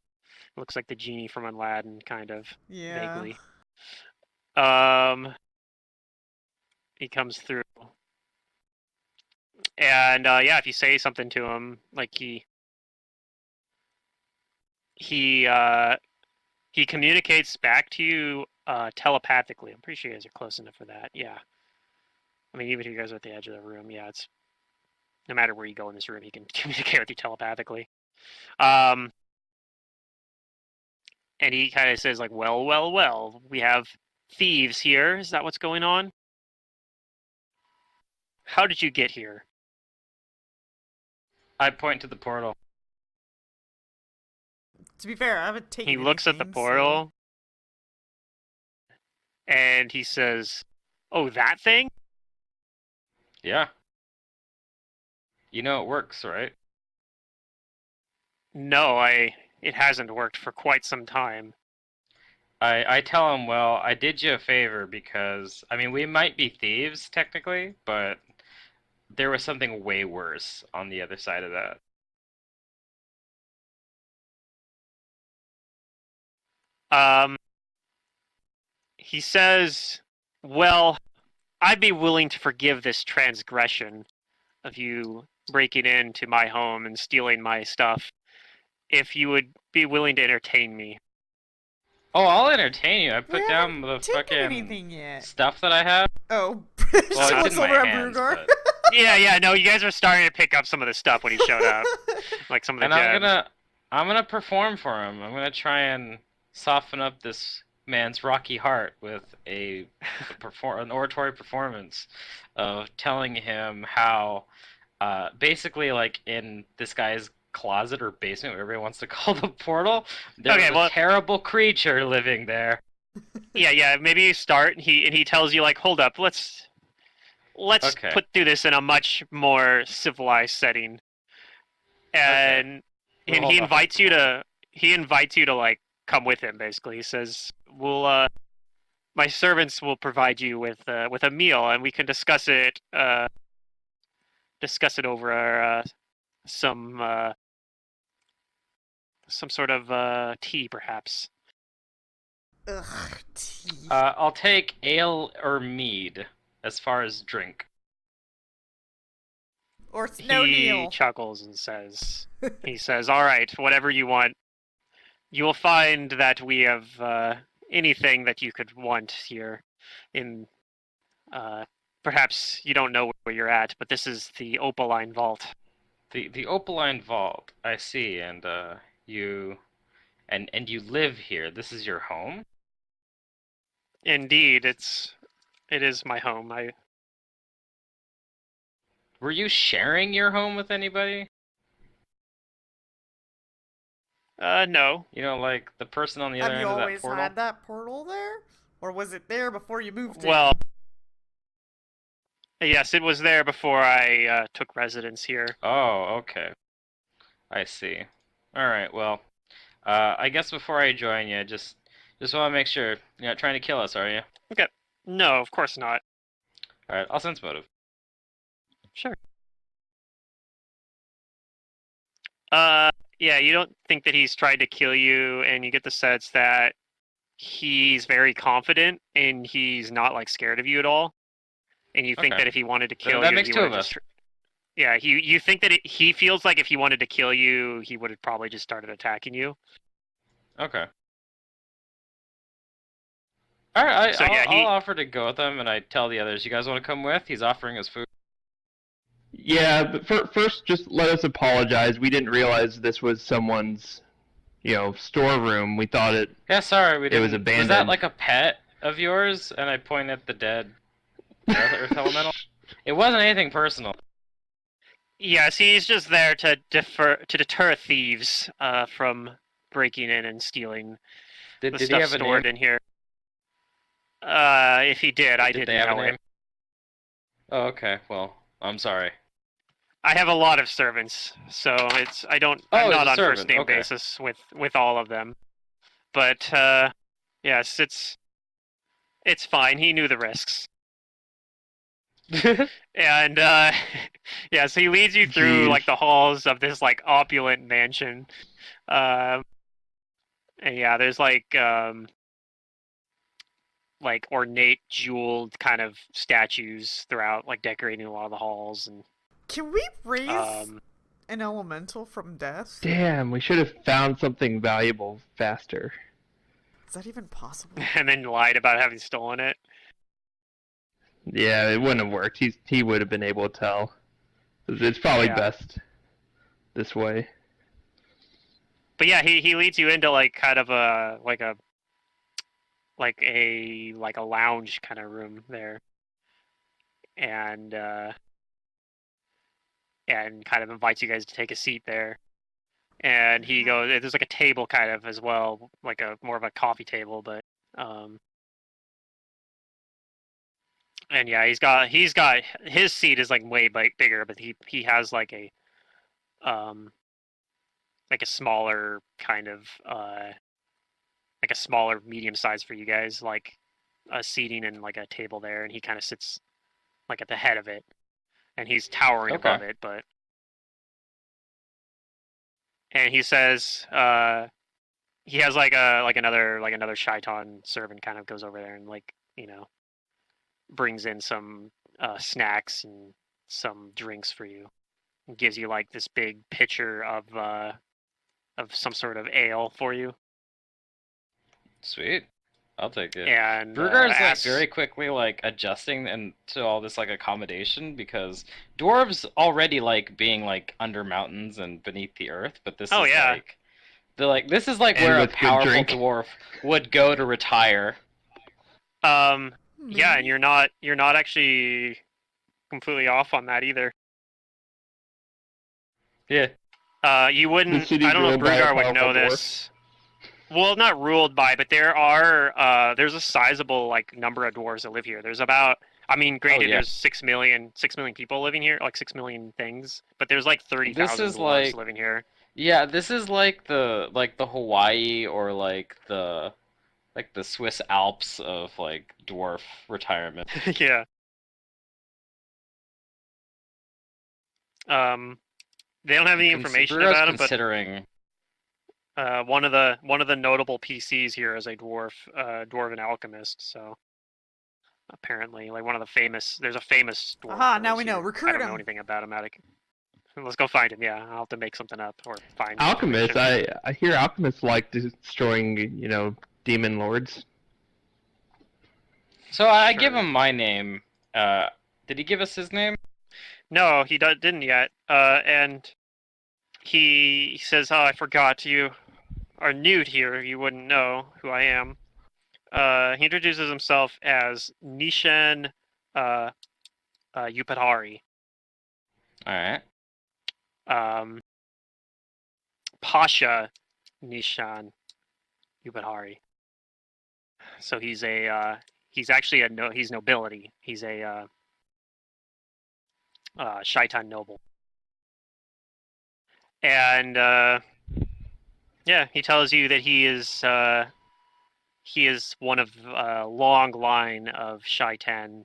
Looks like the genie from Aladdin, kind of, vaguely. He comes through. And if you say something to him, like he communicates back to you telepathically. I'm pretty sure you guys are close enough for that. Yeah. I mean, even if you guys are at the edge of the room, yeah, it's no matter where you go in this room, he can communicate with you telepathically. And he kind of says like, well, we have thieves here. Is that what's going on? How did you get here? I point to the portal. To be fair, I haven't taken He looks at the anything, portal, and he says, "Oh, that thing? Yeah. You know it works, right? No, it hasn't worked for quite some time." I tell him, well, I did you a favor because, I mean, we might be thieves, technically, but there was something way worse on the other side of that. He says, "Well, I'd be willing to forgive this transgression of you breaking into my home and stealing my stuff if you would be willing to entertain me." Oh, I'll entertain you. I put We down the haven't taken fucking anything yet. stuff that I have. Oh, Well, she it's looks in my over at hands, Brugar. but... Yeah, no, you guys are starting to pick up some of the stuff when he showed up, like some of the And gems. I'm gonna perform for him. I'm gonna try and soften up this man's rocky heart with an oratory performance of telling him how, basically, like in this guy's closet or basement, whatever he wants to call the portal, there's a terrible creature living there. Yeah. Maybe you start. He tells you like, hold up, let's Okay. put through this in a much more civilized setting. And We'll he hold off invites on you that. to like come with him. Basically, he says, "We'll my servants will provide you with a meal, and we can discuss it over some sort of tea, perhaps." Ugh, tea. I'll take ale or mead as far as drink. Or no He Neil. chuckles and says, "All right, whatever you want. You will find that we have anything that you could want here. In perhaps you don't know where you're at, but this is the Opaline Vault." The Opaline Vault, I see, and you you live here. This is your home? Indeed, it is my home. Were you sharing your home with anybody? No. You know, like the person on the other Have end you of that always portal? had that portal there? Or was it there before you moved Well, in? yes, it was there before I took residence here. Oh, okay. I see. All right. Well, I guess before I join you, just want to make sure you're not trying to kill us, are you? Okay. No, of course not. All right. I'll sense motive. Sure. Yeah, you don't think that he's tried to kill you, and you get the sense that he's very confident and he's not like scared of you at all. And you think Okay. that if he wanted to kill That you, makes he two would of have us. just. Yeah, you think that he feels like if he wanted to kill you, he would have probably just started attacking you. Okay. All right. So yeah, I'll offer to go with him, and I tell the others, you guys want to come with? He's offering us food. Yeah, but first, just let us apologize. We didn't realize this was someone's, storeroom. We thought it. Yeah, sorry, we didn't. was abandoned. Was that like a pet of yours? And I point at the dead Earth Elemental. It wasn't anything personal. Yes, he's just there to deter thieves from breaking in and stealing the Did he stuff have a stored name? in here. If he did, I Did they didn't have know a him. name? Oh, okay. Well, I'm sorry. I have a lot of servants, so I'm Oh, not he's a on servant, first name okay. basis with all of them. But yes, it's fine. He knew the risks. And yeah, so he leads you through Jeez. like the halls of this like opulent mansion. And yeah, there's like ornate jeweled kind of statues throughout, like decorating a lot of the halls. And Can we raise an elemental from death? Damn, we should have found something valuable faster. Is that even possible? and then lied about having stolen it. Yeah, it wouldn't have worked. He would have been able to tell. It's probably Yeah. best this way. But yeah, he leads you into like kind of a lounge kind of room there, and kind of invites you guys to take a seat there. And he goes, there's like a table kind of as well, like a more of a coffee table, but and yeah, he's got his seat is like way bigger, but he has like a smaller kind of like a smaller medium size for you guys, like a seating and like a table there, and he kind of sits like at the head of it, and he's towering Okay. above it, but and he says he has like another Shaitan servant kind of goes over there and like brings in some snacks and some drinks for you, and gives you like this big pitcher of some sort of ale for you, Sweet. I'll take it. and Brugar's like asks, very quickly like adjusting into all this like accommodation because dwarves already like being like under mountains and beneath the earth, but this Oh, is yeah. like this is like And where a with good powerful drink. dwarf would go to retire. yeah, and Maybe. you're not actually completely off on that either. Yeah. You The wouldn't. city's I don't know if ruled by a Brugar would know powerful dwarf. this. Well, not ruled by, but there's a sizable like number of dwarves that live here. There's about, I mean, granted, yeah. there's 6 million people living here, like 6 million things, but there's like 30,000 is dwarves like- living here. Yeah, this is like the Hawaii or like the Swiss Alps of like dwarf retirement. Yeah. They don't have any information Brugar's about him, but considering. one of the notable PCs here is a dwarven alchemist. So apparently, like one of the famous. There's a famous dwarf. Aha, that now lives we know. here. Recruit I don't know him. anything about him. Let's go find him. Yeah, I'll have to make something up or find Alchemists, information. I hear alchemists like destroying, demon lords. So I Sure. give him my name. Did he give us his name? No, he didn't yet. And he says, "Oh, I forgot. You are new here. You wouldn't know who I am." He introduces himself as Nishan Upatari. All right. Pasha Nishan Upatari. So he's actually he's nobility. He's a Shaitan noble. And yeah, he tells you that he is one of a long line of Shaitan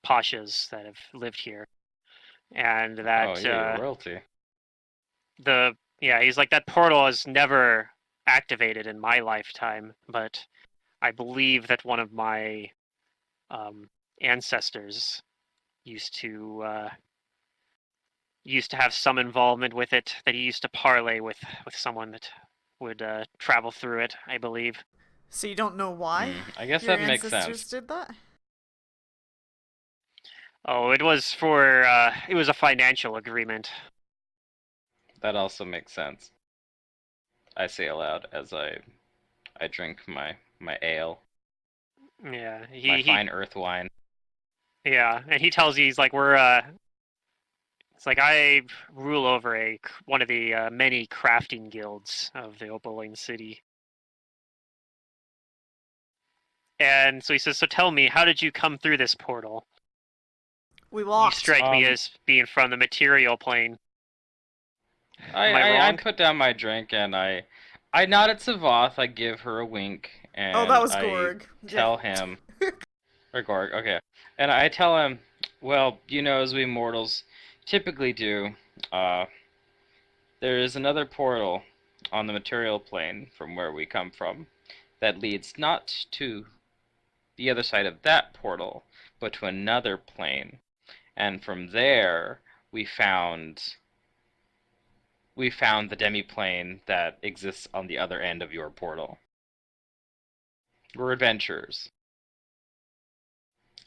pashas that have lived here, and that Oh yeah, you're royalty. he's like, that portal is never activated in my lifetime, but I believe that one of my ancestors used to have some involvement with it. That he used to parlay with someone that would travel through it, I believe. So you don't know why I guess your that makes ancestors sense. did that? Oh, it was for it was a financial agreement. That also makes sense. I say aloud as I drink my ale, Yeah, my fine earth wine. yeah, and he tells you, he's like, we're it's like, I rule over one of the many crafting guilds of the Opaline city. And so he says, so tell me, how did you come through this portal? We You walked. strike me as being from the material plane. Am I I wrong? put down my drink and I nod at Savath. I give her a wink and Oh, that was I Gorg. tell him, or Gorg, okay, and I tell him, well, as we mortals typically do, there is another portal on the material plane from where we come from that leads not to the other side of that portal, but to another plane, and from there we found the demiplane that exists on the other end of your portal. We're adventurers.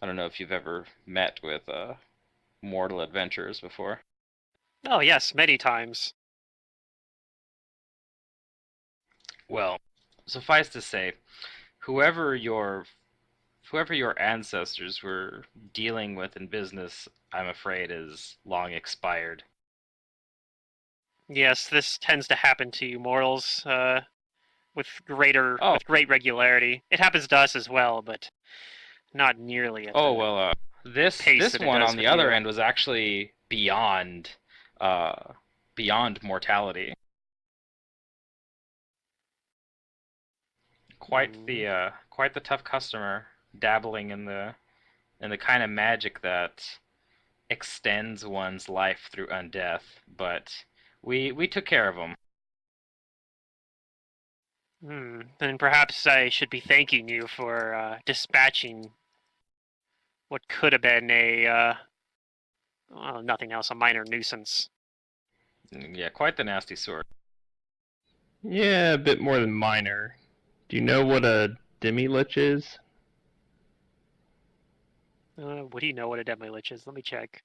I don't know if you've ever met with mortal adventurers before. Oh yes, many times. Well, suffice to say, whoever your whoever your ancestors were dealing with in business, I'm afraid, is long expired. Yes, this tends to happen to you mortals Oh, with great regularity. It happens to us as well, but not nearly at oh the well. This pace this that it one does on the with other you. end was actually uh, beyond mortality. Mm. Quite the tough customer, dabbling in the kind of magic that extends one's life through undeath. But we took care of him. Then perhaps I should be thanking you for dispatching what could have been well, nothing else, a minor nuisance. Yeah, quite the nasty sort. Yeah, a bit more than minor. Do you know what a demi-lich is? Would he know what a demi-lich is? Let me check.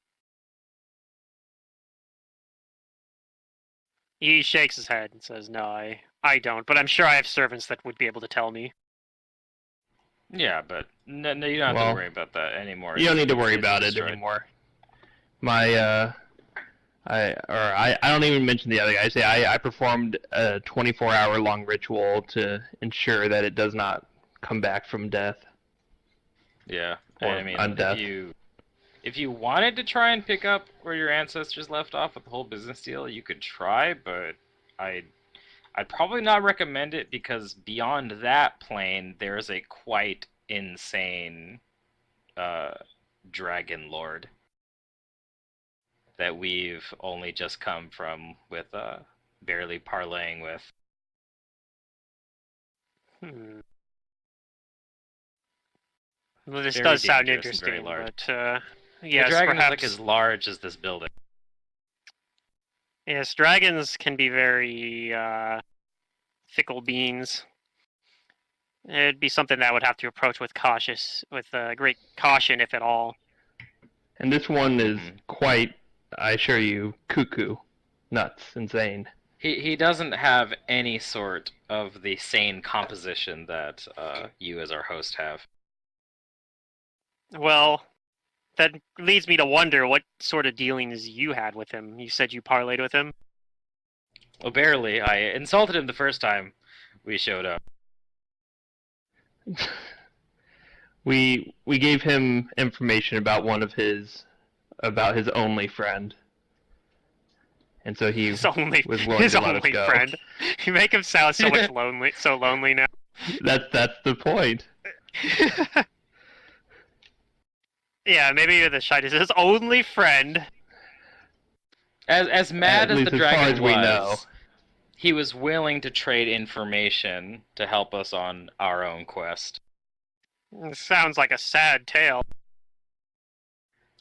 He shakes his head and says, "No, I don't. But I'm sure I have servants that would be able to tell me." Yeah, but no, you don't have to Well, worry about that anymore. you don't need to worry It's been about it destroyed. anymore. My I don't even mention the other guy. I say I performed a 24-hour long ritual to ensure that it does not come back from death Yeah, or I mean, undeath. if you wanted to try and pick up where your ancestors left off with the whole business deal, you could try, but I I'd probably not recommend it because beyond that plane, there is a quite insane uh, dragon lord that we've only just come from with barely parlaying with. Hmm. Well, this Very does sound dangerous and very interesting, large. but The yes, dragon is like as perhaps. large as this building. Yes, dragons can be very fickle beings. It'd be something that I would have to approach with great caution, if at all. And this one is Hmm. quite, I assure you, cuckoo, nuts, insane. He doesn't have any sort of the sane composition that you as our host have. Well, that leads me to wonder what sort of dealings you had with him. You said you parlayed with him. Well, barely. I insulted him the first time we showed up. We gave him information about about his only friend, and so he His only was willing his to let us only go. friend. You make him sound so much so lonely now. That's the point. Yeah, maybe you're the shyest. His only friend. As mad At as the least as far dragon as we know. was, he was willing to trade information to help us on our own quest. Sounds like a sad tale.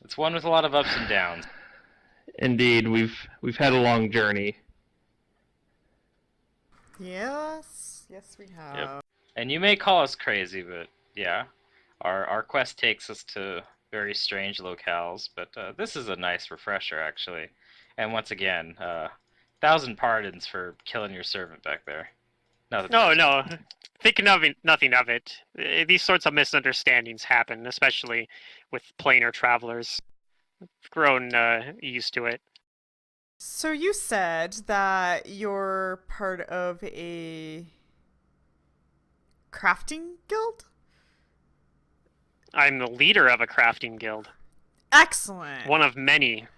It's one with a lot of ups and downs. Indeed, we've had a long journey. Yes, we have. And you may call us crazy, but yeah, our quest takes us to very strange locales. But this is a nice refresher, actually. And once again, thousand pardons for killing your servant back there. Nothing No, personal. no. Nothing of it. These sorts of misunderstandings happen, especially with planar travelers. I've grown used to it. So you said that you're part of a crafting guild? I'm the leader of a crafting guild. Excellent. One of many.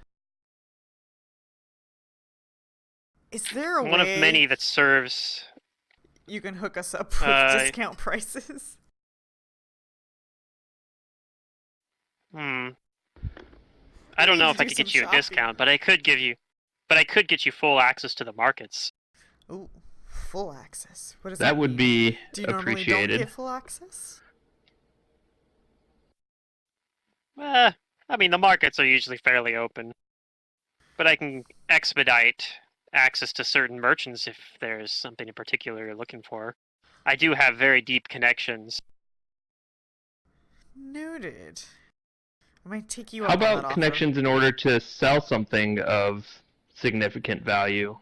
Is there a One of way many that serves. you can hook us up with discount prices? Hmm. I We don't need know to if I do could some get you a shopping. discount, but I could get you full access to the markets. Ooh, full access. What does That that would mean? be Do you normally don't appreciated. get full access? Eh, I mean, the markets are usually fairly open, but I can expedite access to certain merchants if there's something in particular you're looking for. I do have very deep connections Noted. I might take you How up on that about offer. connections in order to sell something of significant value?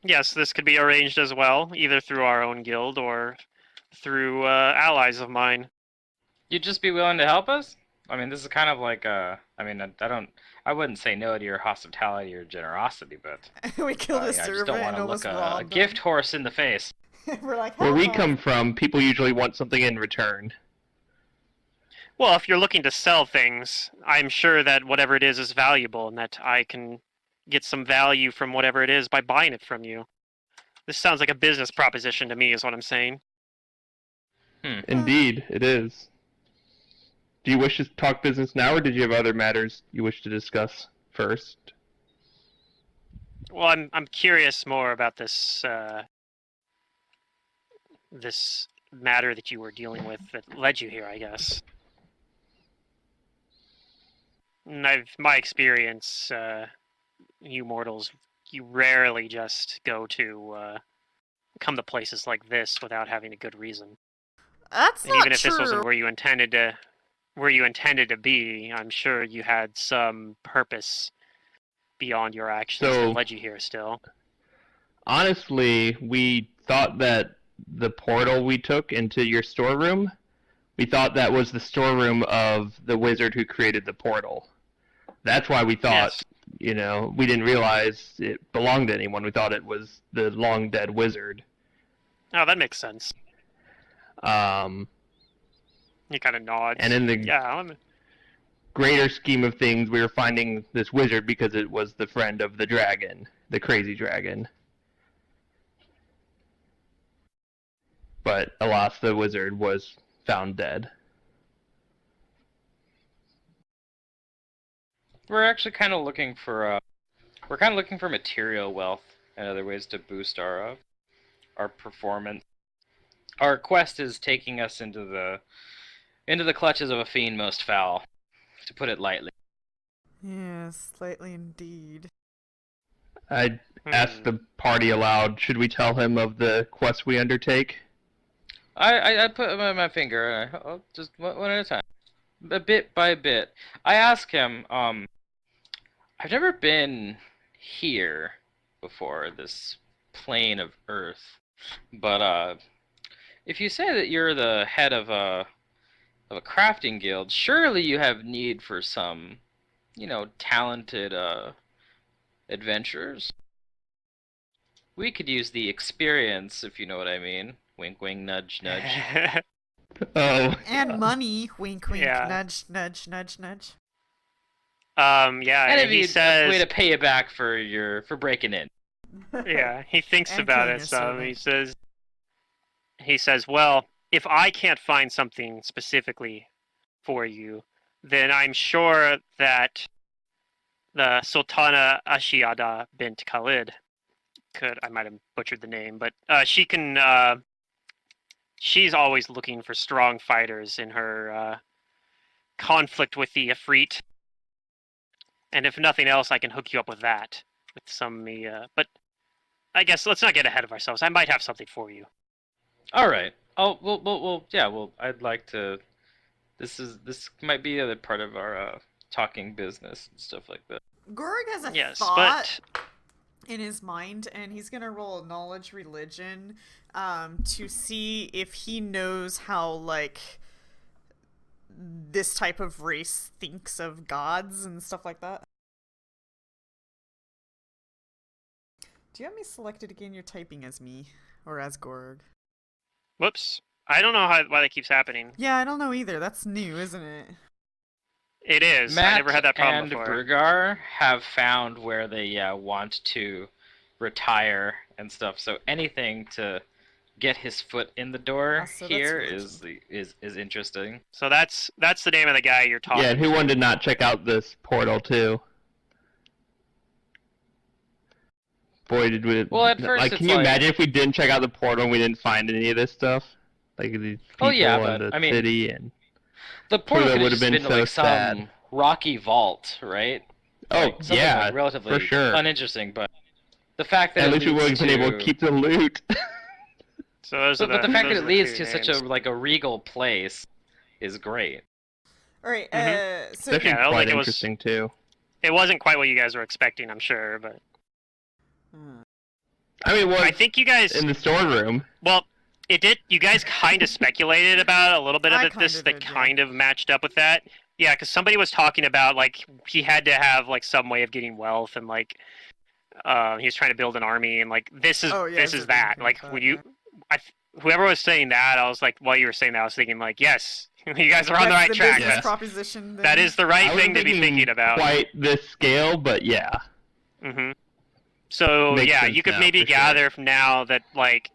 Yes, this could be arranged as well, either through our own guild or through allies of mine. You'd just be willing to help us? I mean, this is kind of like I wouldn't say no to your hospitality or generosity, but We killed a I just servant don't want and to almost look a robbed gift horse in the face. him. We're like, Where help we us. come from, people usually want something in return. Well, if you're looking to sell things, I'm sure that whatever it is valuable and that I can get some value from whatever it is by buying it from you. This sounds like a business proposition to me, is what I'm saying. Indeed, it is. Do you wish to talk business now, or did you have other matters you wish to discuss first? Well, I'm curious more about this this matter that you were dealing with that led you here, I guess. And my experience, you mortals, you rarely just go to come to places like this without having a good reason. That's And not even if true. this wasn't where you intended to be, I'm sure you had some purpose beyond your actions So- that led you here still. Honestly, we thought that the portal we took into your storeroom, we thought that was the storeroom of the wizard who created the portal. That's why we thought, Yes. We didn't realize it belonged to anyone. We thought it was the long dead wizard. Oh, that makes sense. Um, He kind of nods. and in the Yeah, greater scheme of things, we were finding this wizard because it was the friend of the dragon, the crazy dragon. But alas, the wizard was found dead. We're actually kind of looking for material wealth and other ways to boost our performance. Our quest is taking us into the clutches of a fiend most foul, to put it lightly. Yes, slightly indeed. I asked the party aloud, should we tell him of the quest we undertake? I put my finger, and just one at a time, a bit by bit. I ask him, I've never been here before, this plane of Earth, but if you say that you're the head of a crafting guild, surely you have need for some, talented adventurers. We could use the experience, if you know what I mean. Wink, wink, nudge, nudge. Oh. And money. Wink, wink. Yeah. Nudge, nudge, nudge, nudge. Yeah, And and it'd he be a says, way to pay you back for breaking in. yeah, he thinks And about killing it a some. servant. He says, well, if I can't find something specifically for you, then I'm sure that the Sultana Ashiada bint Khalid I might have butchered the name, but she can, she's always looking for strong fighters in her conflict with the Ifrit. And if nothing else, I can hook you up with that. With some, but I guess let's not get ahead of ourselves. I might have something for you. All right. Oh, well, I'd like to. This might be the other part of our talking business and stuff like that. Gorg has a Yes, thought but in his mind, and he's gonna roll knowledge religion to see if he knows how, like, this type of race thinks of gods and stuff like that. Do you have me selected again? You're typing as me, or as Gorg. whoops. I don't know why that keeps happening. Yeah, I don't know either. That's new, isn't it? It is. Matt I never had that problem and before. Burgar have found where they want to retire and stuff. So anything to get his foot in the door So that's here religion. is interesting. So that's the name of the guy you're talking Yeah, and who to. wanted to not check out this portal too? Boy, did we! Well, at first like, it's can you like- imagine if we didn't check out the portal and we didn't find any of this stuff? Like these people Oh, yeah, and but, the I mean, city and. The portal That could have would've just been been so like some sad. rocky vault, right? Oh Like, something, yeah, like, relatively for sure. uninteresting, but the fact that At it least we would have leads been able to keep the loot. So those are But the fact that those it are leads two to such names. a regal place, is great. All right. Mhm. So It's actually Yeah, I don't quite think it was- interesting too. It wasn't quite what you guys were expecting, I'm sure, but I mean, I think you guys. in the storeroom. Well, it did. You guys kind of speculated about a little bit of I it. This kinda that did, yeah. kind of matched up with that. Yeah, because somebody was talking about like he had to have like some way of getting wealth and like he was trying to build an army and like this is Oh, yeah, this so is they that. came Like with when that, you, whoever was saying that, I was like, while you were saying that, I was thinking like, yes, you guys are on the that's right the track. business Yeah. proposition. Then. That is the I right wasn't thing to be thinking about. Quite this scale, but yeah. hmm So Makes yeah, sense you could now, maybe for sure. gather from now that like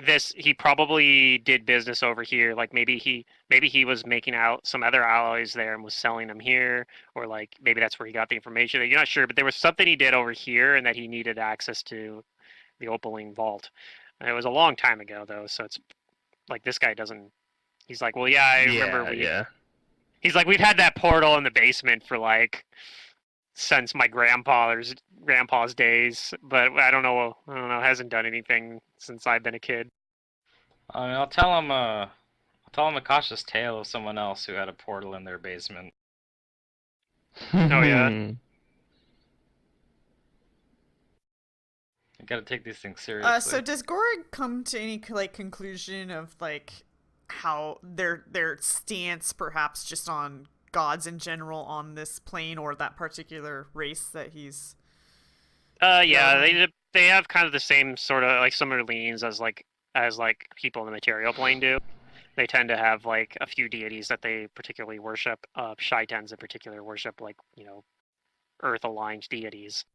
this he probably did business over here. Like maybe he was making out some other alloys there and was selling them here, or like maybe that's where he got the information. You're not sure, but there was something he did over here and that he needed access to the Opaline vault. And it was a long time ago though, so it's like this guy doesn't. He's like, well, yeah, I remember we. Yeah. He's like, we've had that portal in the basement for like since my grandpa's days, but I don't know. Hasn't done anything since I've been a kid. I mean, I'll tell him a cautious tale of someone else who had a portal in their basement. Oh, yeah? You gotta take these things seriously. So does Gorg come to any like conclusion of like how their stance, perhaps just on gods in general on this plane or that particular race that he's? Yeah, Yeah. they have kind of the same sort of like similar leanings as people in the material plane do. They tend to have like a few deities that they particularly worship. Shaitans in particular worship like earth aligned deities.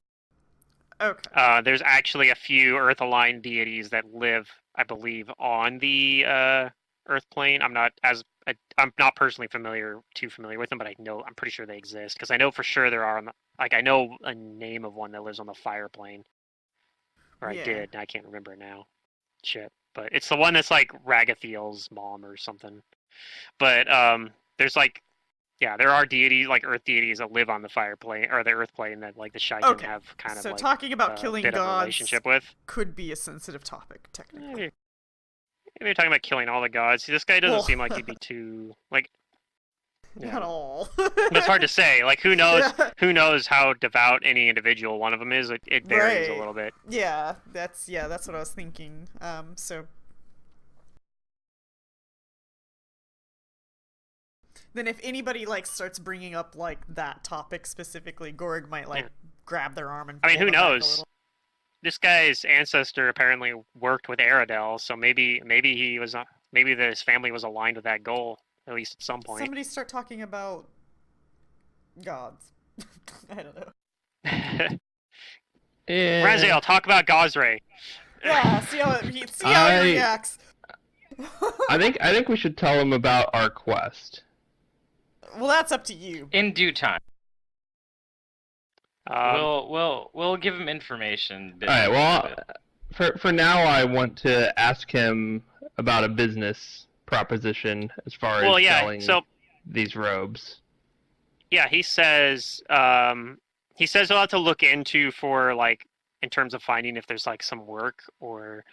Okay. There's actually a few earth aligned deities that live, I believe, on the earth plane. I'm not personally too familiar with them, but I'm pretty sure they exist because I know for sure there are. I know a name of one that lives on the fire plane, or I Yeah. did, and I can't remember it now. Shit, but it's the one that's like Ragathiel's mom or something. But there's like. Yeah, there are deities like earth deities that live on the fire plane or the earth plane that like the Shaitan Okay. have kind So of like talking about a killing bit of a gods relationship with. could be a sensitive topic, technically. Maybe you're talking about killing all the gods. See, this guy doesn't Well- seem like he'd be too like. Not Yeah. all. It's hard to say. Like, who knows? Yeah. Who knows how devout any individual one of them is? It varies a Right. little bit. Yeah, that's what I was thinking. So then if anybody like starts bringing up like that topic specifically, Gorg might like Yeah. grab their arm and I mean, pull who them back a knows? little. This guy's ancestor apparently worked with Aradel, so maybe he was maybe his family was aligned with that goal at least at some point. Somebody start talking about gods. I don't know. Yeah. Raziel, talk about Gosray. Yeah, see how he I- reacts. I think we should tell him about our quest. Well, that's up to you. In due time, Um, we'll give him information. All right. Well, for now, I want to ask him about a business proposition as far as well, yeah. selling So these robes. yeah, he says he'll have to look into for like in terms of finding if there's like some work or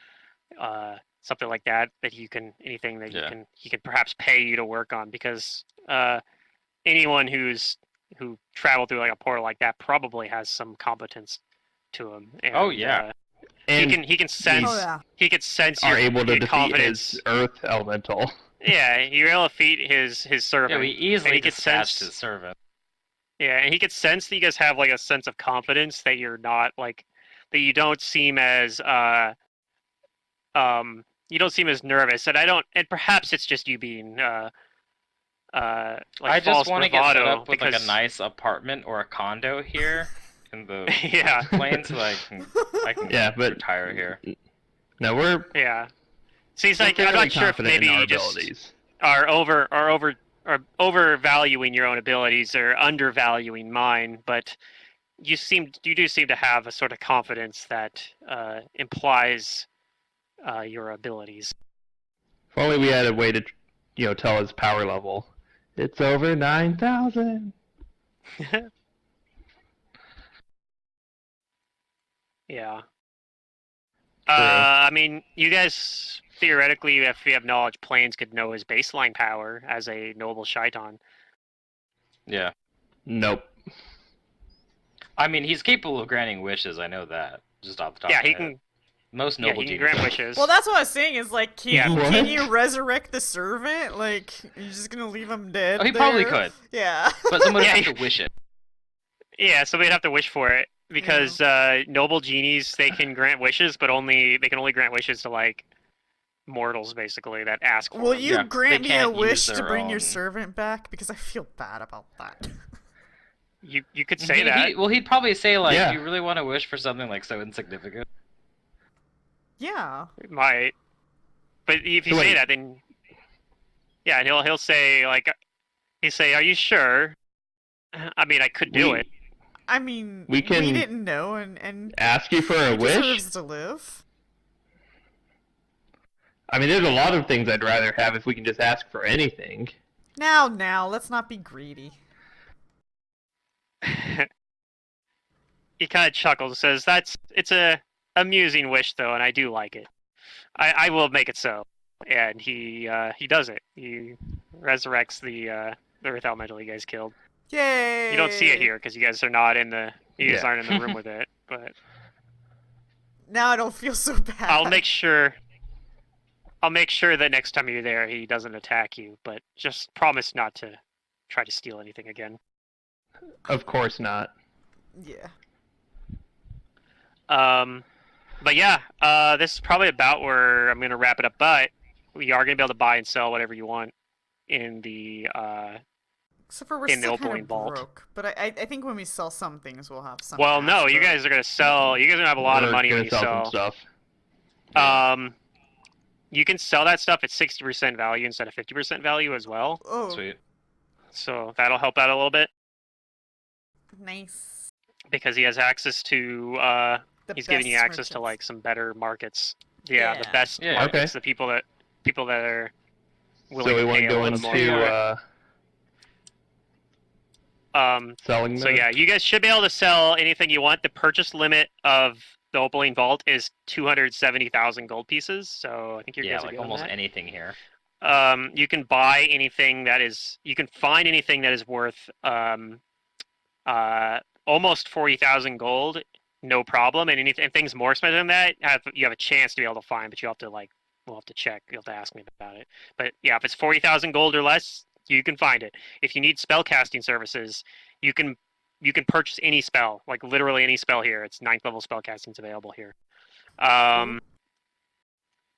something like that anything that Yeah. he can perhaps pay you to work on because anyone who traveled through like a portal like that probably has some competence to him. And, Oh, yeah. And he can sense Oh yeah. he can sense are your, able to your defeat confidence. his earth elemental. Yeah, you're able to defeat his servant. yeah, we easily and he could dispatched sense his servant. Yeah, and he could sense that you guys have like a sense of confidence that you're not like that you don't seem as you don't seem as nervous, and perhaps it's just you being like I false just want to get set bravado up with because like a nice apartment or a condo here in the yeah plane, so I can Yeah, but retire here. No, we're yeah. See, it's we're like I'm fairly not sure if confident maybe in our you just abilities. are overvaluing your own abilities or undervaluing mine, but you do seem to have a sort of confidence that implies your abilities. If only we had a way to, tell his power level. It's over 9,000. Yeah. True. I mean, you guys theoretically, if we have knowledge, Plains could know his baseline power as a noble Shaitan. Yeah. Nope. I mean, he's capable of granting wishes. I know that. Just off the top Yeah, of my he head. can. Most Yeah, noble he can geniuses. grant wishes. Well, that's what I was saying. Is like, can What? you resurrect the servant? Like, you're just gonna leave him dead? Oh, he probably there? could. Yeah. But someone would Yeah, have to wish it. Yeah, so we'd have to wish for it because noble genies they can grant wishes, but they can only grant wishes to like mortals basically that ask for Will them. you Yeah, grant they me a can't use wish to their bring your own- servant back? Because I feel bad about that. You could say that. He'd probably say like, Yeah. "Do you really want to wish for something like so insignificant?" Yeah. It might, but if you So say wait. that, then yeah, and he'll say like, "Are you sure?" I mean, I could do it. I mean, We can didn't know, and Ask you for a he wish? deserves to live. I mean, there's a lot of things I'd rather have if we can just ask for anything. Now, let's not be greedy. He kind of chuckles, says, "It's a amusing wish though, and I do like it. I will make it so." And he does it. He resurrects the Earth Elemental you guys killed. Yay! You don't see it here because you guys are not in the aren't in the room with it. But Now I don't feel so bad. I'll make sure that next time you're there, he doesn't attack you. But just promise not to try to steal anything again. Of course not. Yeah. But yeah, this is probably about where I'm gonna wrap it up. But we are gonna be able to buy and sell whatever you want in the Except for we're in the still kind Opaline of Vault. broke. But I think when we sell some things, we'll have some. Well, no, cash, you but- guys are gonna sell. You guys are gonna have a lot of We're money gonna when you sell some sell. stuff. You can sell that stuff at 60% value instead of 50% value as well. Oh, Sweet. So that'll help out a little bit nice. because he has access to. The He's giving you best access to merchants. like some better markets. Yeah, the Yeah. best Yeah. markets. Okay. The people that are willing So we to want pay to a go little more. for it. into selling So them? yeah, you guys should be able to sell anything you want. The purchase limit of the Opaline Vault is 270,000 gold pieces. So I think you Yeah, guys are like good on almost that. anything here. You can buy anything that is. You can find anything that is worth almost 40,000 gold, no problem. And anything things more expensive than that, you have a chance to be able to find, but you have to we'll have to check. You'll have to ask me about it. But yeah, if it's 40,000 gold or less, you can find it. If you need spell casting services, you can purchase any spell, like literally any spell here. It's 9th level spell casting's available here.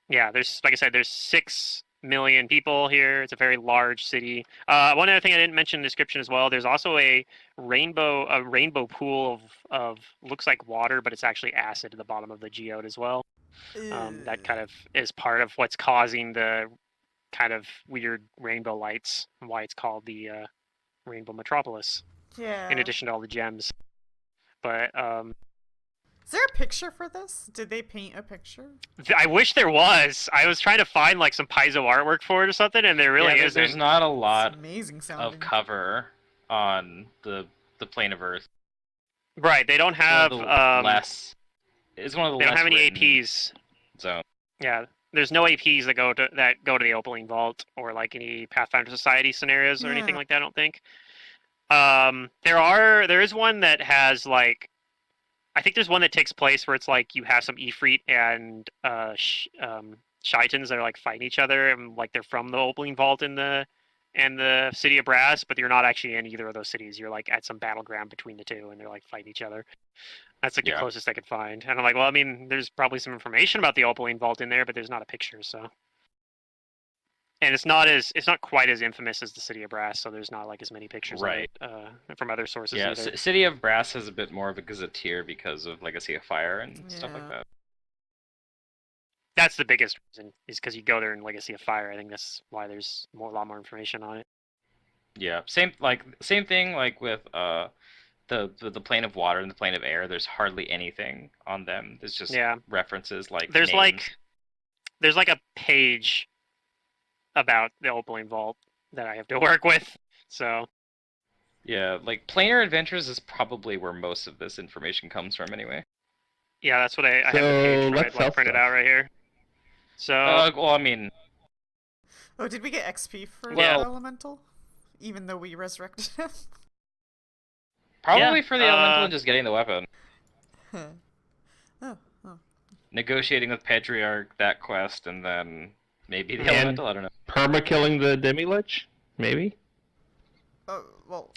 Yeah, there's like I said, there's 6 million people here. It's a very large city. One other thing I didn't mention in the description as well. There's also a rainbow pool of looks like water, but it's actually acid at the bottom of the geode as well. That kind of is part of what's causing the kind of weird rainbow lights and why it's called the Rainbow Metropolis. Yeah. In addition to all the gems, but Is there a picture for this? Did they paint a picture? I wish there was. I was trying to find like some Paizo artwork for it or something, and there really yeah, isn't. there's not a It's lot amazing of sounding. cover on the plane of Earth. Right, they don't have One of the less. It's one of the they don't less have any written APs. zones. Yeah, there's no APs that go to the Opaline Vault or like any Pathfinder Society scenarios or anything Yeah. like that. I don't think. There is one that has like, I think there's one that takes place where it's like you have some Ifrit and Shaitans that are like fighting each other and like they're from the Opaline Vault in the City of Brass, but you're not actually in either of those cities. You're like at some battleground between the two, and they're like fighting each other. That's like the Yeah. closest I could find. And I'm like, well, I mean, there's probably some information about the Opaline Vault in there, but there's not a picture, so. And it's not quite as infamous as the City of Brass, so there's not like as many pictures Right. of it from other sources Yeah, either. City of Brass has a bit more of a gazetteer because of Legacy of Fire and stuff like Yeah. that. That's the biggest reason, is because you go there in Legacy of Fire. I think that's why there's a lot more information on it. Yeah, same thing like with the plane of water and the plane of air. There's hardly anything on them. There's just Yeah. references like There's names. there's like a page about the Opaline Vault that I have to work with. So Yeah, like Planar Adventures is probably where most of this information comes from anyway. yeah, that's what I have the So, page let's printed sell printed stuff. out right here. So Well, I mean, Oh, did we get XP for Well- the elemental? Even though we resurrected him? probably Yeah, for the elemental and just getting the weapon. Oh. Negotiating with Patriarch, that quest, and then maybe the And- elemental. I don't know. Perma-killing the Demi-Lich? Maybe? Oh, well.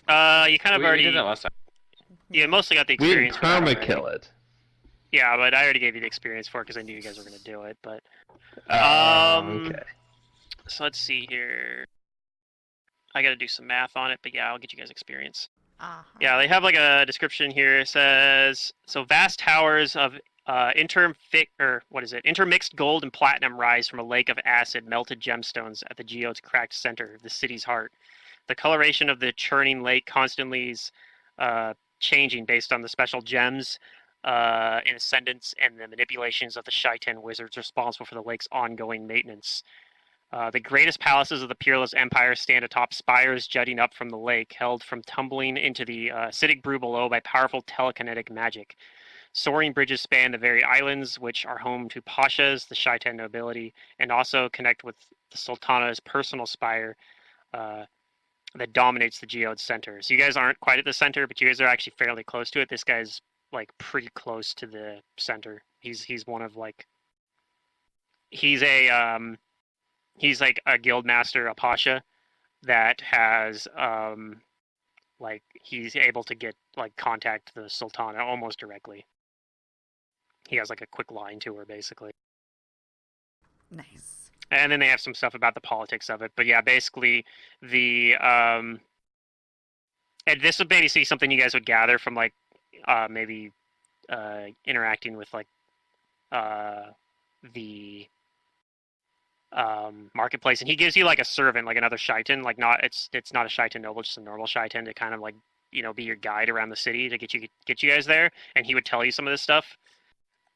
you kind of We already did that last time. you mostly got the We didn't experience for that already. perma-kill it. Yeah, but I already gave you the experience for it because I knew you guys were gonna do it. But Okay. so let's see here. I got to do some math on it, but yeah, I'll get you guys experience. Yeah, they have like a description here. It says so vast towers of intermixed gold and platinum rise from a lake of acid melted gemstones at the geode's cracked center of the city's heart. The coloration of the churning lake constantly is changing based on the special gems in ascendance and the manipulations of the Shaitan wizards responsible for the lake's ongoing maintenance. The greatest palaces of the Peerless Empire stand atop spires jutting up from the lake, held from tumbling into the acidic brew below by powerful telekinetic magic. Soaring bridges span the very islands, which are home to Pashas, the Shaitan nobility, and also connect with the Sultana's personal spire that dominates the geode center. So you guys aren't quite at the center, but you guys are actually fairly close to it. This guy's like pretty close to the center. He's one of like he's like a guild master, a pasha, that has like he's able to get like contact the sultana almost directly. He has like a quick line to her basically. Nice. And then they have some stuff about the politics of it. But yeah, basically the and this would maybe see something you guys would gather from like maybe interacting with like the marketplace, and he gives you like a servant, like another Shaitan, like it's not a Shaitan noble, just a normal Shaitan to kind of like be your guide around the city to get you guys there, and he would tell you some of this stuff.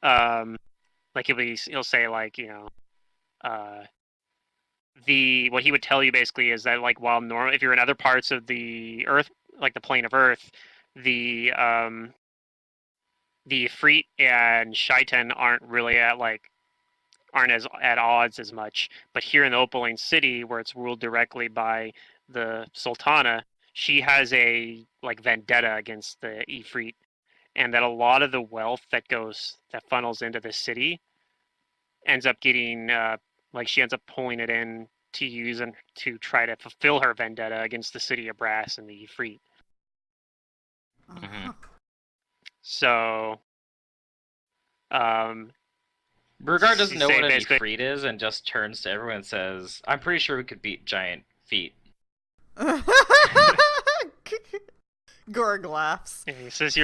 Like he'll say like what he would tell you basically is that like while normal if you're in other parts of the Earth, like the plane of Earth, the Ifrit and Shaitan aren't as at odds as much. But here in the Opaline City, where it's ruled directly by the Sultana, she has a like vendetta against the Ifrit, and that a lot of the wealth that funnels into the city ends up getting like she ends up pulling it in to use and to try to fulfill her vendetta against the city of Brass and the Ifrit. Uh-huh. So, Burgar doesn't know say what an basically- Ifrit is and just turns to everyone and says, I'm pretty sure we could beat giant feet. Gorg laughs. and he says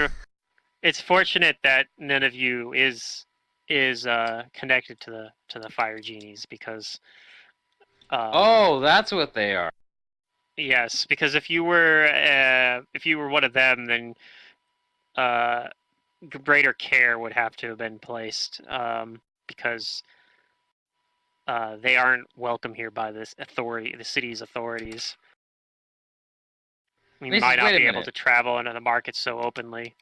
it's fortunate that none of you is connected to the fire genies because Oh, that's what they are. yes, because if you were one of them, then greater care would have to have been placed because they aren't welcome here by the city's authorities. We Mason, might not wait a be able minute. to travel into the market so openly.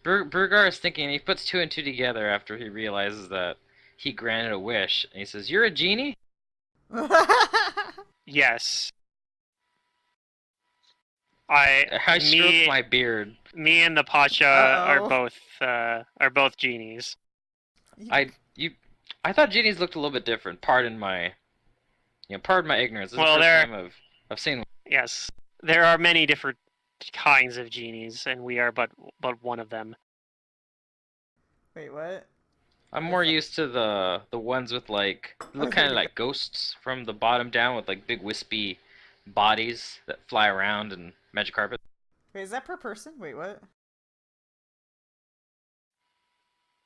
Burgar is thinking, he puts two and two together after he realizes that he granted a wish, and he says, "You're a genie?" Yes. I stroke me, my beard. me and the Pasha Uh-oh. are both genies. I thought genies looked a little bit different. Pardon my ignorance. This is Well, the they're- first time I've seen one. Yes, there are many different kinds of genies, and we are but one of them. Wait, what? I'm more used to the ones with like look kind of like ghosts from the bottom down with like big wispy bodies that fly around and magic carpet. Wait, is that per person? Wait, what?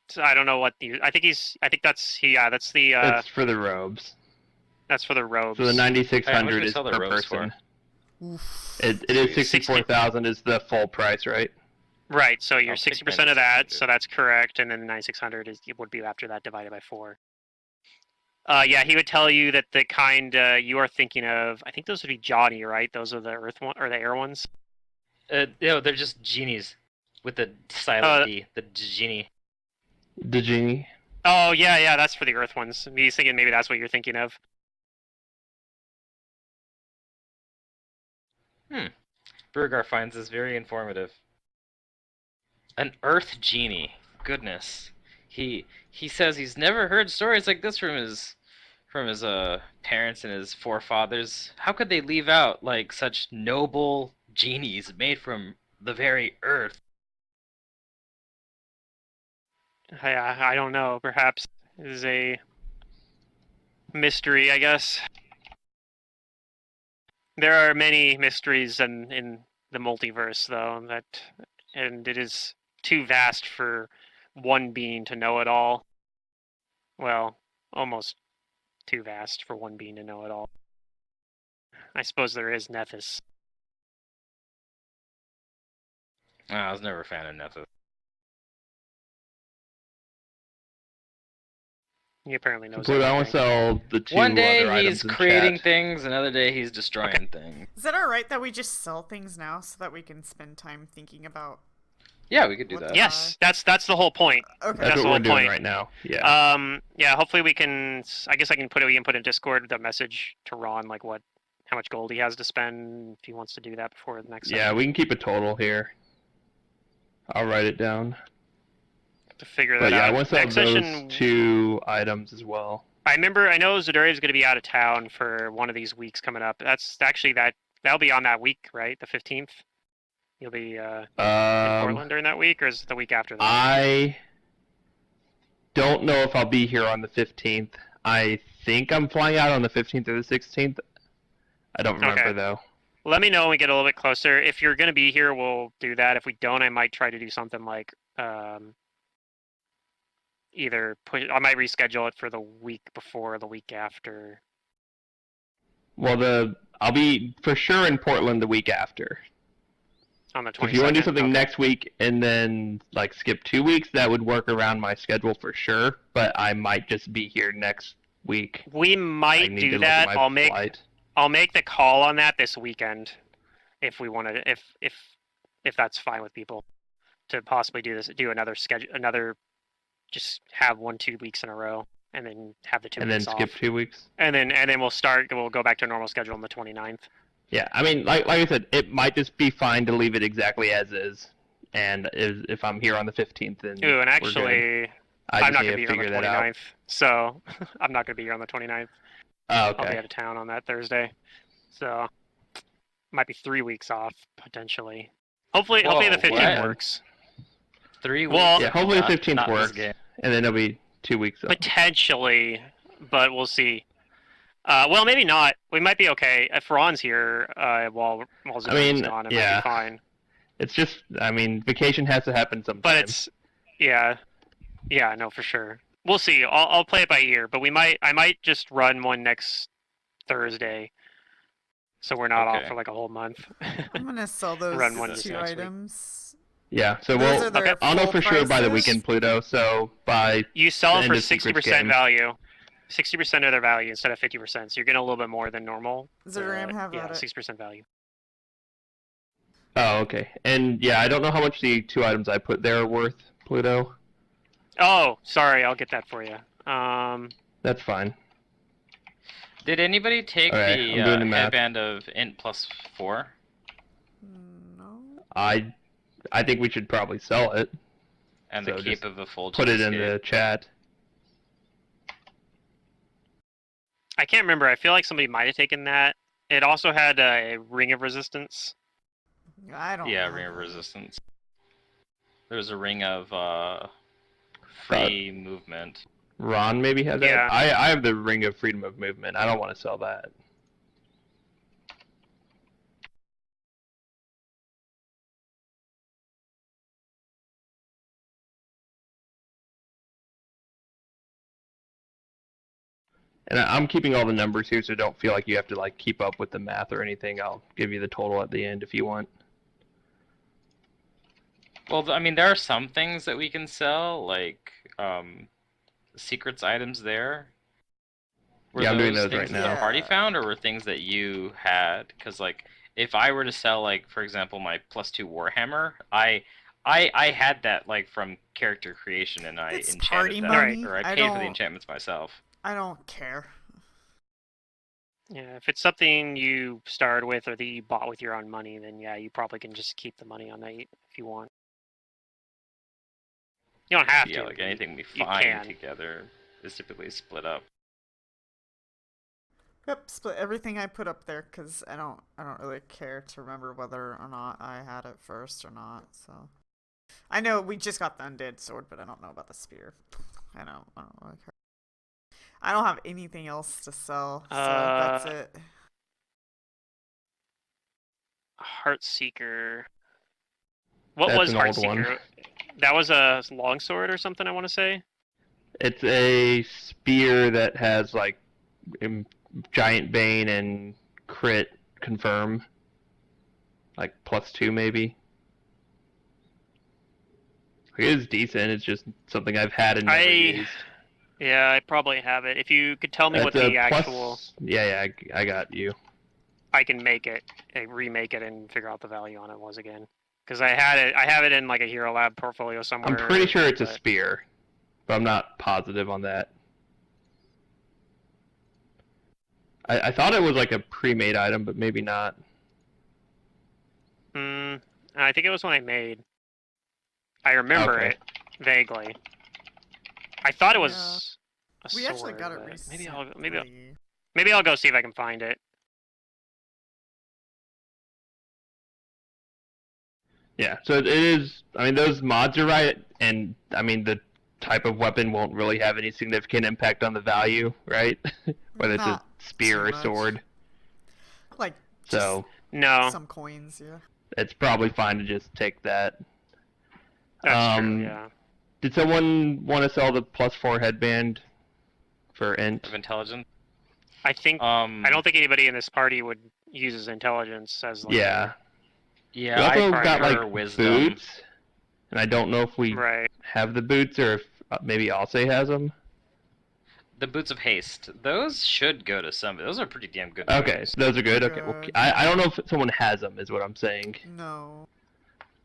So I don't know what the. I think that's that's the. That's for the robes. That's for the robes. So the How 9,600 much do we is sell the per robes person. Oof. It is 64,000 is the full price, right? Right. So you're I'll take 60% of that, 9,600. so that's correct, and then the 9,600 would be after that divided by 4. Yeah, he would tell you that the kind you are thinking of. I think those would be Johnny, right? Those are the earth one or the air ones. No, they're just genies with the silent D. The genie. The genie. Oh, yeah, that's for the Earth ones. He's thinking maybe that's what you're thinking of. Burgar finds this very informative. An Earth genie. Goodness. He says he's never heard stories like this from his parents and his forefathers. How could they leave out like such noble genies made from the very earth? I don't know. Perhaps it is a mystery, I guess. There are many mysteries in the multiverse, though, and it is too vast for one being to know it all. Well, almost too vast for one being to know it all. I suppose there is Nethys. I was never a fan of Nethys. He apparently knows Pluto, I want to everything. sell the two One day other he's items in creating chat. things, another day he's destroying things. Is it alright that we just sell things now so that we can spend time thinking about? Yeah, we could do What that. Yes, that's the whole point. Okay. That's the what whole we're doing point. right now. Yeah. Yeah. Hopefully we can. I guess we can put in Discord the message to Ron, like how much gold he has to spend if he wants to do that before the next. Yeah, we can keep a total here. I'll write it down. To figure But that yeah, out. I want to sell Next those session, 2 items as well. I know Zaduria's going to be out of town for one of these weeks coming up. That's actually that'll be on that week, right? The 15th. You'll be in Portland during that week, or is it the week after that? I don't know if I'll be here on the 15th. I think I'm flying out on the 15th or the 16th. I don't remember, Okay. though. Let me know when we get a little bit closer. If you're going to be here, we'll do that. If we don't, I might try to do something like I might reschedule it for the week before or the week after. Well, I'll be for sure in Portland the week after. On the 22nd. So if you want to do something okay. next week and then like skip 2 weeks, that would work around my schedule for sure. But I might just be here next week. We might do that. I'll make the call on that this weekend, if we want to, if that's fine with people, to possibly do another schedule, just have 1-2 weeks in a row, and then have the 2 and weeks then off. skip 2 weeks. And then we'll go back to a normal schedule on the 29th. Yeah, I mean, like I said, it might just be fine to leave it exactly as is. And if I'm here on the 15th, then Ooh, and actually, I'm not going to be here on the 29th, so I'm not going to be here on the 29th. Oh, okay. I'll be out of town on that Thursday, so might be 3 weeks off potentially. Hopefully the 15th works. 3 weeks. Well, yeah, hopefully the 15th works, and then it'll be 2 weeks off. Potentially, but we'll see. Well, maybe not. We might be okay if Ron's here while Zaduria's gone. It might be fine. It's just, I mean, vacation has to happen sometime. But it's, yeah, no, for sure. We'll see. I'll play it by ear, but I might just run one next Thursday, so we're not off for like a whole month. I'm gonna sell those Run one 2 items. Yeah, so I'll know for sure by the weekend, Pluto. So by you sell them for 60% value. 60% of their value instead of 50%, so you're getting a little bit more than normal. Zerram have at it. 60% value. Oh, okay. And yeah, I don't know how much the 2 items I put there are worth, Pluto. Oh, sorry, I'll get that for you. That's fine. Did anybody take the headband of int +4? No. I think we should probably sell it. And the cape of effulgence. Put it in the chat. I can't remember. I feel like somebody might have taken that. It also had a ring of resistance. I don't know. Yeah, ring of resistance. There's a ring of free movement. Ron maybe has that? Yeah. I have the ring of freedom of movement. I don't want to sell that. And I'm keeping all the numbers here, so don't feel like you have to like keep up with the math or anything. I'll give you the total at the end if you want. Well, I mean, there are some things that we can sell, like secrets items there. Were I'm doing those those right things that now. the party found, or were things that you had? Because like, if I were to sell, like for example, my +2 Warhammer, I I had that like from character creation, and I It's enchanted party that, money. or I I paid for the don't. enchantments myself. I don't care. Yeah, if it's something you started with or that you bought with your own money, then yeah, you probably can just keep the money on that if you want. You don't have Yeah, to. like but anything we you find can. together is typically split up. Yep, split everything I put up there because I don't really care to remember whether or not I had it first or not. So I know we just got the undead sword, but I don't know about the spear. I don't really care. I don't have anything else to sell, so that's it. Heartseeker. What That's was an old one. Heartseeker? That was a longsword or something, I want to say. It's a spear that has like giant bane and crit confirm, like +2 maybe. It is decent. It's just something I've had and never used. Yeah, I probably have it. If you could tell me what It's a the actual, plus. Yeah, I got you. I can make it, remake it, and figure out the value on it was again. Because I had it, I have it in like a Hero Lab portfolio somewhere. I'm pretty sure it's a but- spear, but I'm not positive on that. I thought it was like a pre-made item, but maybe not. I think it was when I made. I remember Okay. it vaguely. I thought it was a We sword. actually got it but recently. maybe I'll go see if I can find it. Yeah, so it is. I mean, those mods are right, and I mean the type of weapon won't really have any significant impact on the value, right? Whether it's a Not spear too or a much. sword. Like So No, some coins, yeah. it's probably fine to just take that. that's true. Yeah. Did someone want to sell the +4 headband for int? Of intelligence. I think I don't think anybody in this party would use his intelligence as like Yeah. Yeah, We also I got prefer like wisdom. boots, and I don't know if we right. have the boots or if maybe Alce has them. The boots of haste. Those should go to somebody. Those are pretty damn good. Okay, boots. those are good. They're Okay, well, good. I don't know if someone has them, is what I'm saying. No.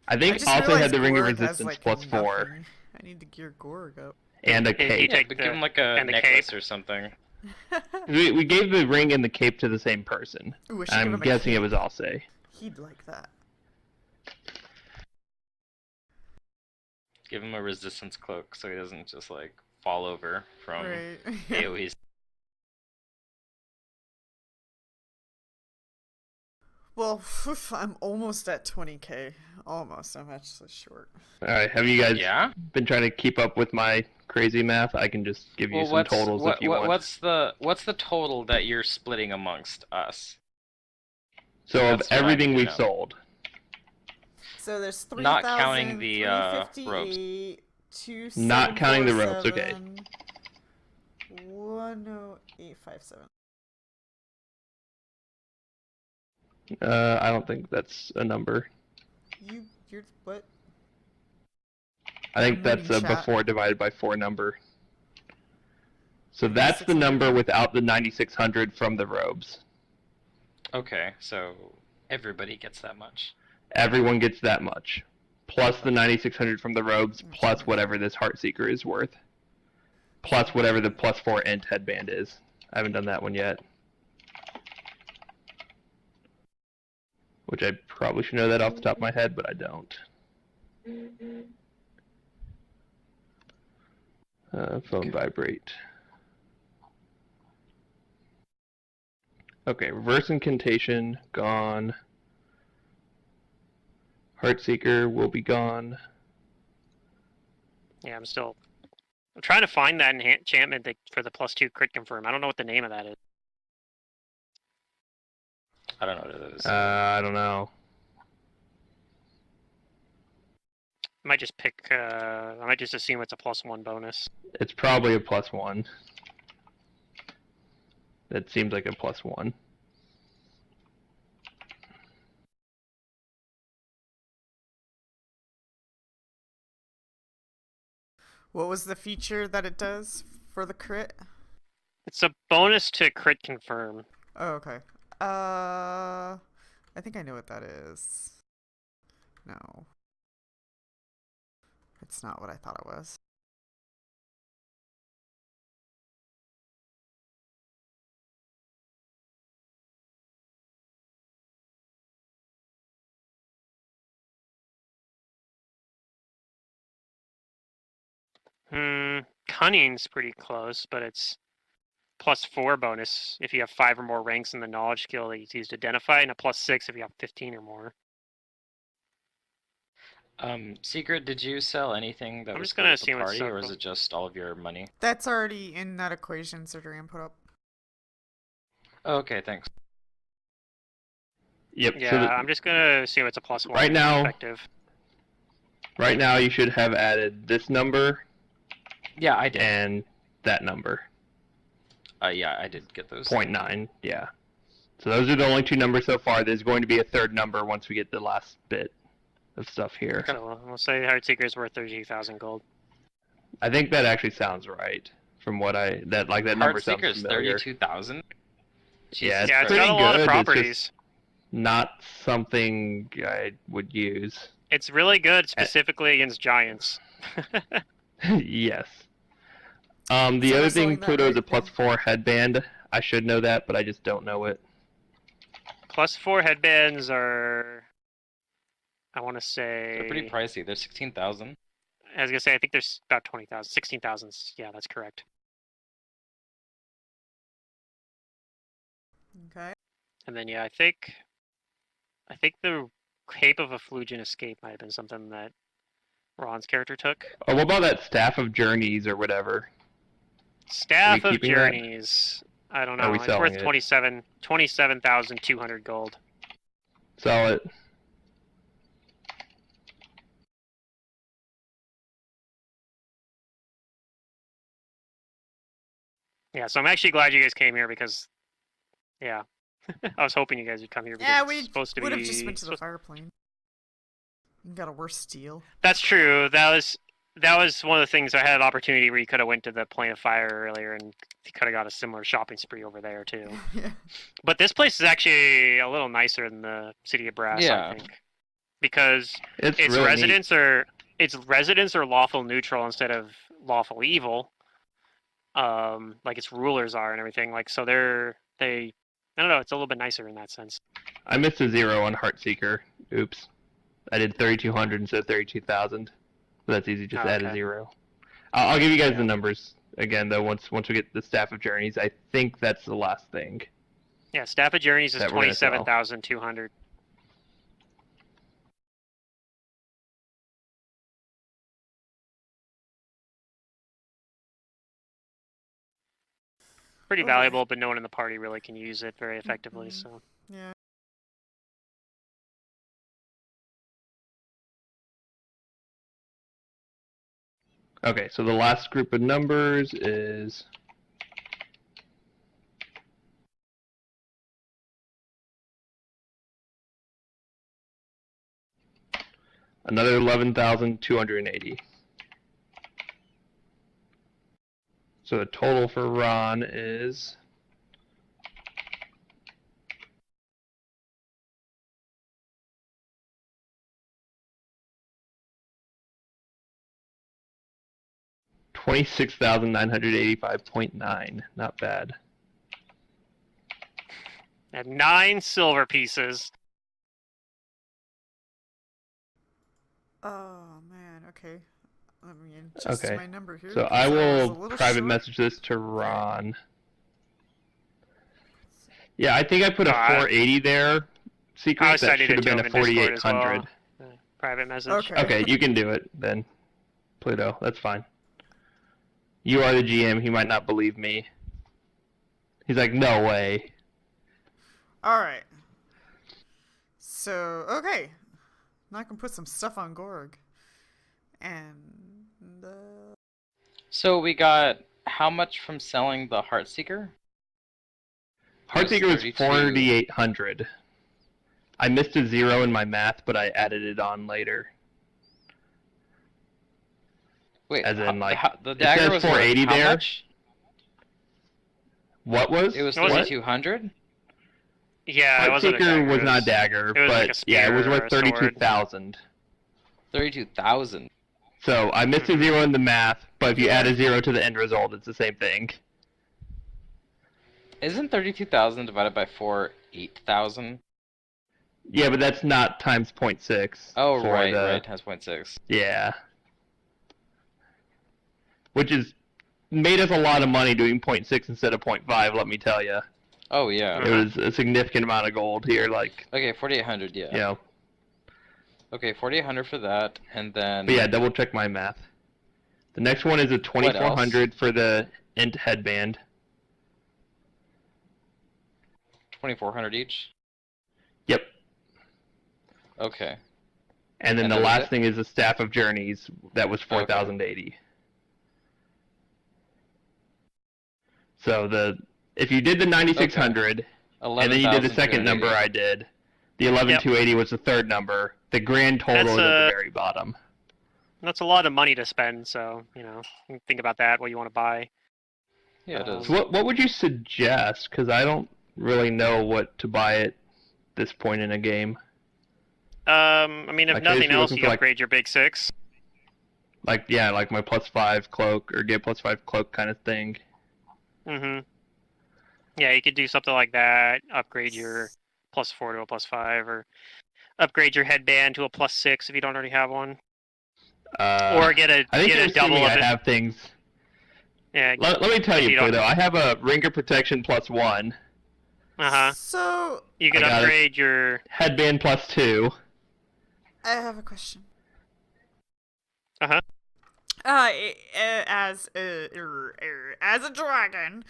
I think just Alce realized had the Ring of Gorg has, Resistance like, +4 nothing. I need to gear Gorg up. and a You cape. Yeah, take but the- give him like a and the necklace cape. or something. We gave the ring and the cape to the same person. Ooh, I should give I'm him a guessing it cape. was Alce. He'd like that. Give him a resistance cloak so he doesn't just like fall over from Right. AoEs. Well, I'm almost at 20k. Almost. I'm actually short. Alright, have you guys Yeah. been trying to keep up with my crazy math? I can just give you Well, some totals if you want. what's the total that you're splitting amongst us? So of That's what I everything need to we've know. sold, So there's 3,000, Not counting the, 358, Not counting the ropes, okay. 10857. I don't think that's a number. You're what? I think I'm that's a reading chat. before divided by 4 number. So that's the number without the 9600 from the robes. Okay, so everybody gets that much. Everyone gets that much. Plus the 9600 from the robes, plus whatever this Heartseeker is worth. Plus whatever the +4 int headband is. I haven't done that one yet. Which I probably should know that off the top of my head, but I don't. Phone vibrate. Okay, reverse incantation, gone. Heartseeker will be gone. Yeah, I'm trying to find that enchantment for the +2 crit confirm. I don't know what the name of that is. I don't know what it is. I don't know. I might just pick. I might just assume it's a +1 bonus. It's probably a +1. That seems like a +1. What was the feature that it does for the crit? It's a bonus to crit confirm. Oh, okay. I think I know what that is. No. It's not what I thought it was. Cunning's pretty close, but it's +4 bonus if you have 5 or more ranks in the knowledge skill that you use to identify, and a +6 if you have 15 or more. Secret, did you sell anything that I'm was just good gonna at the assume it's party, or is circle. it just all of your money? That's already in that equation Cedrian put up. Oh, okay, thanks. Yep. Yeah, So I'm just gonna assume it's a +1 right now, effective. right now you should have added this number Yeah, I did. and that number. Yeah, I did get those. 0.9. Yeah. So those are the only two numbers so far. There's going to be a third number once we get the last bit of stuff here. So we'll say Heartseeker is worth 32,000 gold. I think that actually sounds right. From what that number sounds Heartseeker is familiar. 32,000. Yeah, it's Yeah, it's pretty got a lot good. of It's properties. just not something I would use. It's really good specifically against giants. Yes. The So other we're thing, selling that, Pluto is a right? +4 headband. I should know that, but I just don't know it. +4 headbands are, I want to say, They're pretty pricey. They're 16,000. I was gonna say, I think there's about 20,000, 16,000. Yeah, that's correct. Okay. And then yeah, I think the Cape of Effulgent Escape might have been something that Ron's character took. Oh, what about that Staff of Journeys or whatever? Staff of keeping that? Journeys. I don't Are know. we It's selling worth it? 27,200 gold. Sell it. Yeah, so I'm actually glad you guys came here because, yeah, I was hoping you guys would come here because Yeah, it's we supposed to would be. have just went to the fire plane. You got a worse steal. That's true. That was one of the things. I had an opportunity where you could have went to the Plane of Fire earlier and you could have got a similar shopping spree over there too. Yeah. But this place is actually a little nicer than the City of Brass, Yeah. I think, because It's its really residents are lawful neutral instead of lawful evil. Like its rulers are and everything. Like so they I don't know. It's a little bit nicer in that sense. I missed a 0 on Heartseeker. Oops. I did 3,200 instead of 32,000. But that's easy. Just add a Okay. 0. I'll give you guys Yeah. the numbers again though. Once we get the Staff of Journeys, I think that's the last thing. Yeah, Staff of Journeys is That we're gonna sell. 27,200. Pretty Okay. valuable, but no one in the party really can use it very effectively. Mhm. So Yeah. Okay, so the last group of numbers is another 11,280. So the total for Ron is $26,985.9. Not bad. and 9 silver pieces. Oh man. Okay. Let me adjust Okay. my number here. So 'cause I was a will little private short. message this to Ron. Yeah, I think I put a 480 there. Secret, I that cited should it have to been him a in Discord as 4,800. well. Private message. Okay. Okay, you can do it then, Pluto. That's fine. You are the GM. He might not believe me. He's like, no way. All right. So okay, now I can put some stuff on Gorg, and So we got how much from selling the Heartseeker? Heartseeker was 32. 4,800. I missed a 0 in my math, but I added it on later. Wait, As in, like, the it dagger says was 480 worth how there. much? What was? It was What? 3,200. Yeah, it wasn't a Heartseeker dagger, was it not a dagger, it was but like a yeah, it was spear or worth a sword. 32,000. 32,000. So I missed a 0 in the math, but if you add a 0 to the end result, it's the same thing. Isn't 32,000 divided by 4 8,000? Yeah, but that's not times 0.6. Oh, for right, the... right, times 0.6. Yeah. Which is made us a lot of money doing 0.6 instead of 0.5, let me tell you. Oh, yeah. It was a significant amount of gold here, like... Okay, 4,800, yeah. You know. Okay, 4,800 for that, and then... But yeah, double check my math. The next one is a 2,400 for the int headband. 2,400 each? Yep. Okay. And then And the that was last it? thing is the Staff of Journeys. That was 4,080. So if you did the 9,600, and then you did the second number I did, the 11,280 was the third number. The grand total is at the very bottom. That's a lot of money to spend, so, you know, think about that, what you want to buy. Yeah, it is. So what would you suggest? Because I don't really know what to buy at this point in a game. I mean, if Like, nothing else, looking you for, upgrade your big 6. Like my +5 cloak, or get +5 cloak kind of thing. Mm-hmm. Yeah, you could do something like that, upgrade your +4 to a +5, or upgrade your headband to a +6 if you don't already have one. Or get a double of I it. have things. Yeah. Let me tell you, don't... though. I have a ring of protection +1. Uh-huh. So you could upgrade your headband +2. I have a question. Uh-huh. As a dragon,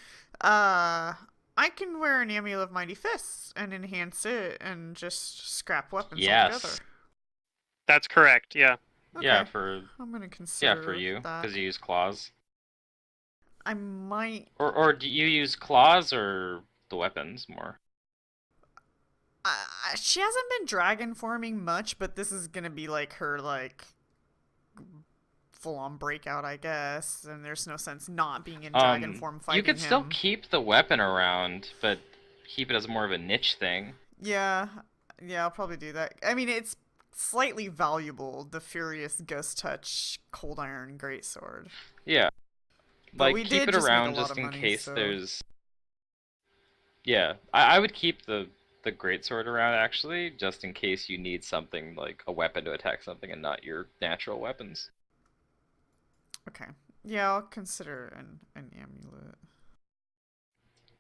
I can wear an Amulet of Mighty Fists and enhance it and just scrap weapons altogether. That's correct, yeah. Okay. Yeah, I'm gonna consider for you, that. because you use claws. I might... Or do you use claws or the weapons more? She hasn't been dragon forming much, but this is gonna be like her full-on breakout, I guess. And there's no sense not being in dragon form fighting You could him. still keep the weapon around, but keep it as more of a niche thing. Yeah, I'll probably do that. I mean, it's slightly valuable, the Furious Ghost Touch Cold Iron Greatsword. Yeah. But like, keep it around just in case there's... Yeah, I would keep the greatsword around, actually, just in case you need something, like a weapon to attack something and not your natural weapons. Okay. Yeah, I'll consider an amulet.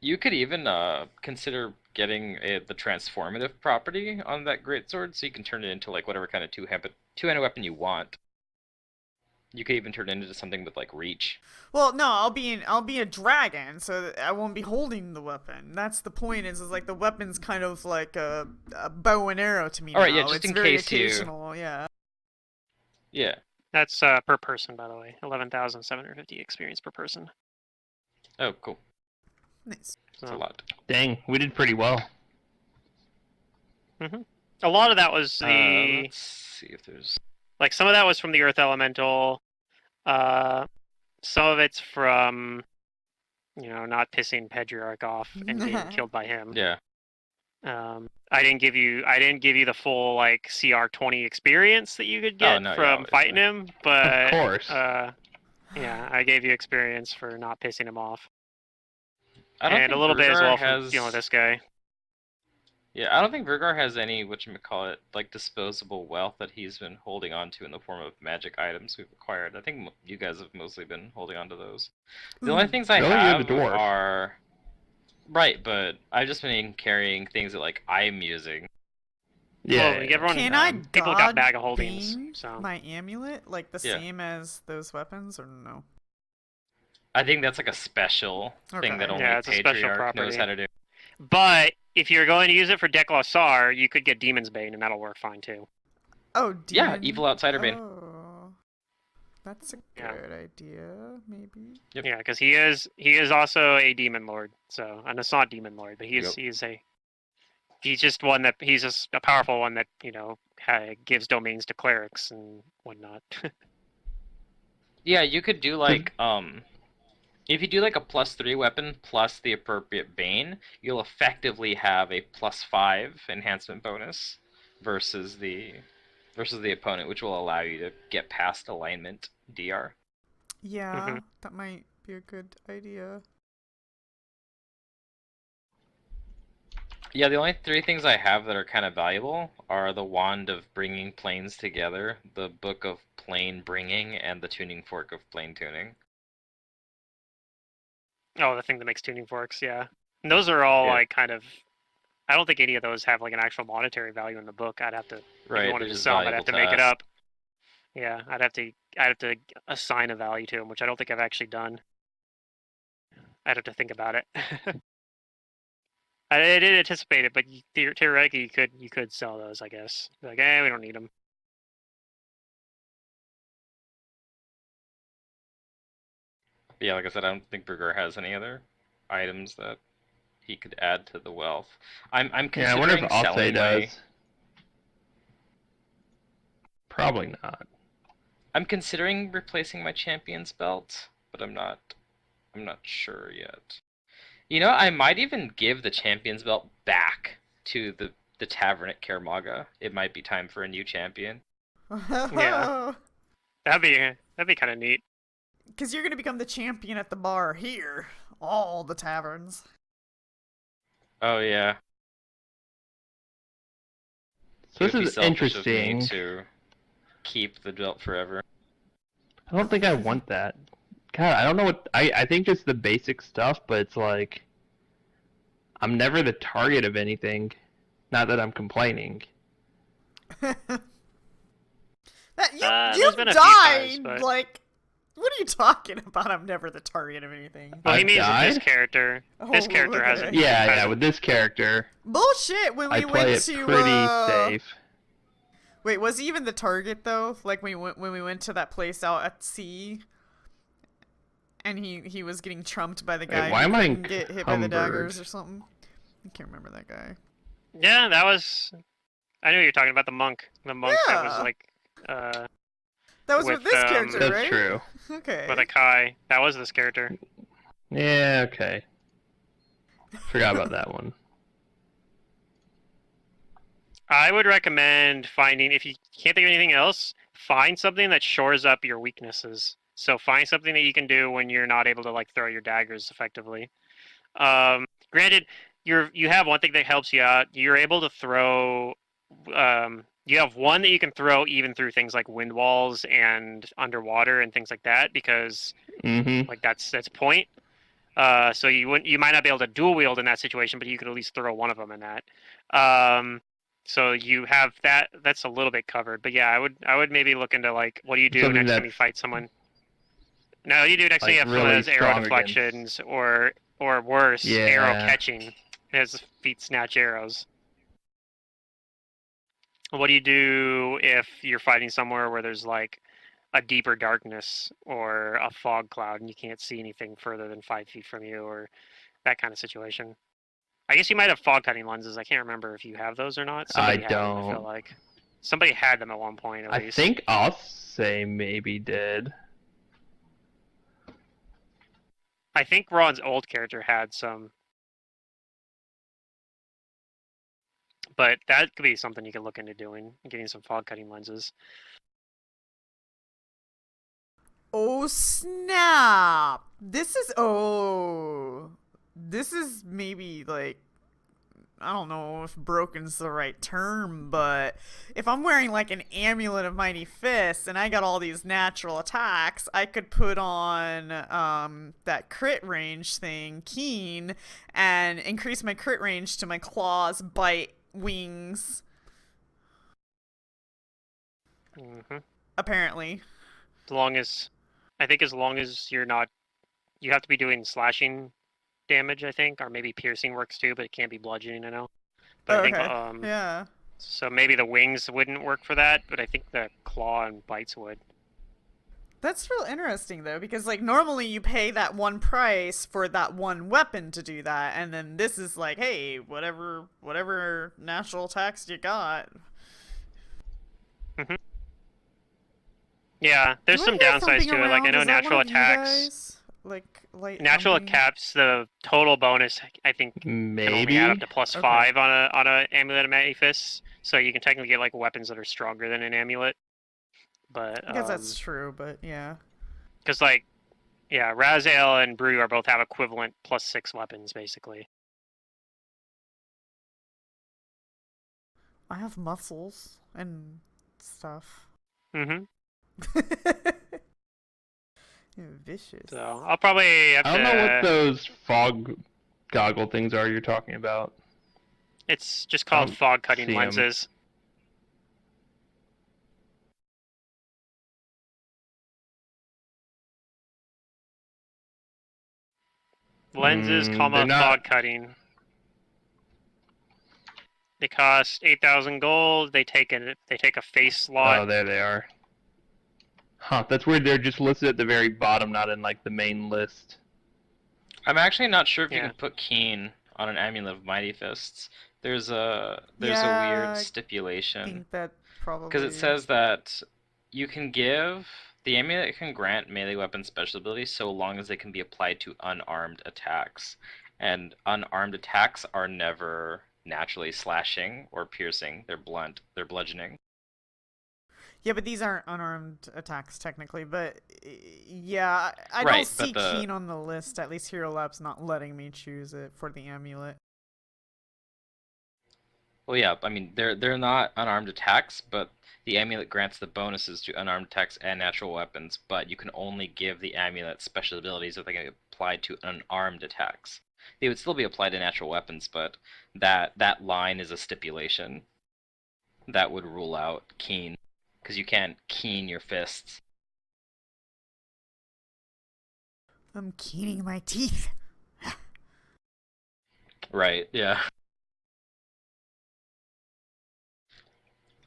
You could even consider getting the transformative property on that greatsword, so you can turn it into like whatever kind of two-handed weapon you want. You could even turn it into something with like reach. Well, no, I'll be a dragon, so I won't be holding the weapon. That's the point. Is like the weapon's kind of like a bow and arrow to me. All right, now. yeah, just it's in very case occasional, yeah. Yeah. That's per person, by the way. 11,750 experience per person. Oh, cool. Nice. That's a lot. Dang, we did pretty well. Mm-hmm. A lot of that was the... let's see if there's... Like, some of that was from the Earth Elemental. Some of it's from, you know, not pissing Pedriarch off and being killed by him. Yeah. I didn't give you the full like CR20 experience that you could get from fighting him, but of course. Yeah, I gave you experience for not pissing him off. And a little bit as well for dealing with this guy. Yeah, I don't think Virgar has any, whatchamacallit, like disposable wealth that he's been holding on to in the form of magic items we've acquired. I think you guys have mostly been holding on to those. The only things I have are... Right, but I've just been carrying things that like I'm using. Yeah, well, everyone, can I people got bag of holdings. So my amulet like the same as those weapons, or no? I think that's like a special thing that only Patriarch knows how to do. But if you're going to use it for Declassar, you could get Demon's Bane, and that'll work fine too. Oh, yeah, Evil Outsider Bane. Oh, that's a good idea, maybe. Yep. Yeah, because he is also a Demon Lord. So, and it's not Demon Lord, but he's just one that he's just a powerful one that gives domains to clerics and whatnot. Yeah, you could do like if you do like a +3 weapon plus the appropriate Bane, you'll effectively have a +5 enhancement bonus versus the versus the opponent, which will allow you to get past alignment DR. Yeah, that might be a good idea. Yeah, the only 3 things I have that are kind of valuable are the Wand of Bringing Planes Together, the Book of Plane Bringing, and the Tuning Fork of Plane Tuning. Oh, the thing that makes tuning forks, yeah. And those are all Yeah. like kind of. I don't think any of those have like an actual monetary value in the book. I'd have to. If Right, you wanted they're to just sell them, I'd have valuable to to make it us. up. Yeah, I'd have to assign a value to them, which I don't think I've actually done. I'd have to think about it. I didn't anticipate it, but theoretically you could sell those, I guess. Like, we don't need them. Yeah, like I said, I don't think Burger has any other items that he could add to the wealth. I'm Yeah, I considering wonder if Alce selling does. my. Probably not. I'm considering replacing my champion's belt, but I'm not sure yet. You know, I might even give the champion's belt back to the tavern at Kaer Maga. It might be time for a new champion. Yeah. That'd be kind of neat. Because you're going to become the champion at the bar here. All the taverns. Oh yeah. So It would be this is selfish of me interesting. to keep the belt forever. I don't think I want that. God, I don't know what I think just the basic stuff, but it's like I'm never the target of anything. Not that I'm complaining. That There's you've been a few died. times, but- Like, what are you talking about? I'm never the target of anything. Well, he I've means with this died? character. This Oh, character okay. hasn't. Yeah, with this character, Bullshit. When I we play went it to pretty safe. Wait, was he even the target though? Like when we went to that place out at sea, and he was getting trumped by the guy why who am I couldn't get hit by the encumbered? daggers or something. I can't remember that guy. Yeah, that was. I knew you were talking about the monk. The monk that was Yeah. like, That was with with, this character, That's right? true. Okay. with a Kai. That was this character. Yeah, okay. Forgot about that one. I would recommend finding, if you can't think of anything else, find something that shores up your weaknesses. So find something that you can do when you're not able to like throw your daggers effectively. Granted, you have one thing that helps you out. You're able to throw. You have one that you can throw even through things like wind walls and underwater and things like that because like that's a point. So you might not be able to dual wield in that situation, but you could at least throw one of them in that. So you have that. That's a little bit covered. But yeah, I would maybe look into like what do you do Something next time you that's, fight someone. No, you do next time like, you have someone really that has arrow strong deflections or worse, arrow Yeah. catching. His feet snatch arrows. What do you do if you're fighting somewhere where there's like a deeper darkness or a fog cloud and you can't see anything further than 5 feet from you or that kind of situation? I guess you might have fog cutting lenses. I can't remember if you have those or not. Somebody had them, I feel don't. like. Somebody had them at one point at I least. think Alce maybe did. I think Ron's old character had some. But that could be something you could look into doing, getting some fog cutting lenses. Oh snap! This is maybe like, I don't know if broken's the right term, but if I'm wearing like an amulet of mighty fists and I got all these natural attacks, I could put on that crit range thing, keen, and increase my crit range to my claws, bite, wings. Apparently. As long as you're not, you have to be doing slashing damage, I think, or maybe piercing works too, but it can't be bludgeoning, I know. But Okay. I think, Yeah. so maybe the wings wouldn't work for that, but I think the claw and bites would. That's real interesting though, because like normally you pay that one price for that one weapon to do that, and then this is like, hey, whatever natural attacks you got. Yeah, there's Do some I hear downsides something to it. Like I around? know Is that one natural of you attacks. guys? light Natural thumping? caps the total bonus. I think can only add up Maybe. to plus Okay. 5 on a amulet of Magus. So you can technically get like weapons that are stronger than an amulet. But I guess that's true, but yeah. because like yeah, Raziel and Brew are both have equivalent plus 6 weapons basically. I have muscles and stuff. Mm-hmm. Vicious. So I'll probably have I don't to. know what those fog goggle things are you're talking about. It's just called fog cutting see 'em. lenses. Lenses, they're not- fog cutting. They cost 8,000 gold. They take a face slot. Oh, there they are. Huh, that's weird. They're just listed at the very bottom, not in like the main list. I'm actually not sure if you Yeah. can put Keen on an amulet of Mighty Fists. There's a Yeah, weird I stipulation think that probably... because it says that you can give the amulet can grant melee weapon special abilities so long as they can be applied to unarmed attacks, and unarmed attacks are never naturally slashing or piercing. They're blunt. They're bludgeoning. Yeah, but these aren't unarmed attacks technically, but yeah, I Right, don't see but Keen on the list. At least Hero Lab's not letting me choose it for the amulet. Well, yeah, I mean they're not unarmed attacks, but the amulet grants the bonuses to unarmed attacks and natural weapons, but you can only give the amulet special abilities if they can be applied to unarmed attacks. They would still be applied to natural weapons, but that line is a stipulation that would rule out Keen, because you can't keen your fists. I'm keening my teeth. Right, yeah.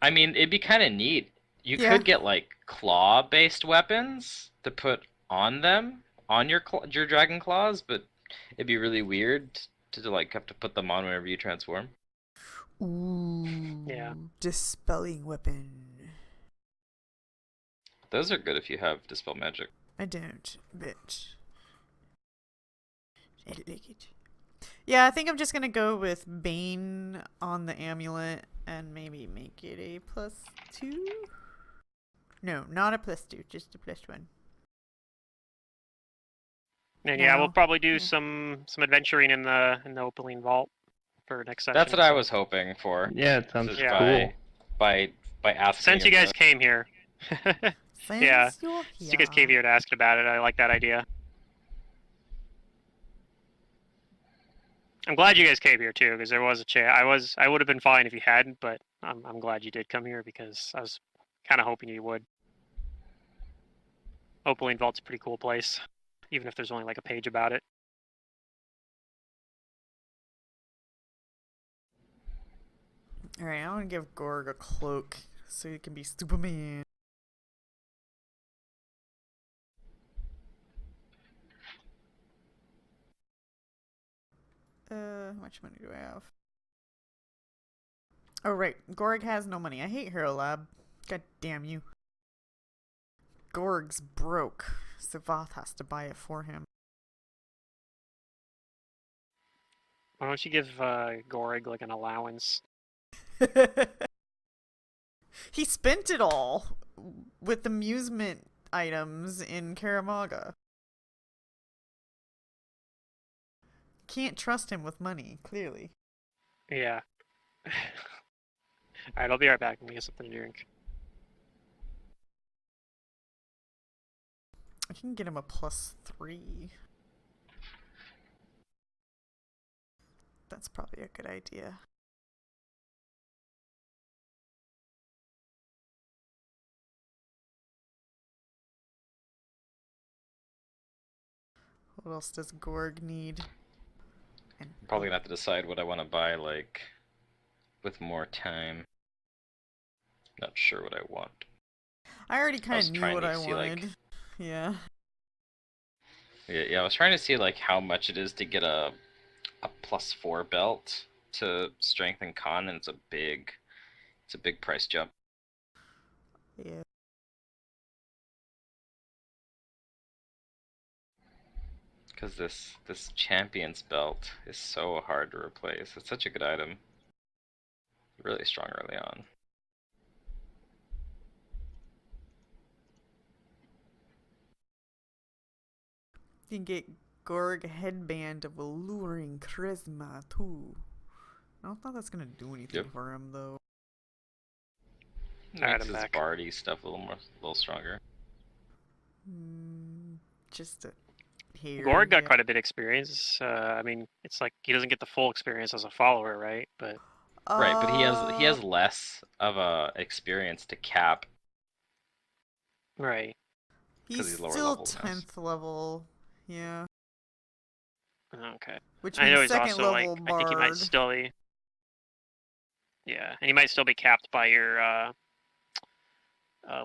I mean, it'd be kind of neat. You Yeah. could get like claw-based weapons to put on them, on your dragon claws, but it'd be really weird to like have to put them on whenever you transform. Ooh. Yeah. Dispelling weapon. Those are good if you have dispel magic. I don't, but I like it. Yeah, I think I'm just gonna go with Bane on the amulet and maybe make it a +2. No, not a +2, just a +1. And yeah, we'll No. probably do Yeah. some adventuring in the Opaline Vault for next session. That's what I was hoping for. Yeah, it sounds Just cool. by asking. Since you guys came here. Since Yeah. you're Since you guys came here to ask about it, I like that idea. I'm glad you guys came here too, because there was a chance. I would have been fine if you hadn't, but I'm glad you did come here because I was kind of hoping you would. Opaline Vault's a pretty cool place, even if there's only like a page about it. Alright, I want to give Gorg a cloak so he can be Superman. How much money do I have? Oh, right. Gorg has no money. I hate Hero Lab. God damn you. Gorg's broke. Savath has to buy it for him. Why don't you give Gorig like an allowance? He spent it all with amusement items in Kaer Maga. Can't trust him with money, clearly. Yeah. Alright, I'll be right back. Let me get something to drink. I can get him a +3. That's probably a good idea. What else does Gorg need? And Probably gonna have to decide what I want to buy, like, with more time. Not sure what I want. I already kind was of knew trying what to I see, like- wanted. Yeah. Yeah, I was trying to see like how much it is to get a +4 belt to strength and con, and it's a big price jump. Yeah. Because this champion's belt is so hard to replace. It's such a good item. Really strong early on. You can get Gorg headband of alluring charisma too. I don't think that's gonna do anything Yep. for him though. Alright, Makes I'm his back. bardy stuff a little stronger. Just a hair. Gorg got yeah. quite a bit of experience. I mean, it's like he doesn't get the full experience as a follower, right? But Right, but he has less of a experience to cap right. because He's he's lower still level than us. 10th level. Yeah. Okay. Which I know means he's second also level like I think he might bard. still be. Yeah, and he might still be capped by your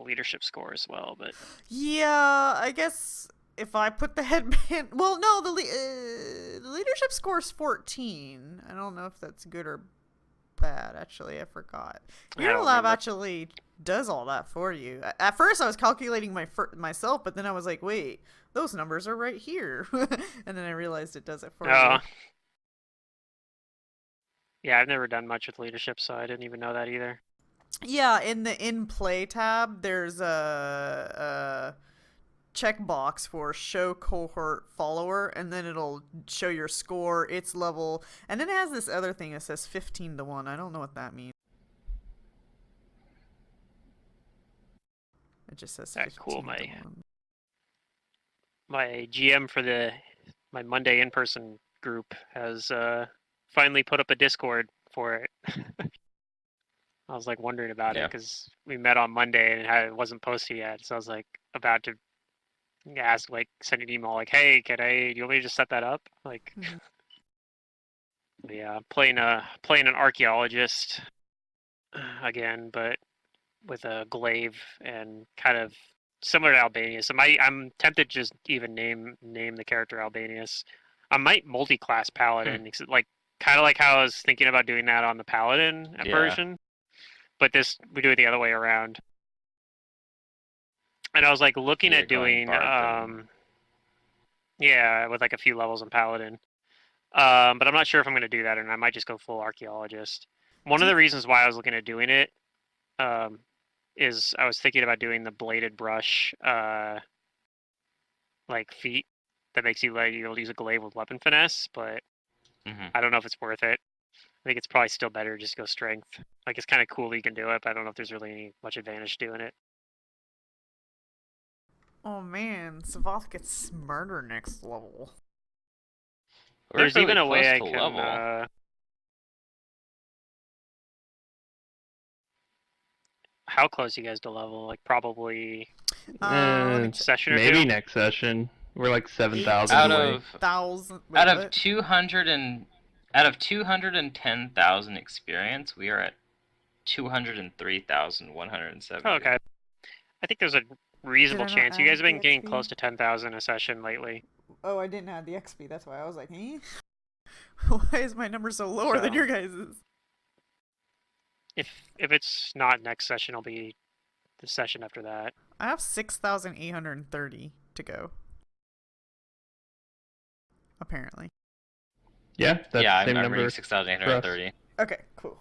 leadership score as well. But Yeah, I guess if I put the headband. Well, no, the leadership score is 14. I don't know if that's good or bad. Actually, I forgot. I Hero don't Lab remember. actually does all that for you. At first, I was calculating myself, but then I was like, wait, those numbers are right here, and then I realized it does it for Oh. you. Yeah, I've never done much with leadership, so I didn't even know that either. Yeah, in the in play tab, there's a checkbox for show cohort follower, and then it'll show your score, its level, and then it has this other thing that says 15 to 1. I don't know what that means. It just says 15 Alright, cool. to 1. My GM for my Monday in-person group has finally put up a Discord for it. I was like wondering about it because we met on Monday and it wasn't posted yet, so I was like about to ask, like, send an email like, "Hey, do you want me to just set that up?" Like, yeah, playing an archaeologist again, but with a glaive and kind of similar to Albanius. I'm tempted to just even name the character Albanius. I might multi-class paladin, like kind of like how I was thinking about doing that on the paladin version, but we do it the other way around. And I was like looking at doing yeah, with like a few levels in paladin. But I'm not sure if I'm going to do that, and I might just go full archaeologist. One of the reasons why I was looking at doing it is I was thinking about doing the bladed brush like feat that makes you like you'll use a glaive with weapon finesse, but I don't know if it's worth it. I think it's probably still better to just go strength. Like, it's kind of cool that you can do it, but I don't know if there's really much advantage doing it. Oh man, Savath gets smarter next level. There's even a way I can. How close you guys to level? Like, probably session or maybe two? next session. We're like 7,000 Out away. of 210,000 experience, we are at 203,170. Oh, okay. I think there's a reasonable chance. You guys have been getting close to 10,000 a session lately. Oh, I didn't add the XP. That's why I was like, eh? Why is my number so lower than your guys's? If it's not next session, it'll be the session after that. I have 6,830 to go. Apparently. Yeah, that's the same I'm number. reading 6,830. Okay, cool.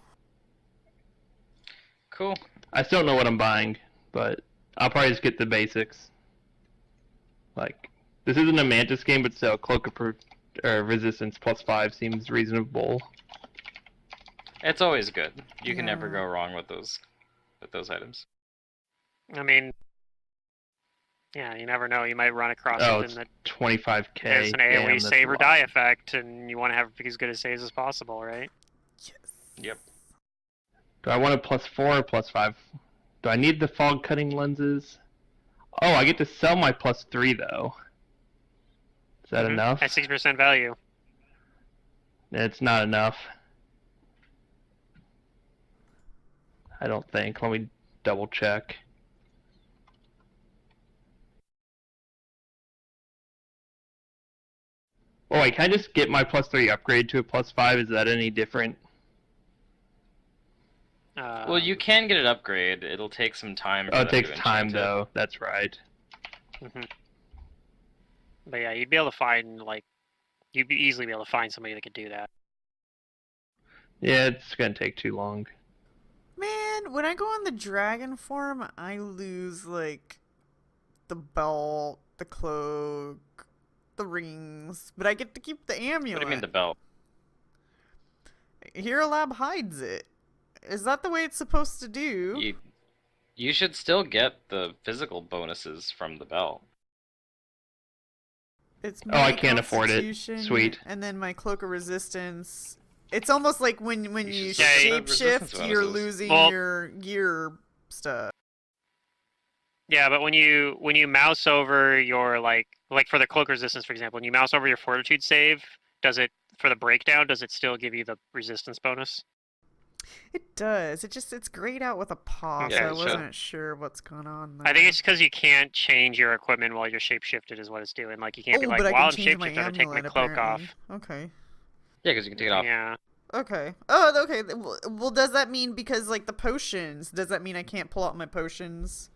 Cool. I still don't know what I'm buying, but I'll probably just get the basics. Like, this isn't a Mantis game, but still, Cloak of Resistance +5 seems reasonable. It's always good. You can never go wrong with those items. I mean, yeah, you never know. You might run across something that 25k. has an AoE save or die effect, and you want to have as good a saves as possible, right? Yes. Yep. Do I want a +4 or +5? Do I need the fog cutting lenses? Oh, I get to sell my +3 though. Is that enough? At 6% value. It's not enough. I don't think. Let me double check. Oh, wait, can I just get my +3 upgrade to a +5? Is that any different? Well, you can get it upgrade. It'll take some time. Oh, it takes time though. That's right. But yeah, you'd be able to find you'd easily be able to find somebody that could do that. Yeah, it's gonna take too long. Man, when I go on the dragon form, I lose like the belt, the cloak, the rings, but I get to keep the What do you mean amulet. the belt? Hero Lab hides it. Is that the way it's supposed to do? You should still get the physical bonuses from the belt. It's Oh, I my can't afford it. constitution, Sweet. and then my cloak of resistance. It's almost like when You you should still get the resistance shapeshift, you're bonuses. losing Well- your gear stuff. Yeah, but when you mouse over your like for the cloak resistance, for example, when you mouse over your fortitude save, does it for the breakdown? Does it still give you the resistance bonus? It does. It's grayed out with a paw, Yeah, so I it should. wasn't sure what's going on there. I think it's because you can't change your equipment while you're shapeshifted, is what it's doing. Like you can't be like, but I while can I'm change my shapeshifted, I'm gonna take my amulet, cloak apparently. off. Okay. Yeah, because you can take it off. Yeah. Okay. Oh, okay. Well, does that mean because like the potions? Does that mean I can't pull out my potions?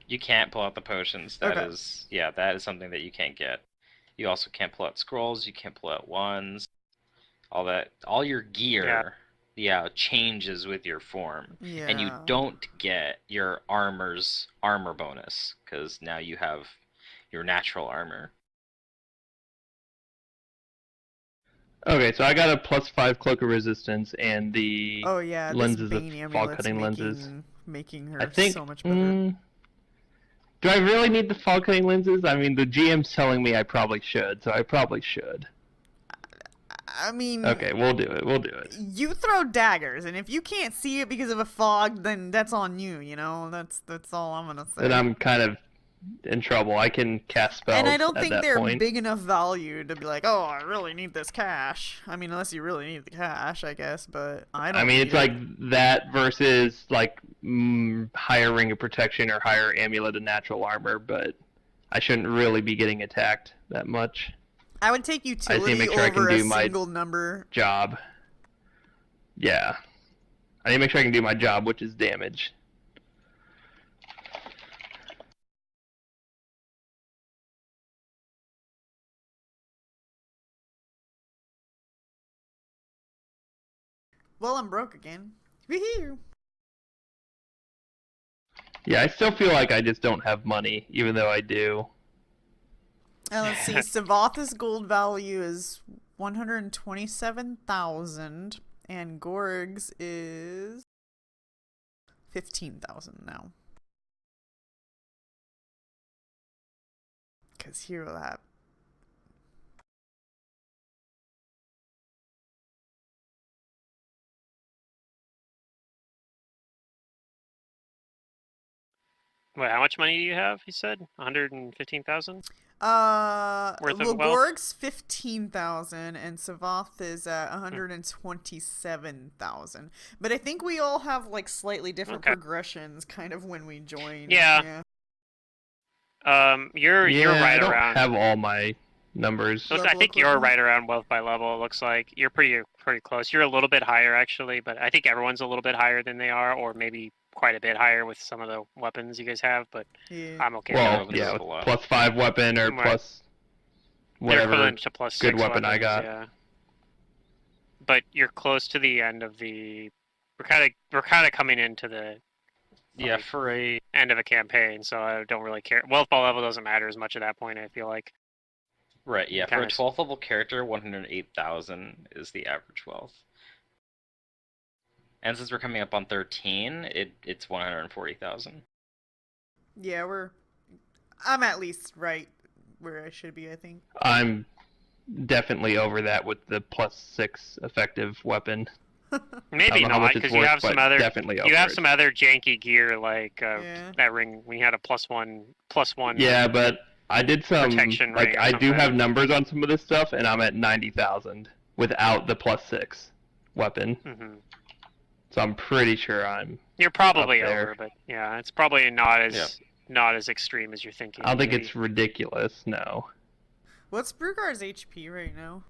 You can't pull out the potions. That Okay. is, yeah, that is something that you can't get. You also can't pull out scrolls. You can't pull out wands. All that, all your gear, changes with your form, Yeah. and you don't get your armor's armor bonus because now you have your natural armor. Okay, so I got a +5 cloak of resistance and the Oh yeah. lenses this of Bane fall amulet's cutting lenses. making her I think. so much better. Do I really need the fall cutting lenses? I mean, the GM's telling me I probably should, so I probably should. I mean, Okay, we'll do it. We'll do it. you throw daggers, and if you can't see it because of a fog, then that's on you. You know, that's all I'm gonna say. Then I'm kind of in trouble. I can cast spells And I don't at think that they're point. big enough value to be like, oh, I really need this cash. I mean, unless you really need the cash, I guess. But I don't. I mean, need it's it. like that versus like higher ring of protection or higher amulet of natural armor, but I shouldn't really be getting attacked that much. I would take I utility make sure I can over a do my single number. job. Yeah. I need to make sure I can do my job, which is damage. Well, I'm broke again. Woohoo! Yeah, I still feel like I just don't have money, even though I do. Let's see. Savatha's gold value is 127,000, and Gorg's is 15,000 now. Cause Hero Lab. Wait, how much money do you have? He said 115,000. Worth of Well, wealth? Gorg's 15,000, and Savath is at 127,000. But I think we all have like slightly different Okay. progressions, kind of when we join. Yeah. You're I right don't around. have all my numbers. I Level think you're equivalent? right around wealth by level. It looks like you're pretty close. You're a little bit higher actually, but I think everyone's a little bit higher than they are, or maybe quite a bit higher with some of the weapons you guys have. But Yeah. I'm okay. Well, with yeah, it. with +5 weapon or Right. plus They're whatever equivalent to plus good 6 weapon I weapons, got. Yeah. But you're close to the end of the. We're kind of coming into the. Yeah, Like, for a end of a campaign, so I don't really care. Wealth ball level doesn't matter as much at that point. I feel like. right, yeah, for a Kinda 12th level character, 108,000 is the average wealth. And since we're coming up on 13, it's 140,000. Yeah, I'm at least right where I should be, I think. I'm definitely over that with the +6 effective weapon. I Maybe don't know how not, much it's because you worth, have some but other. definitely over You have it. some other janky gear like Yeah. that ring. We had a +1. Yeah, but I did some protection like ring or I do have something. numbers on some of this stuff, and I'm at 90,000 without the +6 weapon. Hmm. So I'm pretty sure I'm. You're probably Up there. over, but yeah, it's probably not as extreme as you're thinking. I don't think maybe. it's ridiculous. No. What's Brugar's HP right now?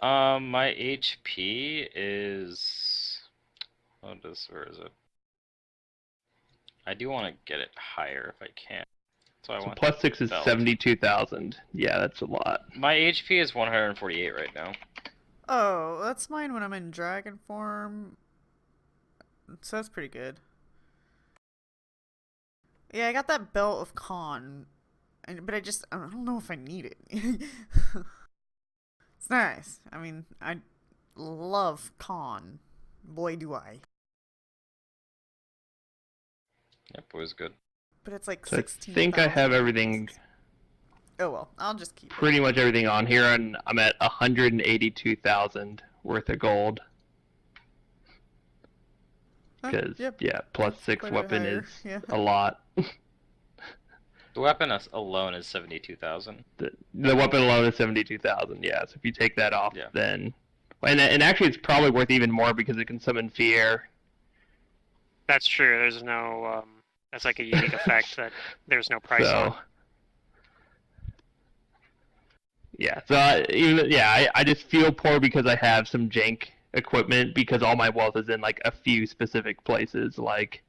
My HP is. Where is it? I do want to get it higher if I can. So I So want plus 6 is belt. 72,000. Yeah, that's a lot. My HP is 148 right now. Oh, that's mine when I'm in dragon form. So that's pretty good. Yeah, I got that belt of Khan, but I don't know if I need it. It's nice. I mean, I love Khan. Boy, do I. Yep, it was good. But it's like So I 16. think I have everything, Oh well, I'll just keep it. pretty much everything on here, and I'm at 182,000 worth of gold. Because, Yep, yeah, plus that's 6 quite a bit weapon higher, is yeah. a lot. The weapon alone is 72,000. The weapon alone is 72,000, yeah. So if you take that off, Yeah. then... And actually, it's probably worth even more because it can summon Fier. That's true. There's no. That's like a unique effect that there's no price on. Yeah, so I just feel poor because I have some jank equipment because all my wealth is in like a few specific places, like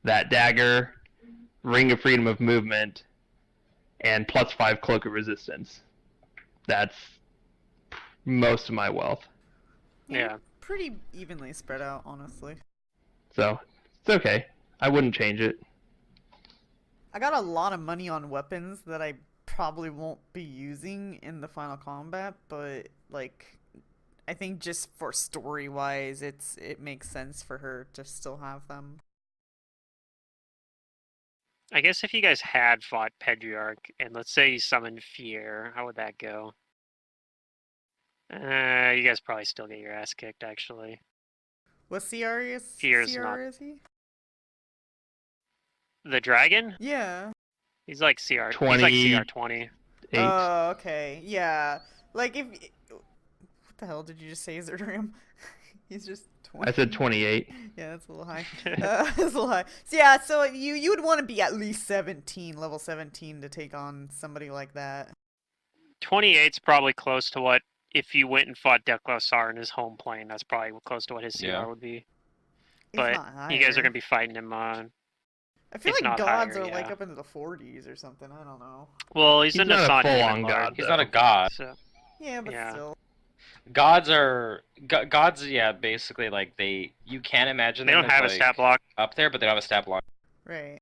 that dagger, Ring of Freedom of Movement, and plus 5 Cloak of Resistance. That's most of my wealth. Yeah. Pretty evenly spread out, honestly. So it's okay. I wouldn't change it. I got a lot of money on weapons that I probably won't be using in the final combat, but like I think just for story wise it makes sense for her to still have them. I guess if you guys had fought Pedriarch and let's say you summoned Fear, how would that go? You guys probably still get your ass kicked, actually. What CR is? Fear's CR not- is he? The dragon? Yeah. He's like CR. 20. He's like CR 20. 8. Oh, okay. Yeah. Like if what the hell did you just say, Zerdram? He's just 20. I said 28. Yeah, that's a little high. That's a little high. So yeah, so you would want to be at least 17, level 17 to take on somebody like that. 28's probably close to what, if you went and fought Deklosar in his home plane, that's probably close to what his CR Yeah. would be. If But not you guys higher. are going to be fighting him on. I feel if like not gods higher, are like yeah. up into the 40s or something. I don't know. Well, he's He's a not a Nasan full-on Demon god, Lord, He's not a though. god. so Yeah, but Yeah. still. Gods are gods. Yeah, basically like you can imagine they them don't as, have a like, stat block. up there, but they don't have a stat block. Right.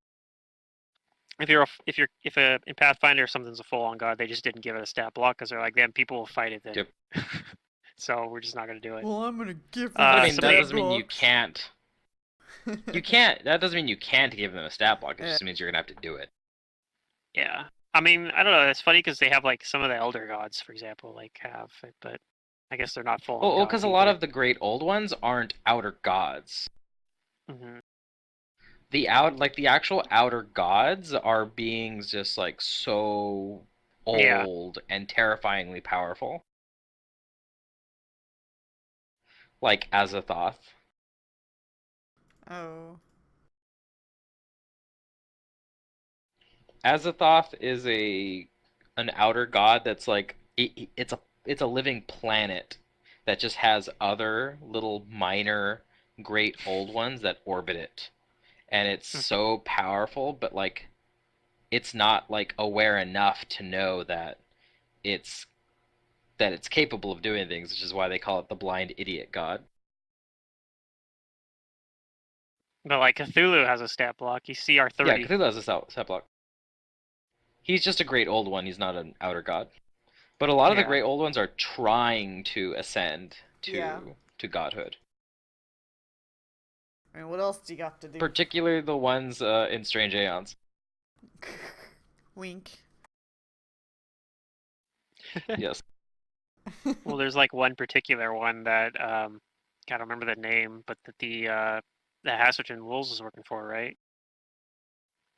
If in Pathfinder something's a full on god, they just didn't give it a stat block because they're like, then people will fight it then. Yep. So we're just not going to do it. Well, I'm gonna give them But I mean, somebody- that doesn't mean you can't. You can't. That doesn't mean you can't give them a stat block. It just means you're gonna have to do it. Yeah. I mean, I don't know. It's funny because they have like some of the elder gods, for example, like have it, but I guess they're not full on. Well, because a lot of the great old ones aren't outer gods. Hmm. The actual outer gods are beings just like so old Yeah. and terrifyingly powerful. Like Azathoth. Oh. Azathoth is an outer god that's like it's a living planet that just has other little minor great old ones that orbit it. And it's so powerful, but like it's not like aware enough to know that it's capable of doing things, which is why they call it the blind idiot god. But like Cthulhu has a stat block. He's CR 30. Yeah, Cthulhu has a stat block. He's just a great old one. He's not an outer god. But a lot of the Yeah. great old ones are trying to ascend Yeah. to godhood. I mean, what else do you got to do? Particularly the ones in Strange Aeons. Wink. Yes. Well, there's like one particular one that I don't remember the name, but that the Hasserton Wolves is working for, right?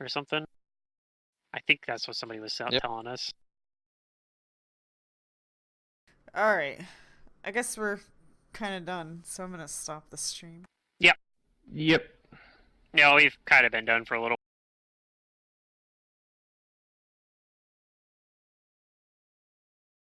Or something. I think that's what somebody was Yep. telling us. Alright. I guess we're kind of done, so I'm gonna stop the stream. Yep. No, we've kind of been done for a little